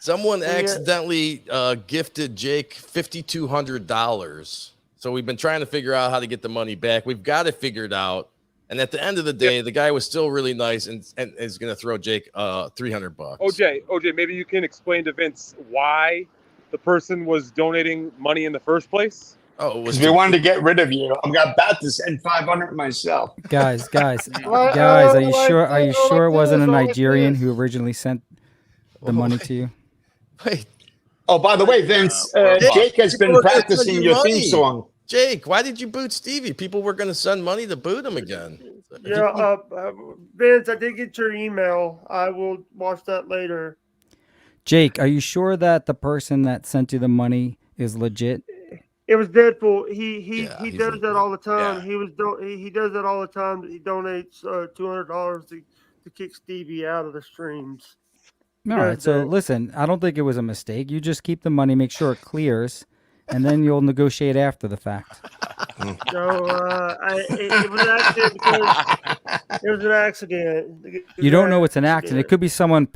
Someone accidentally gifted Jake $5,200. So we've been trying to figure out how to get the money back. We've got it figured out. And at the end of the day, the guy was still really nice and is going to throw Jake $300. OJ, maybe you can explain to Vince why the person was donating money in the first place. Oh, because we wanted to get rid of you. I'm about to send 500 myself. Guys, are you sure? Are you sure it wasn't a Nigerian who originally sent the money to you? Wait. Oh, by the way, Vince, Jake has been practicing your theme song. Jake, why did you boot Stevie? People were going to send money to boot him again. Yeah, Vince, I did get your email. I will watch that later. Jake, are you sure that the person that sent you the money is legit? It was Deadpool. He does that all the time. Yeah. He does that all the time. He donates $200 to kick Stevie out of the streams. All right. So listen, I don't think it was a mistake. You just keep the money, make sure it clears, and then you'll negotiate after the fact. So it was an accident because it was an accident. You don't know it's an accident. It could be someone.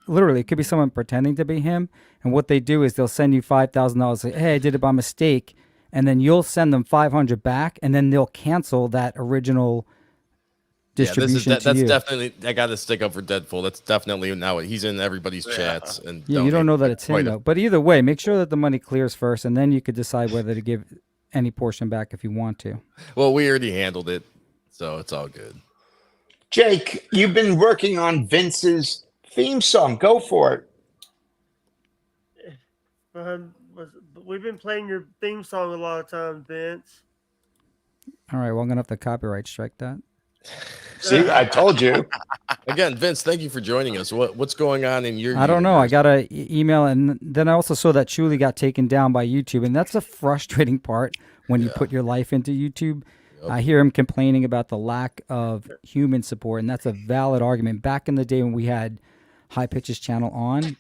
Literally, it could be someone pretending to be him, and what they do is they'll send you $5,000. Say, hey, I did it by mistake, and then you'll send them 500 back, and then they'll cancel that original distribution to that's you. definitely, I got to stick up for Deadpool. That's definitely now he's in everybody's chats and Yeah, you don't know that it's him quite though. But either way, make sure that the money clears first, and then you could decide whether to give any portion back if you want to. Well, we already handled it, so it's all good. Jake, you've been working on Vince's theme song. Go for it. We've been playing your theme song a lot of times, Vince. All right, well, I'm gonna have to copyright strike that. See, I told you. Again, Vince, thank you for joining us. What's going on in your? I don't know. I got an email, and then I also saw that Shuli got taken down by YouTube, and that's a frustrating part when you put your life into YouTube. Yep. I hear him complaining about the lack of human support, and that's a valid argument. Back in the day when we had High Pitches channel on,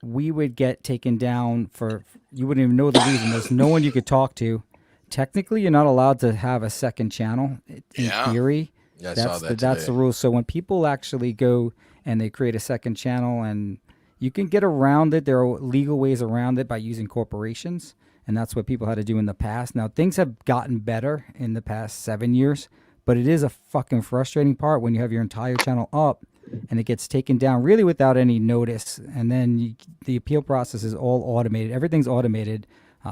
we would get taken down for, you wouldn't even know the reason. There's no one you could talk to. Technically, you're not allowed to have a second channel in theory. Yeah, that's the rule. So when people actually go and they create a second channel, and you can get around it, there are legal ways around it by using corporations, and that's what people had to do in the past. Now, things have gotten better in the past 7 years, but it is a fucking frustrating part when you have your entire channel up and it gets taken down really without any notice, and then the appeal process is all automated. Everything's automated.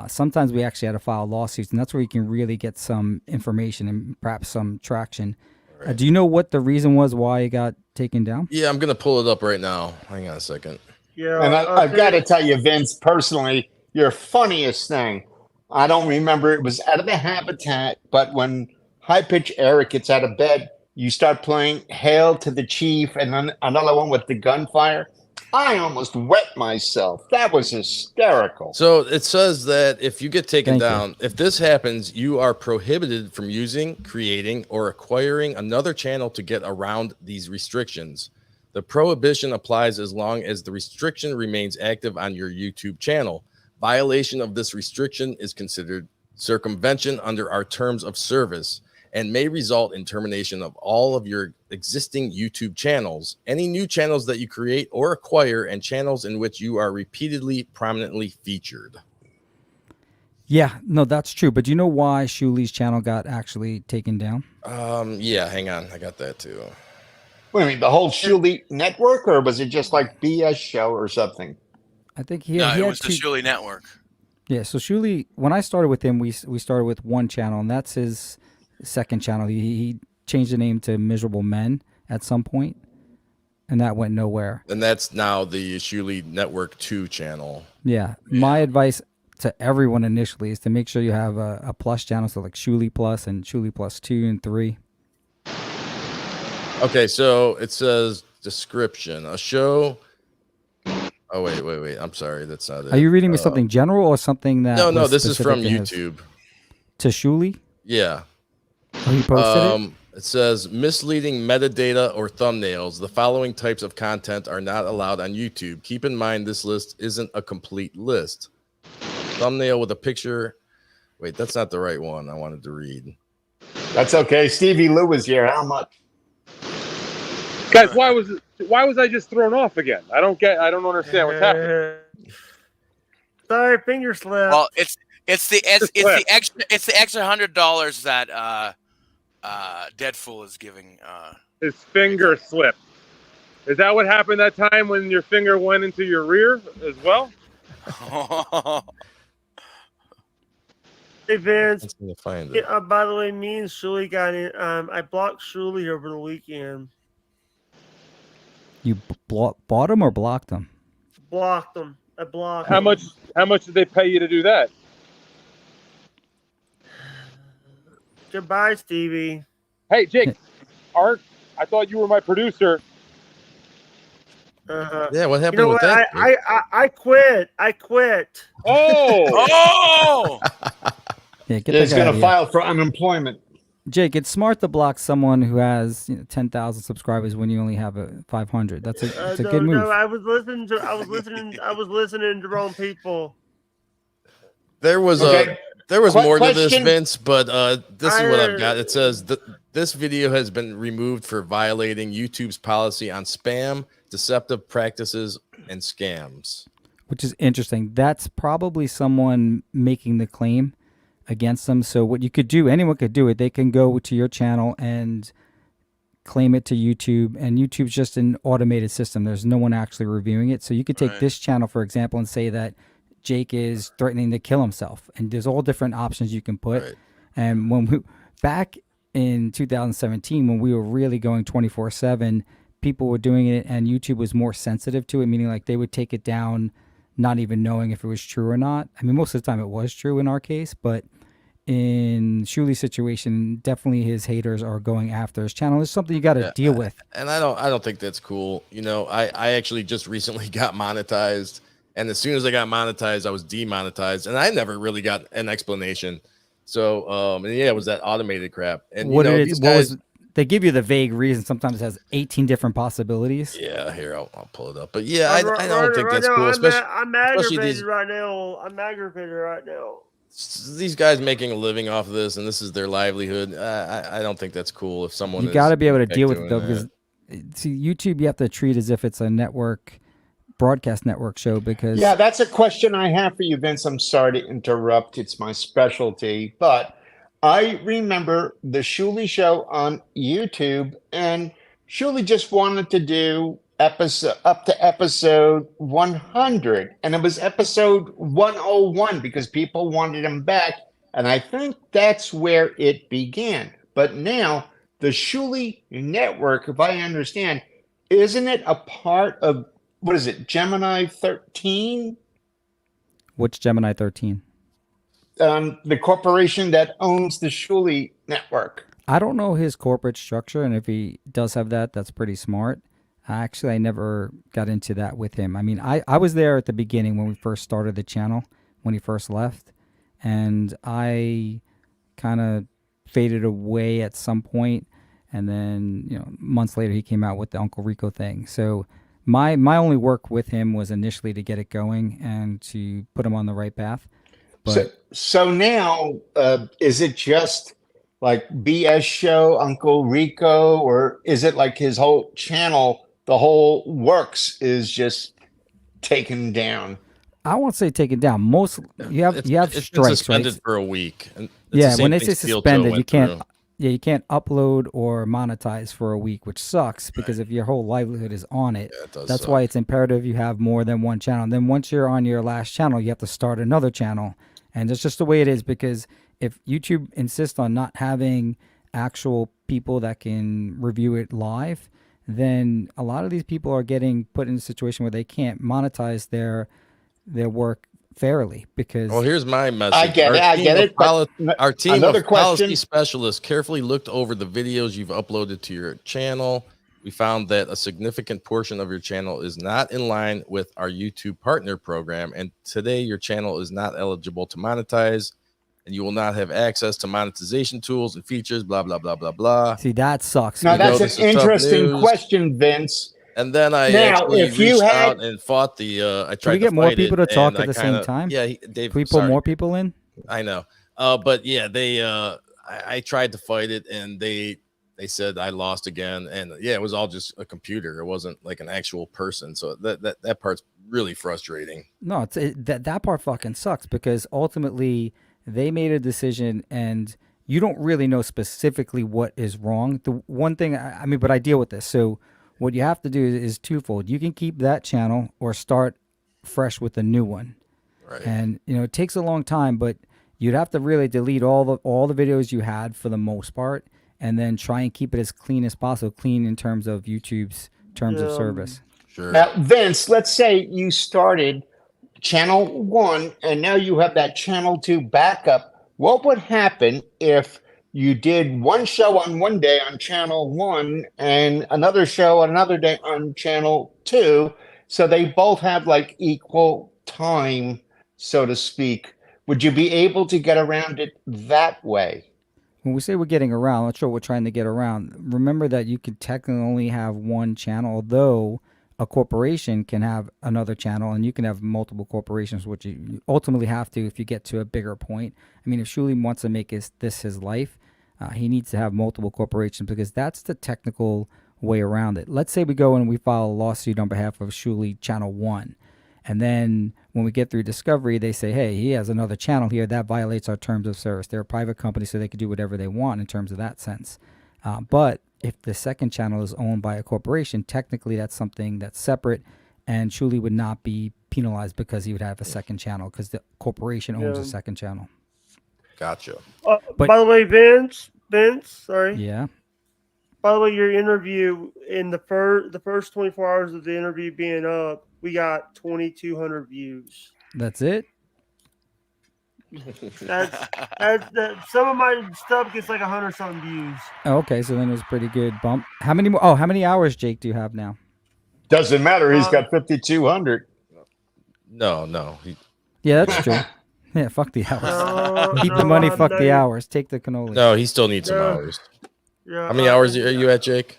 Sometimes we actually had to file lawsuits, and that's where you can really get some information and perhaps some traction. Right. Do you know what the reason was why it got taken down? Yeah, I'm going to pull it up right now. Hang on a second. Yeah, and I've got to tell you, Vince, personally, your funniest thing, I don't remember, it was out of the Habitat, but when High Pitch Eric gets out of bed, you start playing Hail to the Chief, and then another one with the gunfire. I almost wet myself. That was hysterical. So it says that if you get taken down, if this happens, you are prohibited from using, creating, or acquiring another channel to get around these restrictions. The prohibition applies as long as the restriction remains active on your YouTube channel. Violation of this restriction is considered circumvention under our terms of service and may result in termination of all of your existing YouTube channels, any new channels that you create or acquire, and channels in which you are repeatedly prominently featured. Yeah, no, that's true. But do you know why Shuli's channel got actually taken down? Yeah, hang on. I got that too. Wait a minute, the whole Shuli network, or was it just like BS show or something? I think it was the Shuli network. Yeah, so Shuli, when I started with him, we started with one channel, and that's his second channel. He changed the name to Miserable Men at some point, and that went nowhere. And that's now the Shuli Network 2 channel. Yeah. My advice to everyone initially is to make sure you have a plus channel, so like Shuli Plus and Shuli Plus 2 and 3. Okay, so it says description, a show. Oh, wait. I'm sorry. That's not it. Are you reading me something general or something that... No, this is from YouTube. To Shuli? Yeah. Oh, he posted it? It says misleading metadata or thumbnails. The following types of content are not allowed on YouTube. Keep in mind this list isn't a complete list. Thumbnail with a picture. Wait, that's not the right one I wanted to read. That's okay. Stevie Lou was here. How much? Guys, why was I just thrown off again? I don't understand what's happening. Sorry, finger slip. Well, it's the extra $100 that Deadpool is giving. His finger slip. Is that what happened that time when your finger went into your rear as well? Hey Vince. Find it. By the way, me and Shuli got in. I blocked Shuli over the weekend. You bought him or blocked him? Blocked him. I blocked. How much did they pay you to do that? Goodbye, Stevie. Hey, Jake. Art, I thought you were my producer. Yeah, what happened with that? I quit. Oh! Yeah, He's going to file for unemployment. Jake, it's smart to block someone who has 10,000 subscribers when you only have 500. That's a good move. No, I was listening to the wrong people. There was more to this, Vince, but this is what I've got. It says this video has been removed for violating YouTube's policy on spam, deceptive practices, and scams. Which is interesting. That's probably someone making the claim against them. So what you could do, anyone could do it. They can go to your channel and claim it to YouTube, and YouTube's just an automated system. There's no one actually reviewing it. So you could take Right. this channel, for example, and say that Jake is threatening to kill himself, and there's all different options you can put. Right. And when we back in 2017, when we were really going 24/7, people were doing it, and YouTube was more sensitive to it, meaning like they would take it down, not even knowing if it was true or not. I mean, most of the time it was true in our case, but in Shuli's situation, definitely his haters are going after his channel. It's something you got to Yeah, deal with. And I don't think that's cool. You know, I actually just recently got monetized, and as soon as I got monetized, I was demonetized, and I never really got an explanation. So and yeah, it was that automated crap. And What you know, it these is, what guys, was they give you the vague reason? Sometimes it has 18 different possibilities. yeah, here I'll pull it up. But yeah, I'm I don't think that's cool, especially I'm especially aggravated these right now. I'm aggravated right now. these guys making a living off of this, and this is their livelihood. I don't think that's cool. If someone You got to is be able to in fact deal with it doing though, that. because see, YouTube you have to treat as if it's a network, broadcast network show. Because Yeah, that's a question I have for you, Vince. I'm sorry to interrupt. It's my specialty, but I remember the Shuli show on YouTube, and Shuli just wanted to do episode up to episode 100, and it was episode 101 because people wanted him back, and I think that's where it began. But now the Shuli network, if I understand, isn't it a part of what is it, Gemini 13? which Gemini 13? The corporation that owns the Shuli network. I don't know his corporate structure, and if he does have that, that's pretty smart. Actually, I never got into that with him. I mean, I was there at the beginning when we first started the channel, when he first left, and I kind of faded away at some point, and then months later he came out with the Uncle Rico thing. So my only work with him was initially to get it going and to put him on the right path. But So now, is it just like BS show, Uncle Rico, or is it like his whole channel, the whole works is just taken down? I won't say taken down. Most you have It's been strikes, suspended right? for a week. And it's the Yeah, same when they thing say Steel Toe suspended, you went can't. through. Yeah, you can't upload or monetize for a week, which sucks because if your whole livelihood is on it, Yeah, it does that's suck. why it's imperative you have more than one channel. Then once you're on your last channel, you have to start another channel, and that's just the way it is. Because if YouTube insists on not having actual people that can review it live, then a lot of these people are getting put in a situation where they can't monetize their work fairly because Well, here's my I message. get it. But Our team another of policy question. specialists carefully looked over the videos you've uploaded to your channel. We found that a significant portion of your channel is not in line with our YouTube partner program, and today your channel is not eligible to monetize, and you will not have access to monetization tools and features, blah, blah, blah, blah, blah. see that sucks. Now, We know that's this an is tough interesting news. question, Vince. And then I Now, actually if you reached had- out and fought the. I Can tried we to get more fight people it, to talk and at I the kinda- same time? Yeah, Dave. Can we pull sorry. more people in? I know. But yeah, they. I tried to fight it, and they said I lost again, and yeah, it was all just a computer. It wasn't like an actual person. So that part's really frustrating. No, that part fucking sucks because ultimately they made a decision and you don't really know specifically what is wrong. The one thing, I mean, but I deal with this. So what you have to do is twofold. You can keep that channel or start fresh with a new one. Right. And, it takes a long time, but you'd have to really delete all the videos you had for the most part and then try and keep it as clean as possible. Clean in terms of YouTube's terms of service. Sure. Now, Vince, let's say you started channel 1 and now you have that channel 2 backup. What would happen if you did one show on one day on channel 1 and another show on another day on channel 2? So they both have like equal time, so to speak. Would you be able to get around it that way? When we say we're getting around, not sure what we're trying to get around. Remember that you can technically only have one channel, although a corporation can have another channel and you can have multiple corporations, which you ultimately have to if you get to a bigger point. I mean, if Shuli wants to make this his life, he needs to have multiple corporations because that's the technical way around it. Let's say we go and we file a lawsuit on behalf of Shuli Channel 1. And then when we get through discovery, they say, hey, he has another channel here that violates our terms of service. They're a private company, so they can do whatever they want in terms of that sense. But if the second channel is owned by a corporation, technically that's something that's separate, and Shuli would not be penalized because he would have a second channel because the corporation owns a second channel. Gotcha. But- by the way, Vince, sorry. Yeah. By the way, your interview in the first 24 hours of the interview being up, we got 2,200 views. That's it? That's some of my stuff gets like 100 something views. Oh, okay, so then it was pretty good bump. How many more? Oh, how many hours, Jake, do you have now? Doesn't matter. He's got 5,200. No. Yeah, that's true. Yeah, fuck the hours. Keep the money, fuck the hours. Take the cannoli. No, he still needs some hours. Yeah, How many hours are you at, Jake?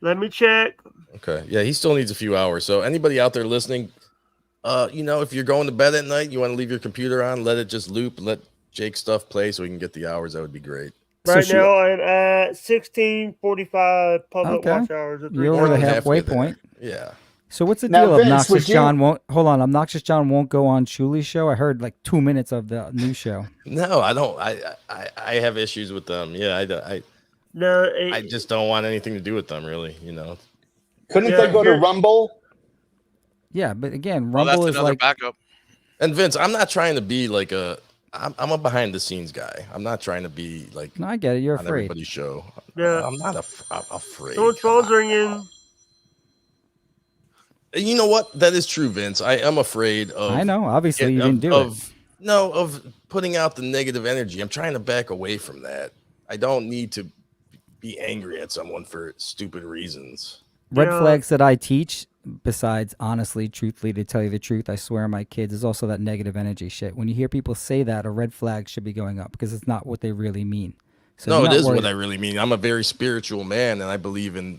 Let me check. Okay. Yeah, he still needs a few hours. So anybody out there listening, if you're going to bed at night, you want to leave your computer on, let it just loop, let Jake's stuff play so we can get the hours. That would be great. Right now, I'm at 16:45 public watch hours. You're over the halfway point. Yeah. So what's the Now, deal? Vince, Obnoxious would you- John won't hold on. Obnoxious John won't go on Shuli's show. I heard like 2 minutes of the new show. No, I don't. I have issues with them. Yeah, I just don't want anything to do with them, really. Couldn't they go to Rumble? Yeah, but again, Well, Rumble that's is another like backup. And Vince, I'm not trying to be like I'm a behind the scenes guy. I'm not trying to be like. No, I get it. You're on afraid. everybody's show. Yeah. I'm not I'm afraid. Someone's phone's ringing. You know what? That is true, Vince. I am afraid of. I know. Obviously, you didn't do it. No, of putting out the negative energy. I'm trying to back away from that. I don't need to be angry at someone for stupid reasons. Red flags that I teach, besides honestly, truthfully, to tell you the truth, I swear on my kids, is also that negative energy shit. When you hear people say that, a red flag should be going up because it's not what they really mean. So No, you're it not is worried- what I really mean. I'm a very spiritual man, and I believe in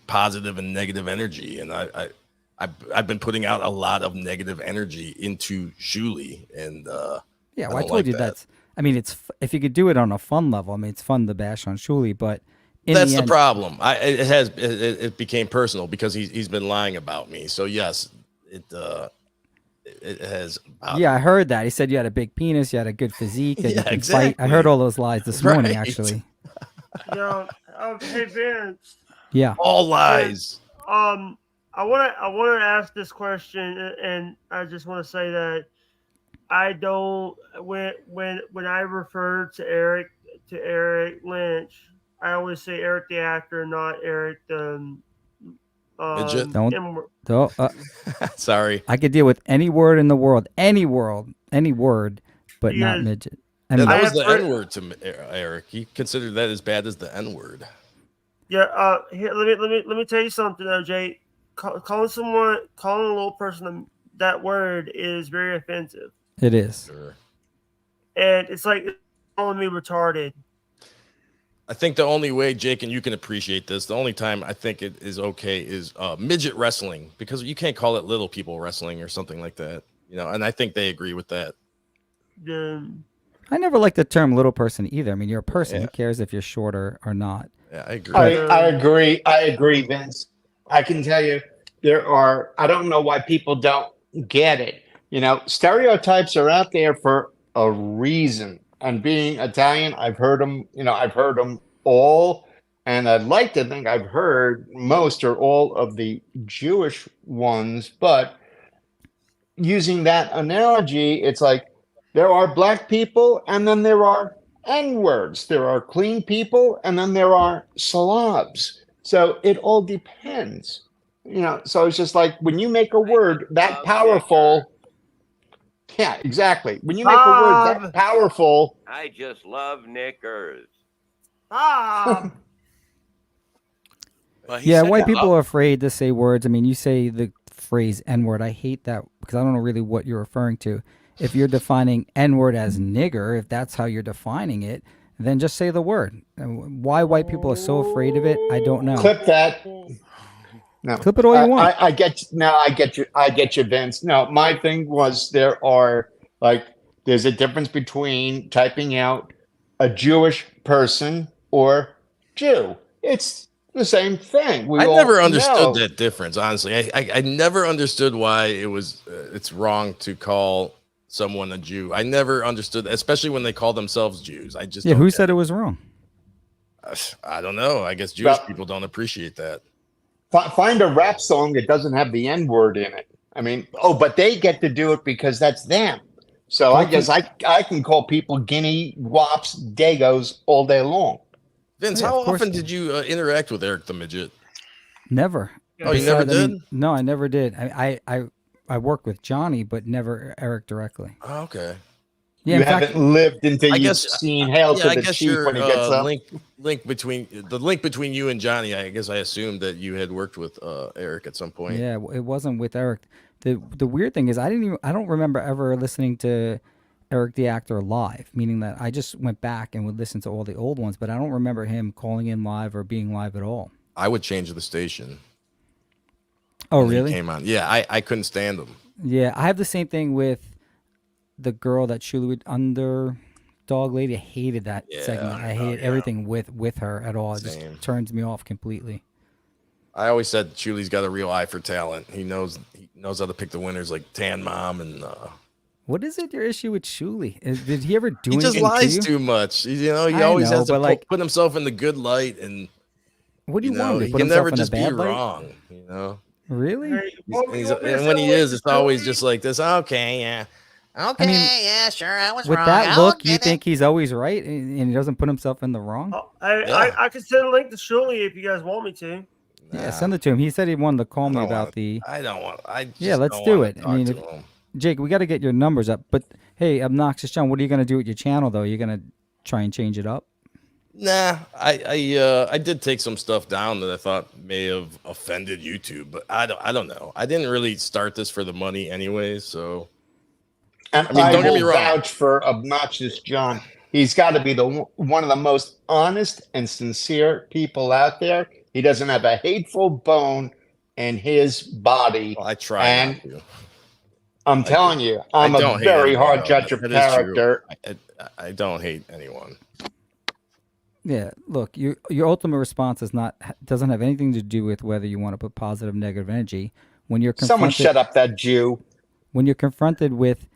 positive and negative energy. And I've been putting out a lot of negative energy into Shuli, and yeah, well, I don't told like you that. that's. I mean, if you could do it on a fun level. I mean, it's fun to bash on Shuli, but in That's the the end, problem. It became personal because he's been lying about me. So yes, it has. Yeah, I heard that. He said you had a big penis, you had a good physique, that you Yeah, could exactly. fight. I heard all those lies this morning, Right. actually. Hey Vince. Yeah. All lies. I want to ask this question, and I just want to say that I don't when I refer to Eric Lynch, I always say Eric the actor, not Eric the Midget? Don't. Sorry. I could deal with any word in the world, any word, but not Yes. midget. Yeah, And that was the N word to Eric. He considered that as bad as the N word. Yeah. Here, let me tell you something, though, Jay. Calling a little person that word is very offensive, it is. Sure. and it's like calling me retarded. I think the only way, Jake, and you can appreciate this, the only time I think it is okay is midget wrestling, because you can't call it little people wrestling or something like that. And I think they agree with that. I never liked the term little person either. I mean, you're a person. Who cares if you're shorter or not? Yeah, I agree. I agree, Vince. I can tell you I don't know why people don't get it. Stereotypes are out there for a reason. And being Italian, I've heard them all. And I'd like to think I've heard most or all of the Jewish ones. But using that analogy, it's like there are black people and then there are N-words. There are clean people and then there are slobs. So it all depends. So it's just like when you make a word that powerful. Yeah, exactly. When you make a word that powerful. I just love knickers. Bob. Yeah, white people are afraid to say words. I mean, you say the phrase N-word. I hate that because I don't know really what you're referring to. If you're defining N-word as nigger, if that's how you're defining it, then just say the word. Why white people are so afraid of it, I don't know. Clip that. No, clip it all you want. I get you, Vince. No, my thing was there's a difference between typing out a Jewish person or Jew. It's The same thing. We I all never understood know. that difference. Honestly, I never understood why it was. It's wrong to call someone a Jew. I never understood, especially when they call themselves Jews. I just Yeah, don't who get said it was wrong? I don't know. I guess Jewish people don't appreciate that. Find a rap song that doesn't have the N word in it. I mean, but they get to do it because that's them. So I guess I can call people guinea, wops, dagos all day long. Vince, Yeah, how of course. often did you interact with Eric the Midget? Never. Oh, you never did? No, I never did. I worked with Johnny, but never Eric directly. Oh, okay. Yeah, You in fact, haven't lived until I you've guess, seen Hail yeah, to I the guess Chief your when he gets up. link between you and Johnny. I guess I assumed that you had worked with Eric at some point. yeah, it wasn't with Eric. The weird thing is I don't remember ever listening to Eric the actor live, meaning that I just went back and would listen to all the old ones, but I don't remember him calling in live or being live at all. I would change the station. Oh, when really? He came on. Yeah, I couldn't stand him. Yeah, I have the same thing with the girl that Shuli would Underdog Lady. I hated that segment. I hated everything with her at all. It just turns me off completely. I always said Shuli's got a real eye for talent. He knows how to pick the winners, like Tan Mom and. What is it your issue with Shuli? Did he ever do He anything just lies to you? too much. He always has to put himself in the good light, and what do you want him to he put can himself never in a just be bad light? wrong. Really? And when he is, it's always just like this. Okay, yeah. Okay, yeah, sure, I was With wrong. that I'll look, you get it. think he's always right and he doesn't put himself in the wrong? I can send a link to Shuli if you guys want me to. Yeah, send it to him. He said he wanted to call me about the. I don't want. Yeah, let's do it. I mean, Jake, we got to get your numbers up. But hey, Obnoxious John, what are you going to do with your channel though? You're going to try and change it up? Nah, I did take some stuff down that I thought may have offended YouTube, but I don't know. I didn't really start this for the money anyway, so. And I mean, don't get me wrong. vouch for Obnoxious John. He's got to be one of the most honest and sincere people out there. He doesn't have a hateful bone in his body. Well, I try and not to. I'm telling you, I'm a very hard judge of character. I don't hate anyone. Yeah, look, your ultimate response doesn't have anything to do with whether you want to put positive, negative energy. When you're someone shut up that Jew. When you're confronted with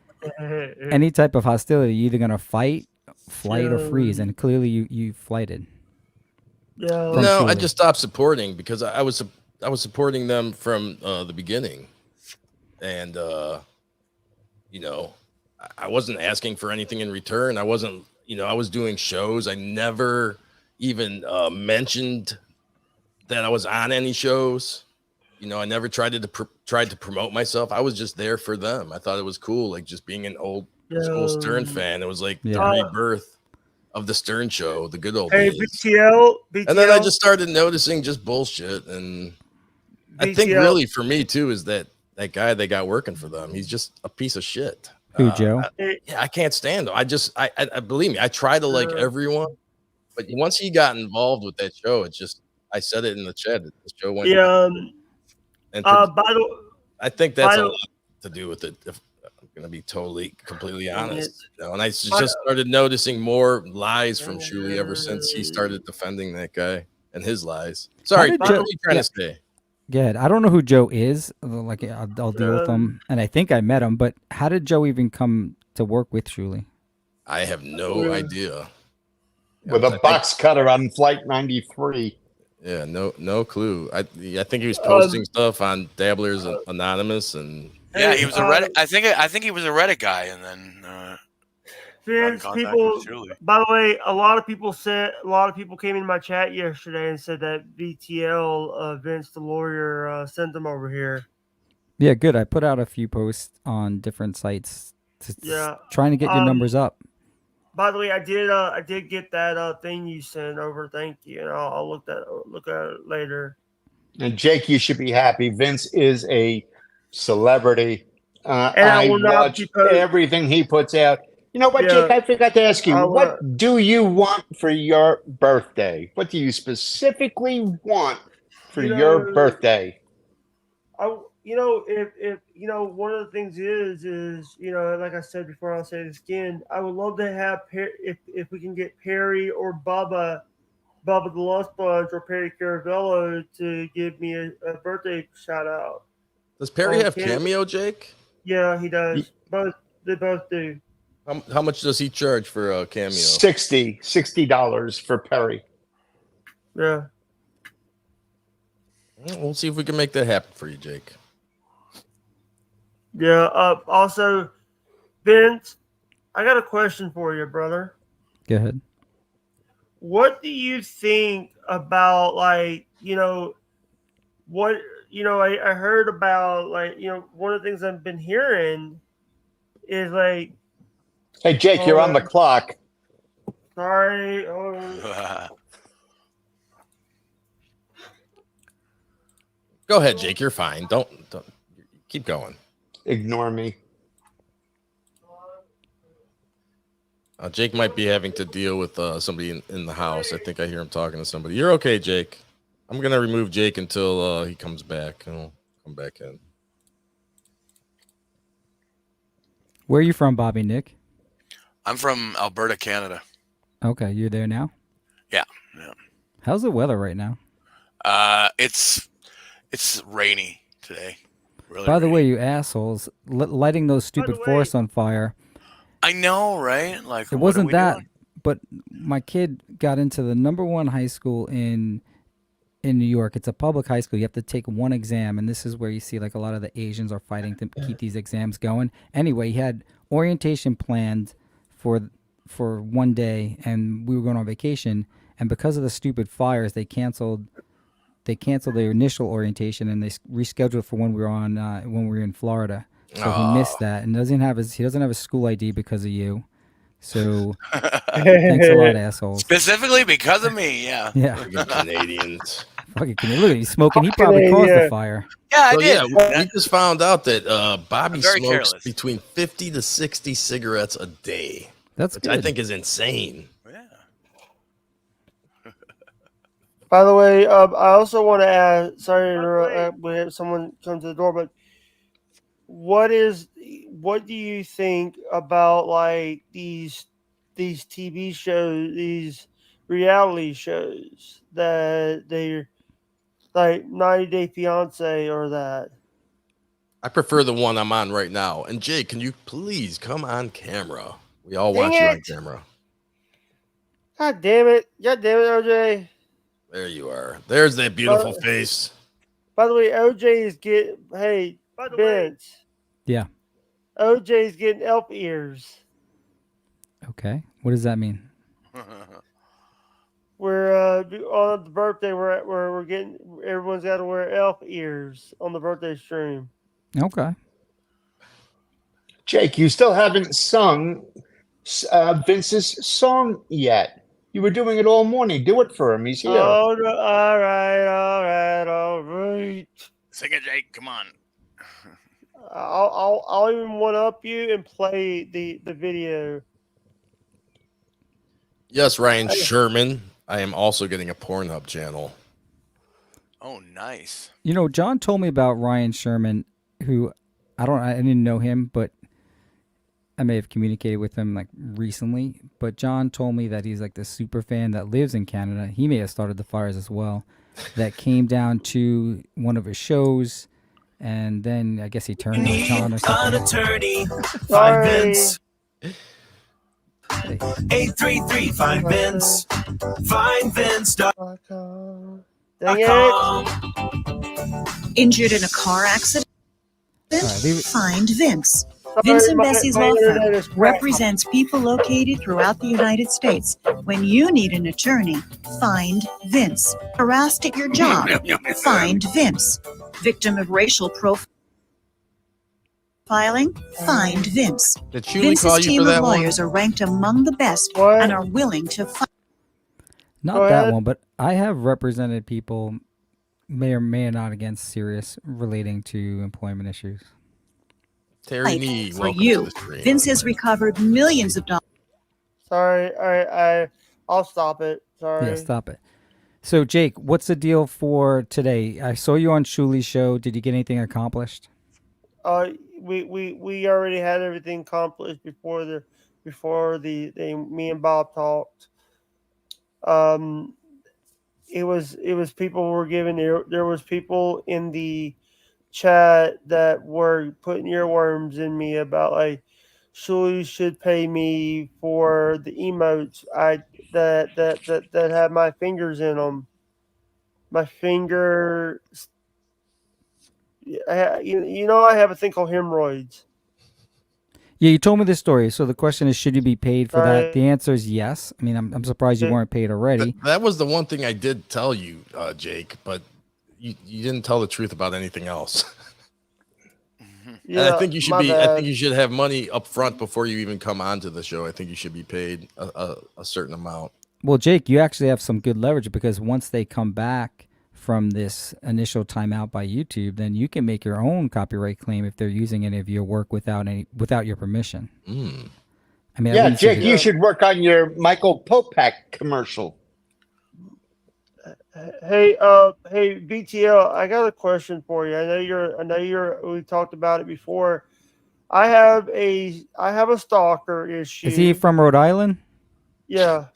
any type of hostility, you're either gonna fight, flight, or freeze, and clearly you flighted. No, I just stopped supporting because I was supporting them from the beginning, and I wasn't asking for anything in return. I wasn't, I was doing shows. I never even mentioned that I was on any shows. I never tried to promote myself. I was just there for them. I thought it was cool, like just being an old school Stern fan. It was like the rebirth of the Stern Show, the good old days. BTL, and then I just started noticing just bullshit. And I think really for me too is that guy they got working for them. He's just a piece of shit. Who, Joe? I can't stand him. I believe me. I try to like everyone, but once he got involved with that show, I said it in the chat. The show went. Yeah. I think that's a lot to do with it. If I'm going to be completely honest, and I just started noticing more lies from Shuli ever since he started defending that guy and his lies. Sorry, what are you trying to say? Good. I don't know who Joe is. Like I'll deal with him, and I think I met him. But how did Joe even come to work with Shuli? I have no idea. With a box cutter on Flight 93. Yeah, no clue. I think he was posting stuff on Dabblers Anonymous, and he was a Reddit. I think he was a Reddit guy, and then Vince, people. By the way, a lot of people came in my chat yesterday and said that VTL Vince the lawyer sent them over here. Yeah, good. I put out a few posts on different sites, trying to get your numbers up. By the way, I did get that thing you sent over. Thank you, and I'll look at it later. And Jake, you should be happy. Vince is a celebrity. And I watch everything he puts out. You know what, Jake? I forgot to ask you. What do you want for your birthday? What do you specifically want for your birthday? If one of the things is like I said before, I'll say this again. I would love to have if we can get Perry or Bubba Bubba the Love Sponge or Perry Caravello to give me a birthday shout out. Does Perry have cameo, Jake? Yeah, he does. They both do. How much does he charge for a cameo? $60 for Perry. Yeah. We'll see if we can make that happen for you, Jake. Yeah. Also, Vince, I got a question for you, brother. Go ahead. What do you think about, like, what, I heard about, like, one of the things I've been hearing is like, hey, Jake, you're on the clock. Sorry. Go ahead, Jake. You're fine. Don't keep going. Ignore me. Jake might be having to deal with somebody in the house. I think I hear him talking to somebody. You're okay, Jake. I'm gonna remove Jake until he comes back. He'll come back in. Where are you from, Bobby Nick? I'm from Alberta, Canada. Okay, you're there now? Yeah. How's the weather right now? It's rainy today. Really By the rainy. way, you assholes, lighting those stupid forests on fire. I know, right? Like, It what wasn't are we that, doing? but my kid got into the #1 high school in New York. It's a public high school. You have to take one exam, and this is where you see like a lot of the Asians are fighting to keep these exams going. Anyway, he had orientation planned for one day, and we were going on vacation. And because of the stupid fires, they canceled their initial orientation, and they rescheduled for when we were on when we were in Florida. So he missed that, and he doesn't have his school ID because of you. So thanks a lot, assholes. Specifically because of me, yeah. Yeah. Canadians. Fucking Canadian. Look at he's smoking. He probably caused the fire. Yeah, I So, did. yeah, we just found out that Bobby I'm very smokes careless. between 50 to 60 cigarettes a day. That's which I good. think is insane. By the way, I also want to add. Sorry, we have someone come to the door, but what do you think about, like, these TV shows, these reality shows that they're like 90 Day Fiance or that? I prefer the one I'm on right now. And Jake, can you please come on camera? We all Dang want you on it. camera. God damn it, OJ. There you are. There's that beautiful face. By the way, OJ is getting. Hey, Vince. Yeah. OJ is getting elf ears. Okay. What does that mean? We're on the birthday. We're getting. Everyone's got to wear elf ears on the birthday stream. Okay. Jake, you still haven't sung Vince's song yet. You were doing it all morning. Do it for him. He's here. All right. Sing it, Jake. Come on. I'll even one up you and play the video. Yes, Ryan Sherman. I am also getting a Pornhub channel. Oh, nice. You know, John told me about Ryan Sherman, who I didn't know him, but I may have communicated with him like recently. But John told me that he's like the super fan that lives in Canada. He may have started the fires as well. That came down to one of his shows, and then I guess he turned on John or something. An attorney, Sorry. find Vince. 833 find Vince. Find Vince. Dang it. Injured in a car accident? right, leave it. Find Vince. Sorry, Vince and my- Bessie's my law internet firm is crap. represents people located throughout the United States. When you need an attorney, find Vince. Harassed at your job? Find Vince. Victim of racial profiling? Find Vince. Did Shuli Vince's call you team for of that one? lawyers are ranked among the best and are willing to fight. Not Go that ahead. one, but I have represented people may or may not against serious relating to employment issues. Terry Nee, For welcome to you. the stream. Vince has recovered millions of dollars. Sorry. All right. I'll stop it. Sorry. Yeah, stop it. So, Jake, what's the deal for today? I saw you on Shuli's show. Did you get anything accomplished? We already had everything accomplished before me and Bob talked. it was people were giving there was people in the chat that were putting earworms in me about like Shuli should pay me for the emotes that had my fingers in them. My finger, I have a thing called hemorrhoids. Yeah, you told me this story. So the question is, should you be paid for that? Right. The answer is yes. I mean, I'm surprised you weren't paid already. That was the one thing I did tell you, Jake, but you didn't tell the truth about anything else. Yeah, and I think you should my be. I bad. think you should have money up front before you even come onto the show. I think you should be paid a certain amount. Well, Jake, you actually have some good leverage because once they come back from this initial timeout by YouTube, then you can make your own copyright claim if they're using any of your work without your permission. Mm. I mean, Yeah, Jake, you should work on your Michael Popak commercial. Hey, BTL, I got a question for you. I know you're. We talked about it before. I have a stalker issue. Is he from Rhode Island? Yeah.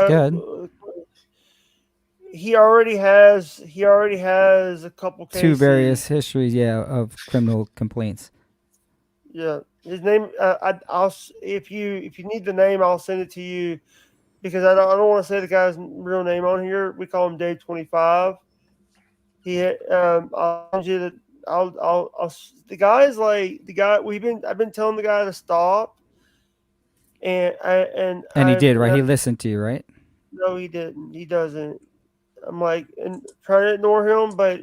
Good. He already has a couple cases. 2 various histories, of criminal complaints. Yeah, his name. I'll if you need the name, I'll send it to you because I don't want to say the guy's real name on here. We call him Day 25. I'll send you the. The guy's like the guy. I've been telling the guy to stop, and he did, right? He listened to you, right? No, he didn't. He doesn't. I'm like and trying to ignore him, but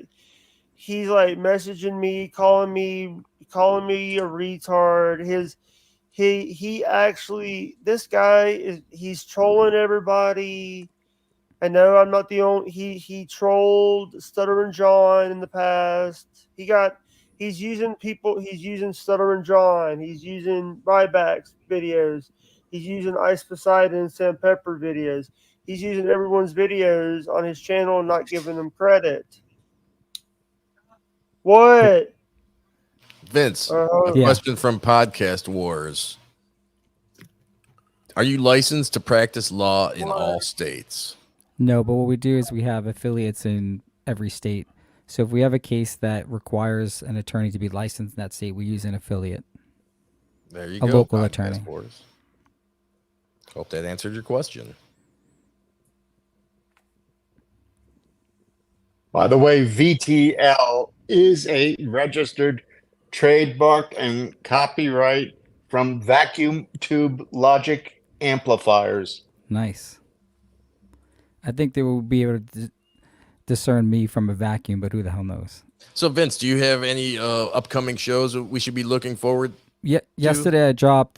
he's like messaging me, calling me a retard. He actually, this guy he's trolling everybody. I know I'm not the only. He trolled Stuttering John in the past. He's using people. He's using Stuttering John. He's using Ryback's videos. He's using Ice Poseidon and Sam Pepper videos. He's using everyone's videos on his channel and not giving them credit. What? Vince, a question from Podcast Wars. Are you licensed to practice law in all states? No, but what we do is we have affiliates in every state. So if we have a case that requires an attorney to be licensed in that state, we use an affiliate. There you go. A local attorney. Wars. Hope that answered your question. By the way, VTL is a registered trademark and copyright from Vacuum Tube Logic Amplifiers. Nice. I think they will be able to discern me from a vacuum, but who the hell knows? So, Vince, do you have any upcoming shows that we should be looking forward to? Yesterday I dropped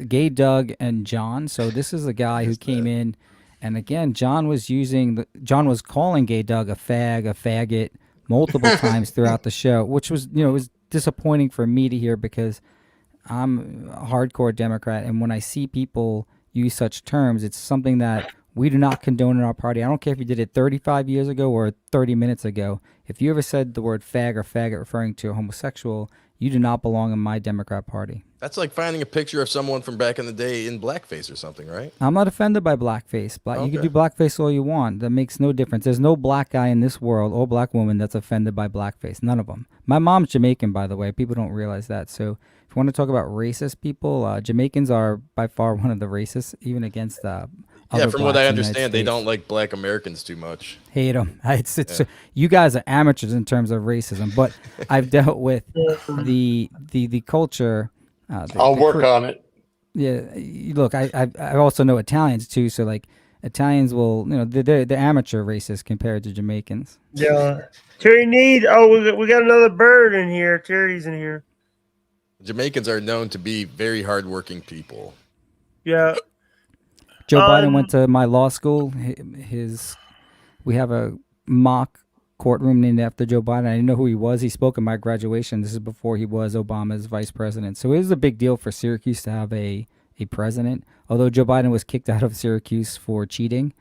Gay Doug, and John. So this is a guy who came in, and again, John was calling Gay Doug a faggot multiple times throughout the show, which was, it was disappointing for me to hear because I'm a hardcore Democrat, and when I see people use such terms, it's something that we do not condone in our party. I don't care if you did it 35 years ago or 30 minutes ago. If you ever said the word fag or faggot referring to a homosexual, you do not belong in my Democrat Party. That's like finding a picture of someone from back in the day in blackface or something, right? I'm not offended by blackface. You can do blackface all you want. That makes no difference. There's no black guy in this world or black woman that's offended by blackface. None of them. My mom's Jamaican, by the way. People don't realize that. So if you want to talk about racist people, Jamaicans are by far one of the racists, even against from what I understand, they don't like black Americans too much. Hate them. You guys are amateurs in terms of racism, but I've dealt with the culture. I'll work on it. Yeah, look, I also know Italians too. So like Italians will, they're amateur racists compared to Jamaicans. Yeah, Terry we got another bird in here. Terry's in here. Jamaicans are known to be very hardworking people. Yeah. Joe Biden went to my law school. We have a mock courtroom named after Joe Biden. I didn't know who he was. He spoke at my graduation. This is before he was Obama's vice president. So it was a big deal for Syracuse to have a president. Although Joe Biden was kicked out of Syracuse for cheating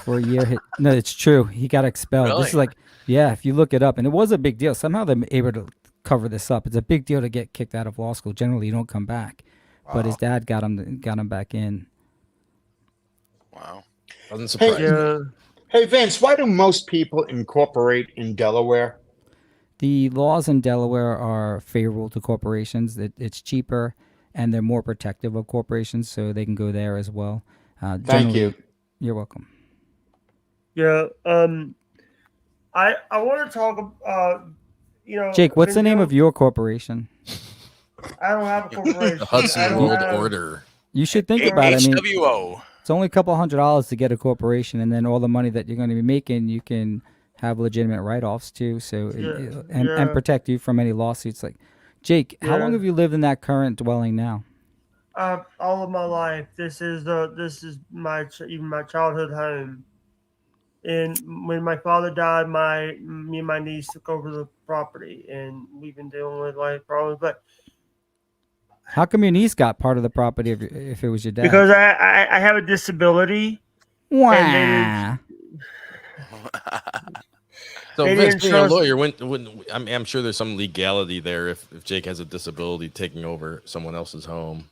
for a year. No, it's true. He got expelled. Really? This is if you look it up. And it was a big deal. Somehow they're able to cover this up. It's a big deal to get kicked out of law school. Generally, you don't come back. Wow. But his dad got him back in. Wow. Doesn't surprise me. Yeah. Hey, Vince, why do most people incorporate in Delaware? The laws in Delaware are favorable to corporations. It's cheaper, and they're more protective of corporations, so they can go there as well. Thank you. You're welcome. Yeah. I want to talk. Jake, what's the name of your corporation? I don't have a corporation. The Hudson World Order. You should think about it. I mean, HWO. it's only a couple $100 to get a corporation, and then all the money that you're going to be making, you can have legitimate write-offs too. So and protect you from any lawsuits. Like, Jake, how long have you lived in that current dwelling now? All of my life. This is my even my childhood home. And when my father died, me and my niece took over the property, and we've been dealing with life problems. But how come your niece got part of the property if it was your dad? Because I have a disability. Wow. So Vince, being a lawyer, I'm sure there's some legality there if Jake has a disability taking over someone else's home.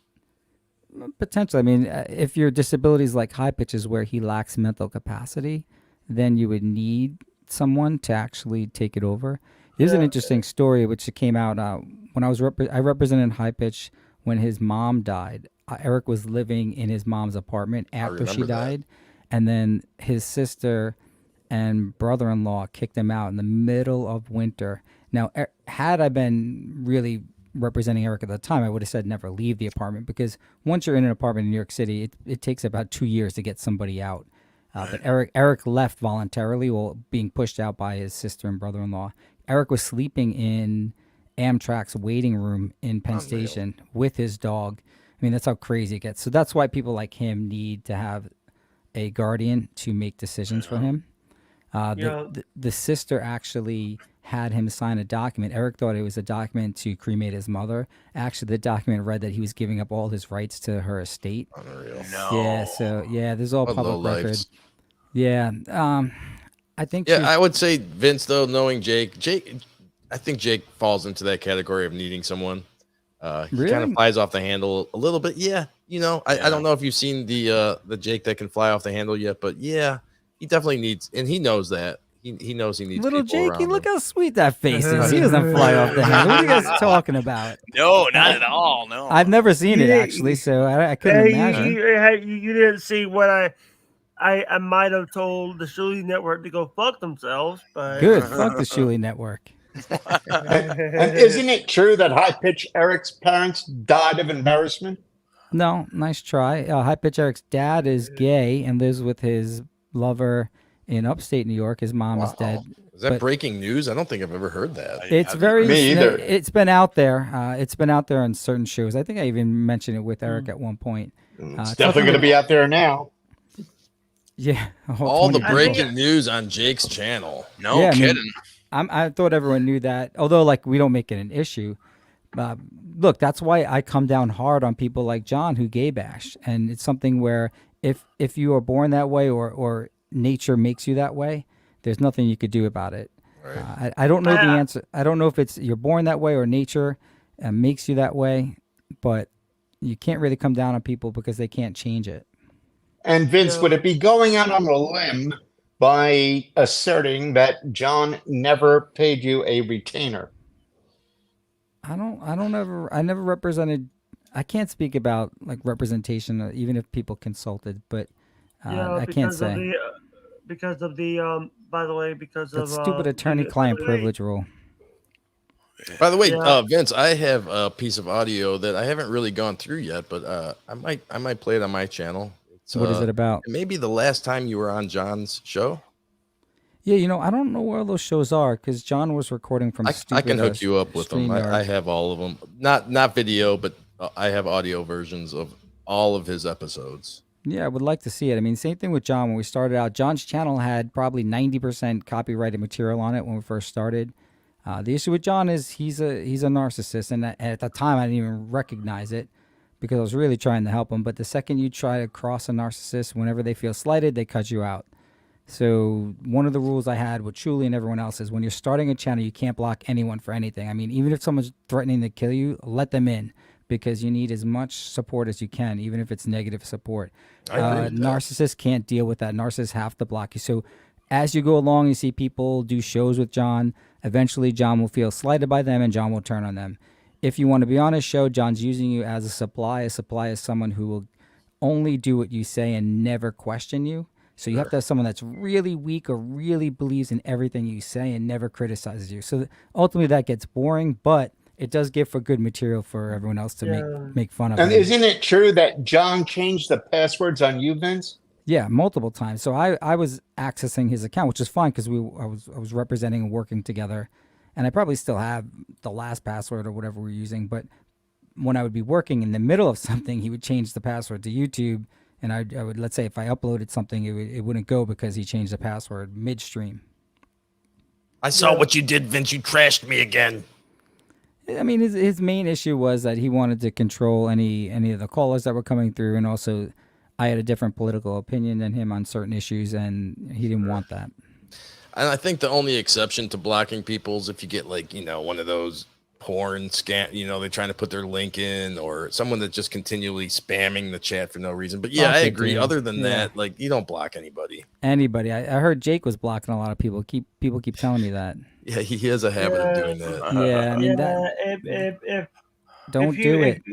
Potentially. I mean, if your disability is like high pitches where he lacks mental capacity, then you would need someone to actually take it over. Here's an interesting story which came out when I represented High Pitch when his mom died. Eric was living in his mom's apartment after she died, and then his sister and brother-in-law kicked him out in the middle of winter. Now, had I been really representing Eric at the time, I would have said never leave the apartment, because once you're in an apartment in New York City, it takes about 2 years to get somebody out. But Eric left voluntarily while being pushed out by his sister and brother-in-law. Eric was sleeping in Amtrak's waiting room in Penn Station with his dog. I mean, that's how crazy it gets. So that's why people like him need to have a guardian to make decisions for him. The sister actually had him sign a document. Eric thought it was a document to cremate his mother. Actually, the document read that he was giving up all his rights to her estate. Unreal. No. Yeah, so there's all public record. Yeah, I think. Yeah, I would say Vince, though, knowing Jake, I think Jake falls into that category of needing someone. He kind of flies off the handle a little bit. Yeah, I don't know if you've seen the Jake that can fly off the handle yet, but yeah, he definitely needs, and he knows that. He knows he needs little people Jakey. around Look him. how sweet that face is. He doesn't fly off the handle. What are you guys talking about? No, not at all. No, I've never seen it actually, so I couldn't imagine. You didn't see what I might have told the Shuli Network to go fuck themselves, but Good, fuck the Shuli Network. And isn't it true that High Pitch Eric's parents died of embarrassment? No, nice try. High Pitch Eric's dad is gay and lives with his lover in upstate New York. His mom is dead. Is that breaking news? I don't think I've ever heard that. It's very. Me either. It's been out there. It's been out there on certain shows. I think I even mentioned it with Eric at one point. It's definitely going to be out there now. Yeah, all the breaking news on Jake's channel. No kidding. I thought everyone knew that. Although, like, we don't make it an issue. Look, that's why I come down hard on people like John who gay bash, and it's something where if you are born that way or nature makes you that way, there's nothing you could do about it. Right. I don't know the answer. I don't know if it's you're born that way or nature makes you that way, but you can't really come down on people because they can't change it. And Vince, would it be going out on a limb by asserting that John never paid you a retainer? I never represented. I can't speak about like representation, even if people consulted, but I can't say. Because of the by the way, because that of stupid attorney-client privilege rule. By the way, Vince, I have a piece of audio that I haven't really gone through yet, but I might play it on my channel. What is it about? Maybe the last time you were on John's show. Yeah, I don't know where those shows are because John was recording from. I can hook you up with them. I have all of them. Not video, but I have audio versions of all of his episodes. Yeah, I would like to see it. I mean, same thing with John. When we started out, John's channel had probably 90% copyrighted material on it when we first started. The issue with John is he's a narcissist, and at the time I didn't even recognize it because I was really trying to help him. But the second you try to cross a narcissist, whenever they feel slighted, they cut you out. So one of the rules I had with Shuli and everyone else is when you're starting a channel, you can't block anyone for anything. I mean, even if someone's threatening to kill you, let them in. because you need as much support as you can, even if it's negative support. I agree with that. Narcissists can't deal with that. Narcissists have to block you. So as you go along, you see people do shows with John. Eventually, John will feel slighted by them, and John will turn on them. If you want to be on his show, John's using you as a supply. A supply is someone who will only do what you say and never question you. So you have to have someone that's really weak or really believes in everything you say and never criticizes you. So ultimately that gets boring, but it does give for good material for everyone else to make fun of. And him. isn't it true that John changed the passwords on you, Vince? Yeah, multiple times. So I was accessing his account, which is fine because I was representing and working together, and I probably still have the last password or whatever we're using. But when I would be working in the middle of something, he would change the password to YouTube. And I would, let's say if I uploaded something, it wouldn't go because he changed the password midstream. I saw what you did, Vince. You trashed me again. I mean, his main issue was that he wanted to control any of the callers that were coming through, and also I had a different political opinion than him on certain issues, and he didn't want that. And I think the only exception to blocking people is if you get like, one of those porn scam, they're trying to put their link in, or someone that's just continually spamming the chat for no reason. But yeah, I agree. Other than that, like, you don't block anybody. Anybody. I heard Jake was blocking a lot of people. People keep telling me that. Yeah, he has a habit of doing that. Yeah, I mean if don't do it.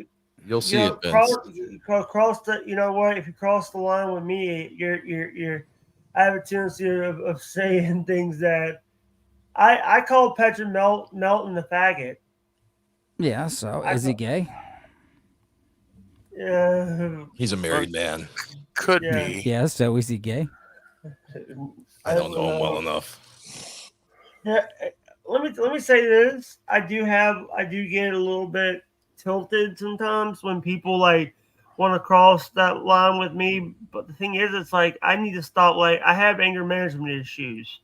You'll see it, Vince. Cross the, you know what? If you cross the line with me, you're. I have a tendency of saying things that I call Patrick Melton the faggot. Yeah, so is he gay? He's a married man. Could be. Yeah, so is he gay? I don't know him well enough. Yeah, let me say this. I do get a little bit tilted sometimes when people like want to cross that line with me. But the thing is, it's like I need to stop. Like I have anger management issues.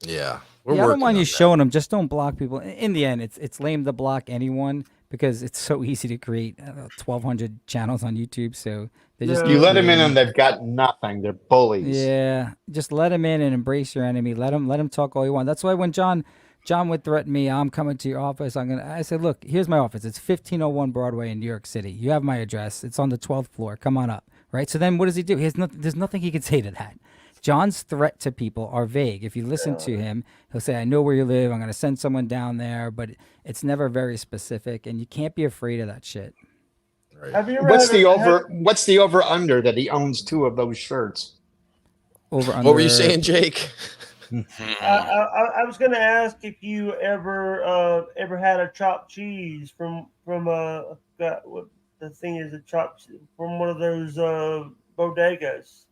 Yeah. I don't mind you showing them. Just don't block people. In the end, it's lame to block anyone because it's so easy to create 1,200 channels on YouTube. So they just you let them in and they've got nothing. They're bullies. Yeah, just let them in and embrace your enemy. Let them talk all you want. That's why when John would threaten me, I'm coming to your office. I said, look, here's my office. It's 1501 Broadway in New York City. You have my address. It's on the 12th floor. Come on up. Right. So then what does he do? There's nothing he can say to that. John's threat to people are vague. If you listen to him, he'll say, I know where you live. I'm going to send someone down there. But it's never very specific. And you can't be afraid of that shit. Right. What's the over under that he owns 2 of those shirts? Over under. What were you saying, Jake? I was going to ask if you ever had a chopped cheese from what the thing is, a chopped from one of those bodegas.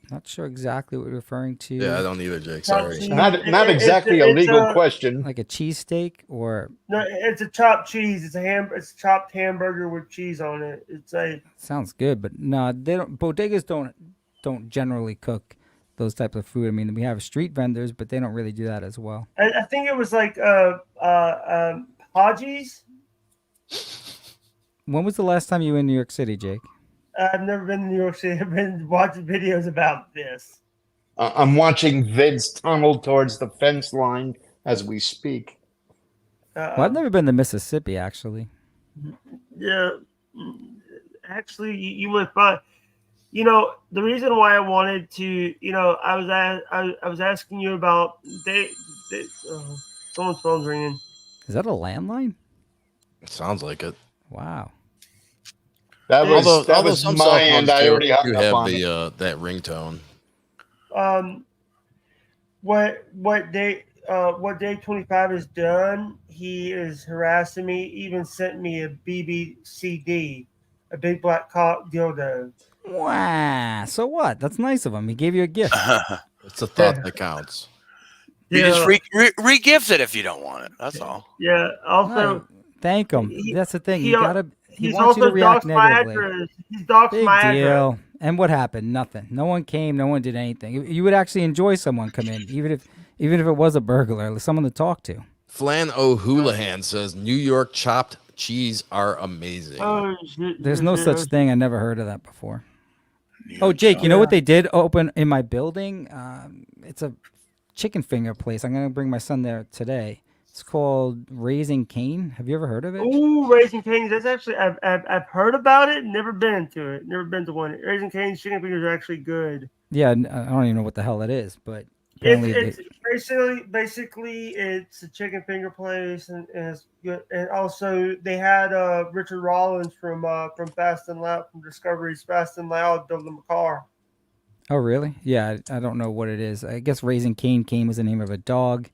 Not sure exactly what you're referring to. Yeah, I don't either, Jake. Sorry. Not exactly a legal question. Like a cheesesteak or no? It's a chopped cheese. It's a chopped hamburger with cheese on it. Sounds good, but no, they don't. Bodegas don't generally cook those types of food. I mean, we have street vendors, but they don't really do that as well. I think it was like Haji's. When was the last time you were in New York City, Jake? I've never been to New York City. I've been watching videos about this. I'm watching Vince tunnel towards the fence line as we speak. Well, I've never been to Mississippi, actually. Yeah, actually, you would find. The reason why I wanted to, I was asking you about someone's phone's ringing. Is that a landline? It sounds like it. Wow. That was some my end. I already hung you up have on that ringtone. What day 25 has done? He is harassing me. Even sent me a BBCD, a big black cock dildo. Wow. So what? That's nice of him. He gave you a gift. It's a thought that counts. You just re-gift it if you don't want it. That's all. Yeah. Also, right. Thank him. That's the thing. He he's wants you to also react doxed my negatively. address. He's doxed Big my deal. address. And what happened? Nothing. No one came. No one did anything. You would actually enjoy someone come in, even if it was a burglar, someone to talk to. Flan O'Houlihan says New York chopped cheese are amazing. Oh, There's no such thing. I never heard of that before. Oh, Jake, you know what they did open in my building? It's a chicken finger place. I'm going to bring my son there today. It's called Raising Cain. Have you ever heard of it? Ooh, Raising Cane's. That's actually I've heard about it. Never been to it. Never been to one. Raising Cane's chicken fingers are actually good. Yeah, I don't even know what the hell it is, but apparently It's basically it's a chicken finger place, and it's good. And also they had Richard Rollins from Fast and Loud, from Discovery's Fast and Loud, build them a car. Oh, really? Yeah, I don't know what it is. I guess Raising Cain was the name of a dog,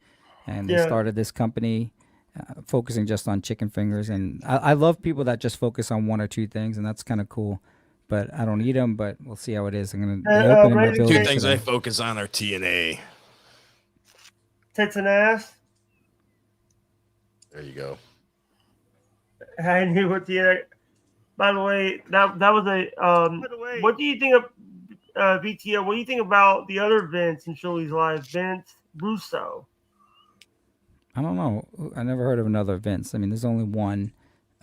and they Yeah. started this company focusing just on chicken fingers. And I love people that just focus on one or two things, and that's kind of cool. But I don't eat them, but we'll see how it is. I'm going to open in my Two building things I today. focus on are TNA. Tits and ass. There you go. I knew what the. By the way, that was a. What do you think of VTO? What do you think about the other Vince in Shuli's life? Vince Russo. I don't know. I never heard of another Vince. I mean, there's only one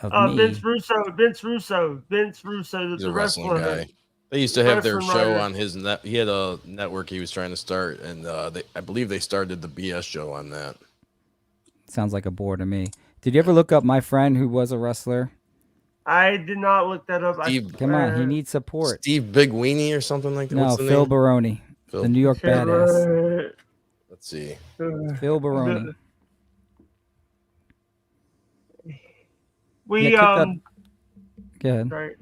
of me. Vince Russo. He's a wrestling wrestler. guy. They used to have their Wrestling show writer. on his net. He had a network he was trying to start, and I believe they started the BS show on that. Sounds like a bore to me. Did you ever look up my friend who was a wrestler? I did not look that up. Come on, he needs support. Steve Big Weenie or something like that. No, What's the Phil name? Baroni, Phil. the New York badass. Let's see. Phil Baroni. We Yeah, Go ahead. Sorry.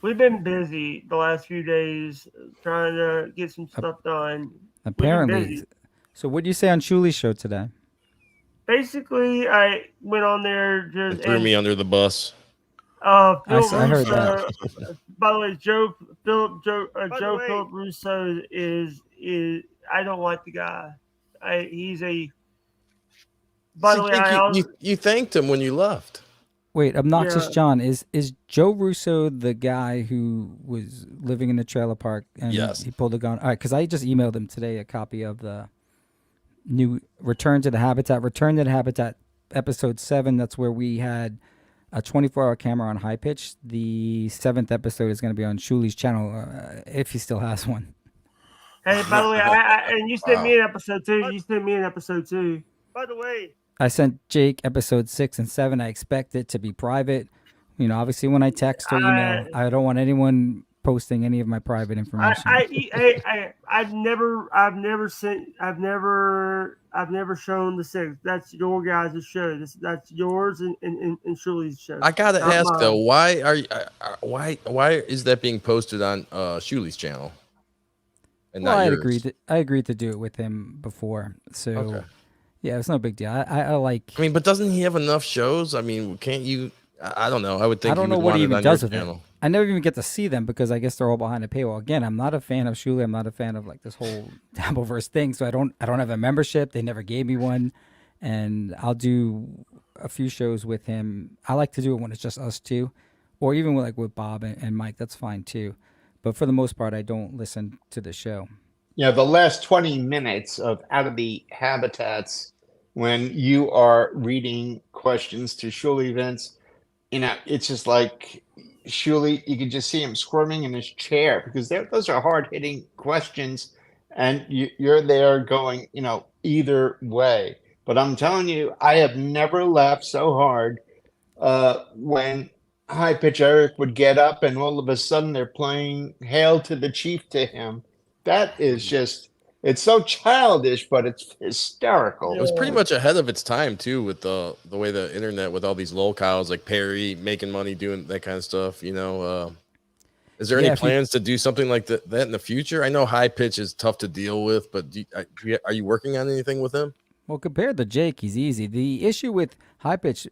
We've been busy the last few days trying to get some stuff done. We've been Apparently. busy. So what did you say on Shuli's show today? Basically, I went on there just It threw me under the bus. Phil I heard Russo. that. By the way, Joe Philip Russo is I don't like the guy. He's a. By the way, You thanked him when you left. Wait, Obnoxious Yeah. John, is Joe Russo the guy who was living in the trailer park and Yes. he pulled a gun? All right, because I just emailed him today a copy of the new Return to the Habitat episode 7. That's where we had a 24-hour camera on high pitch. The 7th episode is going to be on Shuli's channel if he still has one. Hey, by the way, and you sent me an episode too. By the way, I sent Jake episode 6 and 7. I expect it to be private. You know, obviously when I text or email, I don't want anyone posting any of my private information. I've never shown the 6. That's your guys' show. That's yours and Shuli's show. I gotta Not ask mine. though, why is that being posted on Shuli's channel? And Well, not I yours? agreed to do it with him before. So Okay. yeah, it's no big deal. I like. I mean, but doesn't he have enough shows? I mean, can't you? I don't know. I would think I don't you know would what want he it even on does your with it. channel. I never even get to see them because I guess they're all behind a paywall. Again, I'm not a fan of Shuli. I'm not a fan of like this whole Dabbleverse thing. So I don't have a membership. They never gave me one, and I'll do a few shows with him. I like to do it when it's just us two, or even with Bob and Mike. That's fine too. But for the most part, I don't listen to the show. Yeah, the last 20 minutes of Out of the Habitats, when you are reading questions to Shuli Vince, it's just like Shuli, you can just see him squirming in his chair because those are hard-hitting questions, and you're there going, either way. But I'm telling you, I have never laughed so hard when High Pitch Eric would get up and all of a sudden they're playing Hail to the Chief to him. That is just, it's so childish, but it's hysterical. It was pretty much ahead of its time too, with the way the internet, with all these locals like Perry making money doing that kind of stuff. Is there any plans to do something like that in the future? I know High Pitch is tough to deal with, but are you working on anything with him? Well, compared to Jake, he's easy. The issue with High Pitch,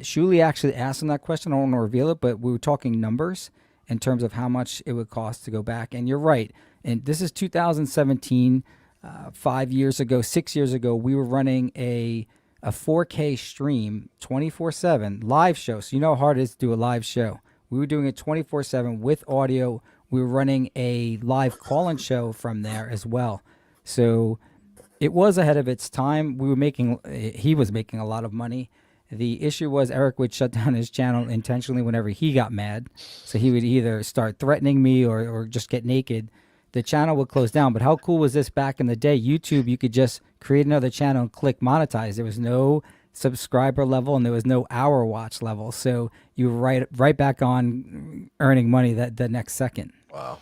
Shuli actually asked him that question. I don't want to reveal it, but we were talking numbers in terms of how much it would cost to go back. And you're right. And this is 2017, 5 years ago, 6 years ago, we were running a 4K stream 24/7 live show. So you know how hard it is to do a live show. We were doing it 24/7 with audio. We were running a live call-in show from there as well. So it was ahead of its time. He was making a lot of money. The issue was Eric would shut down his channel intentionally whenever he got mad. So he would either start threatening me or just get naked. The channel would close down. But how cool was this back in the day? YouTube, you could just create another channel and click monetize. There was no subscriber level and there was no hour watch level. So you were right back on earning money that the next second. Wow.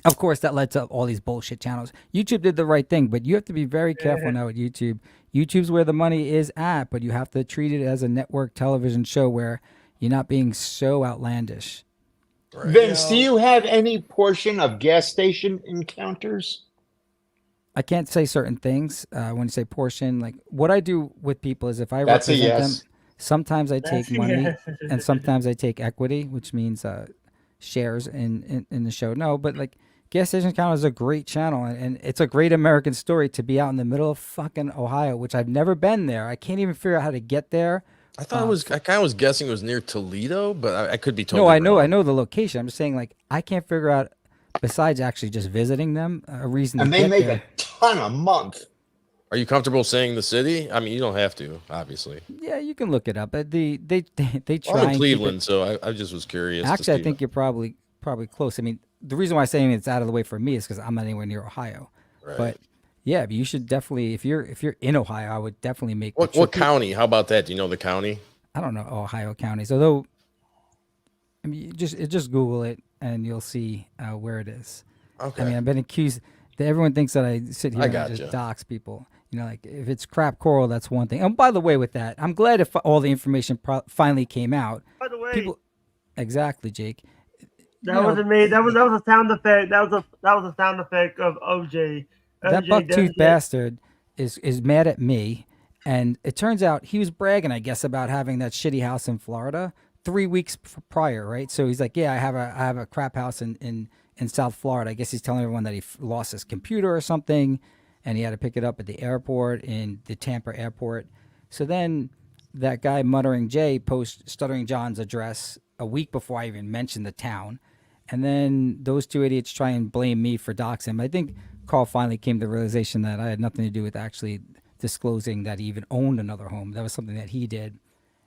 Of course, that led to all these bullshit channels. YouTube did the right thing, but you have to be very careful now with YouTube. YouTube's where the money is at, but you have to treat it as a network television show where you're not being so outlandish. Right. Vince, do you have any portion of gas station encounters? I can't say certain things when you say portion. Like what I do with people is if I That's a represent yes. them, sometimes I That's take a money yes. and sometimes I take equity, which means shares in the show. No, but like Gas Station Encounter is a great channel and it's a great American story to be out in the middle of fucking Ohio, which I've never been there. I can't even figure out how to get there. I thought it was. I kind of was guessing it was near Toledo, but I could be totally No, wrong. I know the location. I'm just saying, like, I can't figure out, besides actually just visiting them, a reason And to they get make there. a ton a month. Are you comfortable saying the city? I mean, you don't have to, obviously. Yeah, you can look it up. But they try I'm in and keep Cleveland, it. so I just was curious. Actually, I think you're probably close. I mean, the reason why I'm saying it's out of the way for me is because I'm not anywhere near Ohio. Right. But yeah, you should definitely, if you're in Ohio, I would definitely make. What county? How about that? Do you know the county? I don't know Ohio counties, although I mean, just Google it and you'll see where it is. Okay. I mean, I've been accused that everyone thinks that I sit here I and gotcha. just dox people. You know, like if it's crap coral, that's one thing. And by the way, with that, I'm glad if all the information finally came out. By the way, People, exactly, Jake. that was me. That was a sound effect. That was a sound effect of OJ. That OJ bucktooth doesn't- bastard is mad at me, and it turns out he was bragging, I guess, about having that shitty house in Florida 3 weeks prior, right? So he's like, yeah, I have a crap house in South Florida. I guess he's telling everyone that he lost his computer or something, and he had to pick it up at the airport in the Tampa airport. So then that guy Muttering Jay posts Stuttering John's address a week before I even mentioned the town. And then those two idiots try and blame me for doxing him. I think Carl finally came to the realization that I had nothing to do with actually disclosing that he even owned another home. That was something that he did.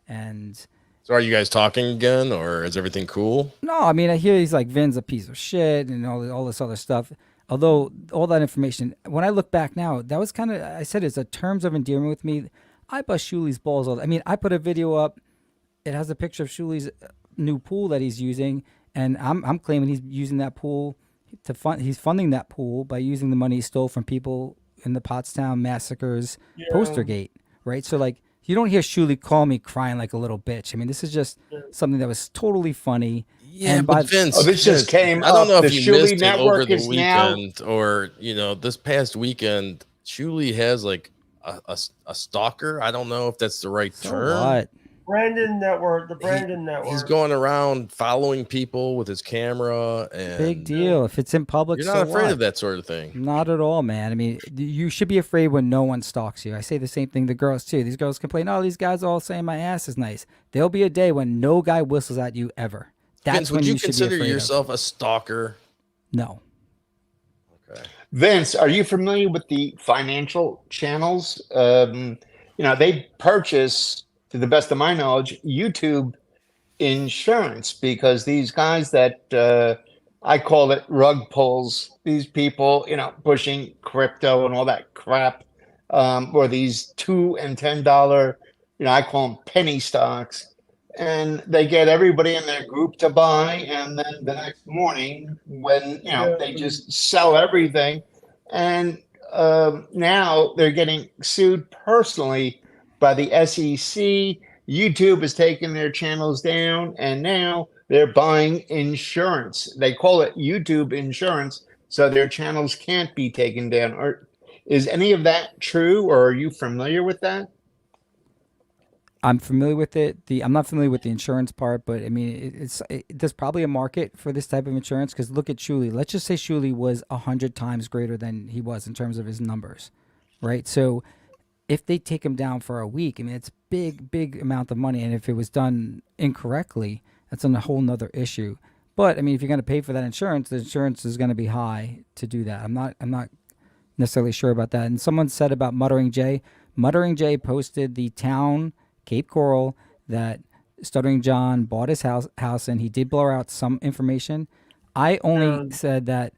And So are you guys talking again, or is everything cool? no, I mean, I hear he's like Vin's a piece of shit and all this other stuff. Although all that information, when I look back now, that was kind of, I said it's a terms of endearment with me. I bust Shuli's balls all. I mean, I put a video up. It has a picture of Shuli's new pool that he's using, and I'm claiming he's using that pool to fund. He's funding that pool by using the money he stole from people in the Pottstown massacres, Postergate, right? So like, you don't hear Shuli call me crying like a little bitch. I mean, this is just something that was totally funny. Yeah, and but Vince, this just came I don't up. know The if you Shuli missed it over network the is now- weekend, or this past weekend. Shuli has like a stalker. I don't know if that's the right term. What? Brandon Network, the Brandon Network. He's going around following people with his camera, and Big deal. If it's in public, you're not so afraid what? of that sort of thing. Not at all, man. I mean, you should be afraid when no one stalks you. I say the same thing to girls too. These girls complain, "Oh, these guys all saying my ass is nice." There'll be a day when no guy whistles at you ever. That's Vince, when would you should be consider afraid of. yourself a stalker? No. Okay. Vince, are you familiar with the financial channels? They purchase, to the best of my knowledge, YouTube insurance because these guys that I call it rug pulls, these people, pushing crypto and all that crap, or these $2 and $10, I call them penny stocks. And they get everybody in their group to buy, and then the next morning, when they just sell everything, and now they're getting sued personally by the SEC. YouTube is taking their channels down, and now they're buying insurance. They call it YouTube insurance, so their channels can't be taken down. Is any of that true, or are you familiar with that? I'm familiar with it. I'm not familiar with the insurance part, but I mean, there's probably a market for this type of insurance because look at Shuli. Let's just say Shuli was 100 times greater than he was in terms of his numbers, right? So if they take him down for a week, I mean, it's big amount of money. And if it was done incorrectly, that's a whole nother issue. But I mean, if you're going to pay for that insurance, the insurance is going to be high to do that. I'm not necessarily sure about that. And someone said about Muttering Jay. Muttering Jay posted the town Cape Coral that Stuttering John bought his house and he did blur out some information. I only said that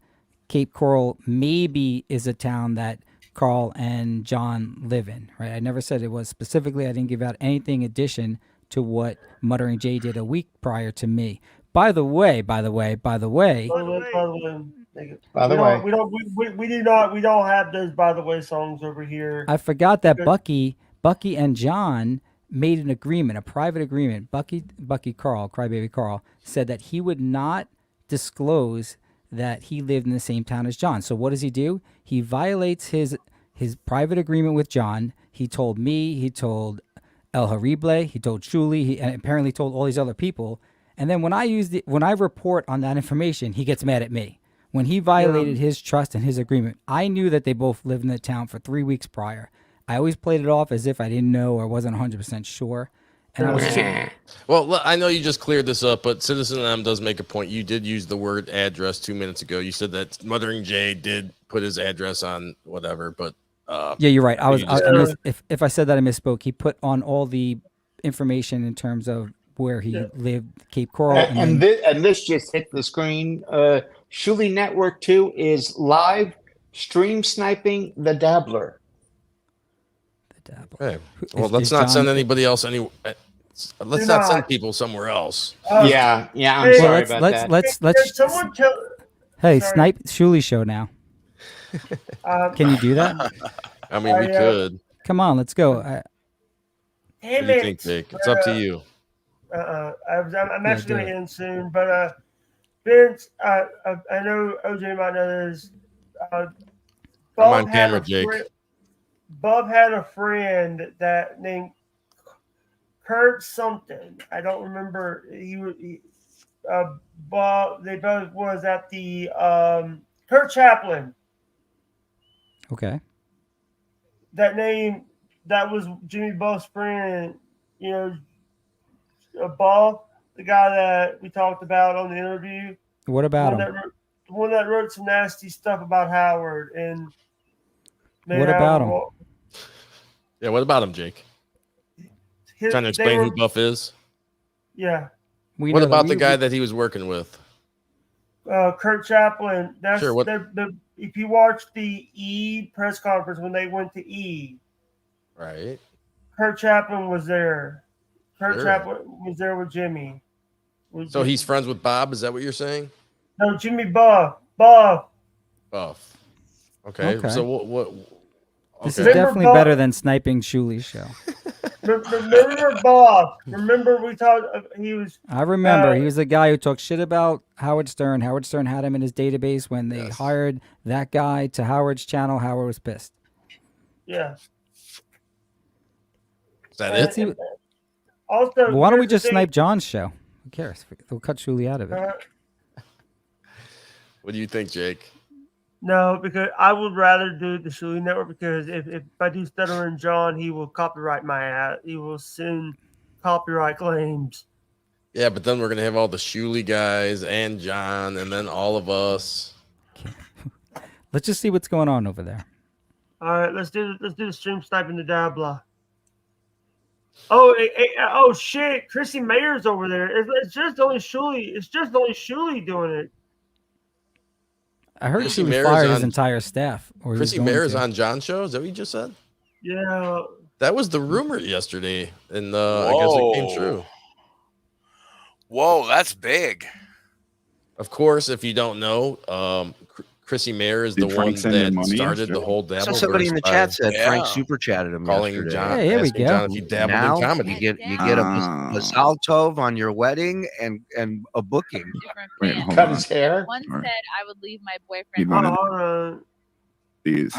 Cape Coral maybe is a town that Carl, and John live in. Right? I never said it was specifically. I didn't give out anything in addition to what Muttering Jay did a week prior to me. By the way, By the way, we don't have those by the way songs over here. I forgot that Bucky and John made an agreement, a private agreement. Bucky Carl, Crybaby Carl, said that he would not disclose that he lived in the same town as John. So what does he do? He violates his private agreement with John. He told me, he told El Harible, he told Shuli, and apparently told all these other people. And then when I report on that information, he gets mad at me. When he violated his trust and his agreement, I knew that they both lived in the town for 3 weeks prior. I always played it off as if I didn't know or wasn't 100% sure. And I was well, I know you just cleared this up, but Citizen M does make a point. You did use the word address 2 minutes ago. You said that Muttering Jay did put his address on whatever, but yeah, you're right. If I said that, I misspoke. He put on all the information in terms of where he lived, Cape Coral, and this just hit the screen. Shuli Network 2 is live stream sniping the Dabbler. Okay. Well, let's not send anybody else any. Let's not send people somewhere else. Yeah, I'm sorry about that. Let's someone tell. Hey, snipe Shuli show now. Can you do that? I mean, we could. Come on, let's go. What do you think, Jake? It's up to you. I'm actually going to end soon, but Vince, I know OJ might know this. I'm on camera, Jake. Bob had a friend that named Kurt something. I don't remember. Bob. They both was at the Kurt Chaplin. Okay. That name. That was Jimmy Buff's friend. You know, Bob, the guy that we talked about on the interview. What about him? The one that wrote some nasty stuff about Howard and. What about him? Yeah, what about him, Jake? Trying to explain who Buff is? Yeah. What about the guy that he was working with? Kurt Chaplin. That's sure. If you watch the E press conference when they went to E, right? Kurt Chaplin was there. Kurt Chaplin was there with Jimmy. So he's friends with Bob. Is that what you're saying? No, Jimmy Buff. Buff. Okay. So what? This is definitely better than sniping Shuli's show. Remember Bob? Remember we talked. He was. I remember he was the guy who talked shit about Howard Stern. Howard Stern had him in his database when they hired that guy to Howard's channel. Howard was pissed. Yeah. Is that it? Also, well, why don't we just snipe John's show? Who cares? We'll cut Shuli out of it. What do you think, Jake? No, because I would rather do the Shuli Network because if I do Stuttering John, he will copyright my ad. He will send copyright claims. Yeah, but then we're gonna have all the Shuli guys and John, and then all of us. Let's just see what's going on over there. All right, let's do the stream sniping the Dabbler. Oh shit! Chrissy Mayer's over there. It's just only Shuli. It's just only Shuli doing it. I heard Shuli fired his entire staff. Chrissy Mayer is on John's show. Is that what you just said? Yeah. That was the rumor yesterday, and I guess it came true. Whoa, that's big. Of course, if you don't know, Chrissy Mayer is the one that started the whole dabble. So somebody in the chat said Frank super chatted him calling John. Hey, here we go. John if you dabbled in comedy. You get a saltov on your wedding and a booking. Wait, cut his hair. One said I would leave my boyfriend. These.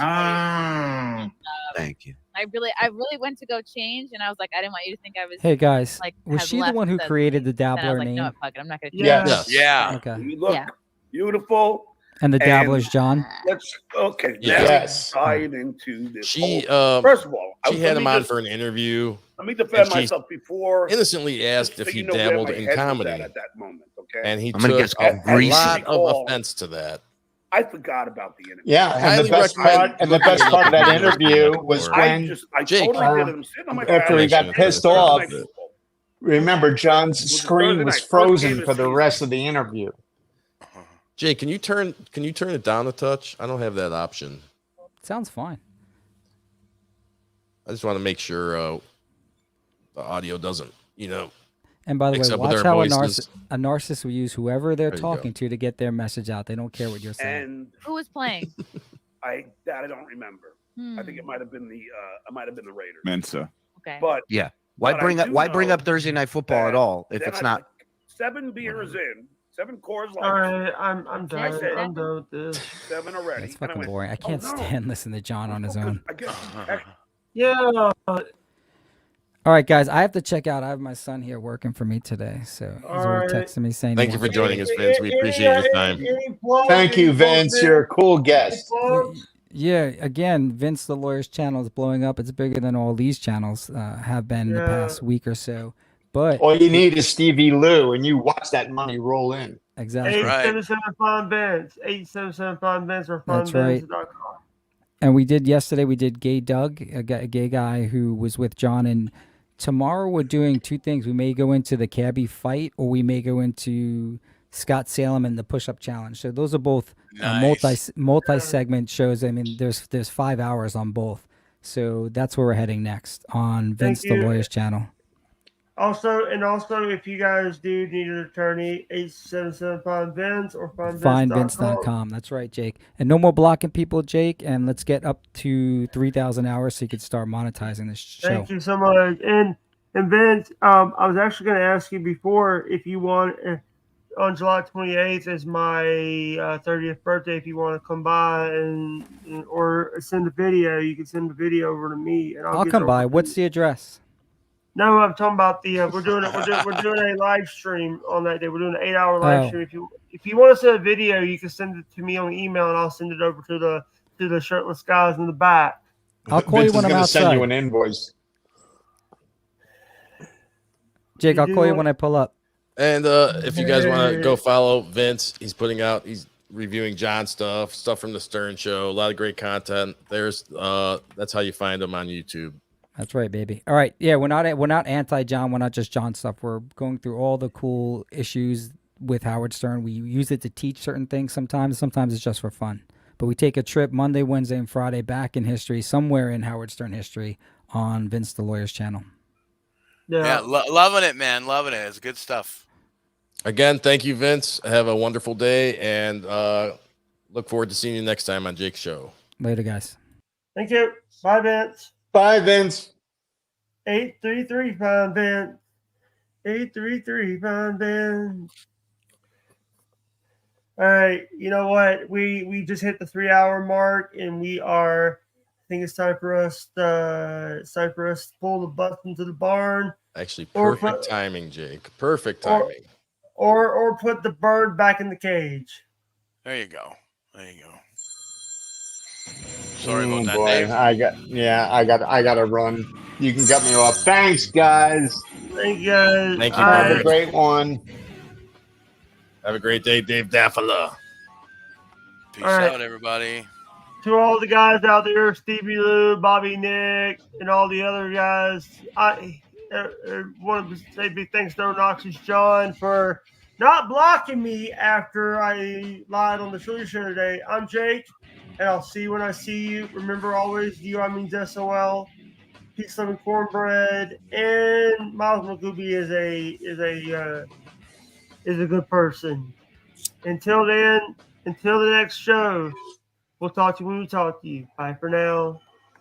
Thank you. I really went to go change, and I was like, I didn't want you to think I was. Hey guys, like, was she the one who created the Dabbler name? No, fuck it, I'm not gonna. Yeah. Okay. You look beautiful. And the Dabbler's John. Let's Yes. dive into this. First of all, she had him on for an interview. Let me defend myself before. Innocently asked if he dabbled in comedy at that moment, okay? and he took a lot of offense to that. I forgot about the interview. Yeah, and the best part of that interview was when Jake, after he got pissed off. Remember, John's screen was frozen for the rest of the interview. Jake, can you turn it down a touch? I don't have that option. Sounds fine. I just want to make sure the audio doesn't, And by the mix way, up with watch our how voices. a narcissist will use whoever they're There you go. talking to get their message out. They don't care what you're saying. And Who was playing? I don't remember. I think it might have been the Raiders. Mensa. Okay. But Yeah. Why but bring I up do why bring know up Thursday night football at all if then it's I- not 7 beers in, 7 Coors Lights. All right, I'm I done. said I'm done with this. 7 already. That's and I fucking went, boring. I can't oh, no. stand listening to John on his own. I guess Yeah. All right, guys, I have to check out. I have my son here working for me today, so he's already right. texting me saying. Thank you for joining us, Vince. We appreciate your time. Thank you, Vince. You're a cool guest. Yeah, again, Vince the Lawyer's channel is blowing up. It's bigger than all these channels have been in the past week or so. But All you need is Stevie Lou, and you watch that money roll in. Exactly. 877 Vince. 877 Vince or That's right. funvince.com. And we did Gay Doug, a gay guy who was with John. And tomorrow we're doing two things. We may go into the cabbie fight, or we may go into Scott Salem and the push-up challenge. So those are both multi-segment shows. I mean, there's 5 hours on both. So that's where we're heading next on Vince the Lawyer's channel. Also, if you guys do need an attorney, 877 Vince or FindVince.com. That's right, Jake. And no more blocking people, Jake. And let's get up to 3,000 hours so you can start monetizing this show. Thank you so much. And Vince, I was actually going to ask you before if you want, on July 28th is my 30th birthday. If you want to come by or send a video, you can send the video over to me. And I'll come by. What's the address? No, I'm talking about the we're doing a live stream on that day. We're doing an 8-hour live stream. If you want to send a video, you can send it to me on email, and I'll send it over to the shirtless guys in the back. I'll call you when I'm outside. Send you an invoice. Jake, I'll call you when I pull up. And if you guys want to go follow Vince, he's reviewing John stuff from the Stern Show. A lot of great content. That's how you find him on YouTube. That's right, baby. All right, yeah, we're not anti-John. We're not just John stuff. We're going through all the cool issues with Howard Stern. We use it to teach certain things sometimes. Sometimes it's just for fun. But we take a trip Monday, Wednesday, and Friday back in history, somewhere in Howard Stern history, on Vince the Lawyer's channel. Yeah, loving it, man. Loving it. It's good stuff. Again, thank you, Vince. Have a wonderful day, and look forward to seeing you next time on Jake's show. Later, guys. Thank you. Bye, Vince. Bye, Vince. 833 Find Vince. 833 Find Vince. All right, you know what? We just hit the 3-hour mark, and I think it's time for us to pull the bus into the barn. Actually, perfect timing, Jake. Perfect timing. Or put the bird back in the cage. There you go. Sorry about that, boy. Dave. I gotta run. You can cut me off. Thanks, guys. Thank you, guys. Thank you. Have a great one. Have a great day, Dave Daffala. Peace out, everybody. To all the guys out there, Stevie Lou, Bobby Nick, and all the other guys, I want to say big thanks to Noxus John for not blocking me after I lied on the Shuli show today. I'm Jake, and I'll see you when I see you. Remember, always, DUI means SOL. Peace, love, and cornbread. And Miles McGooby is a good person. Until then, until the next show, we'll talk to you when we talk to you. Bye for now.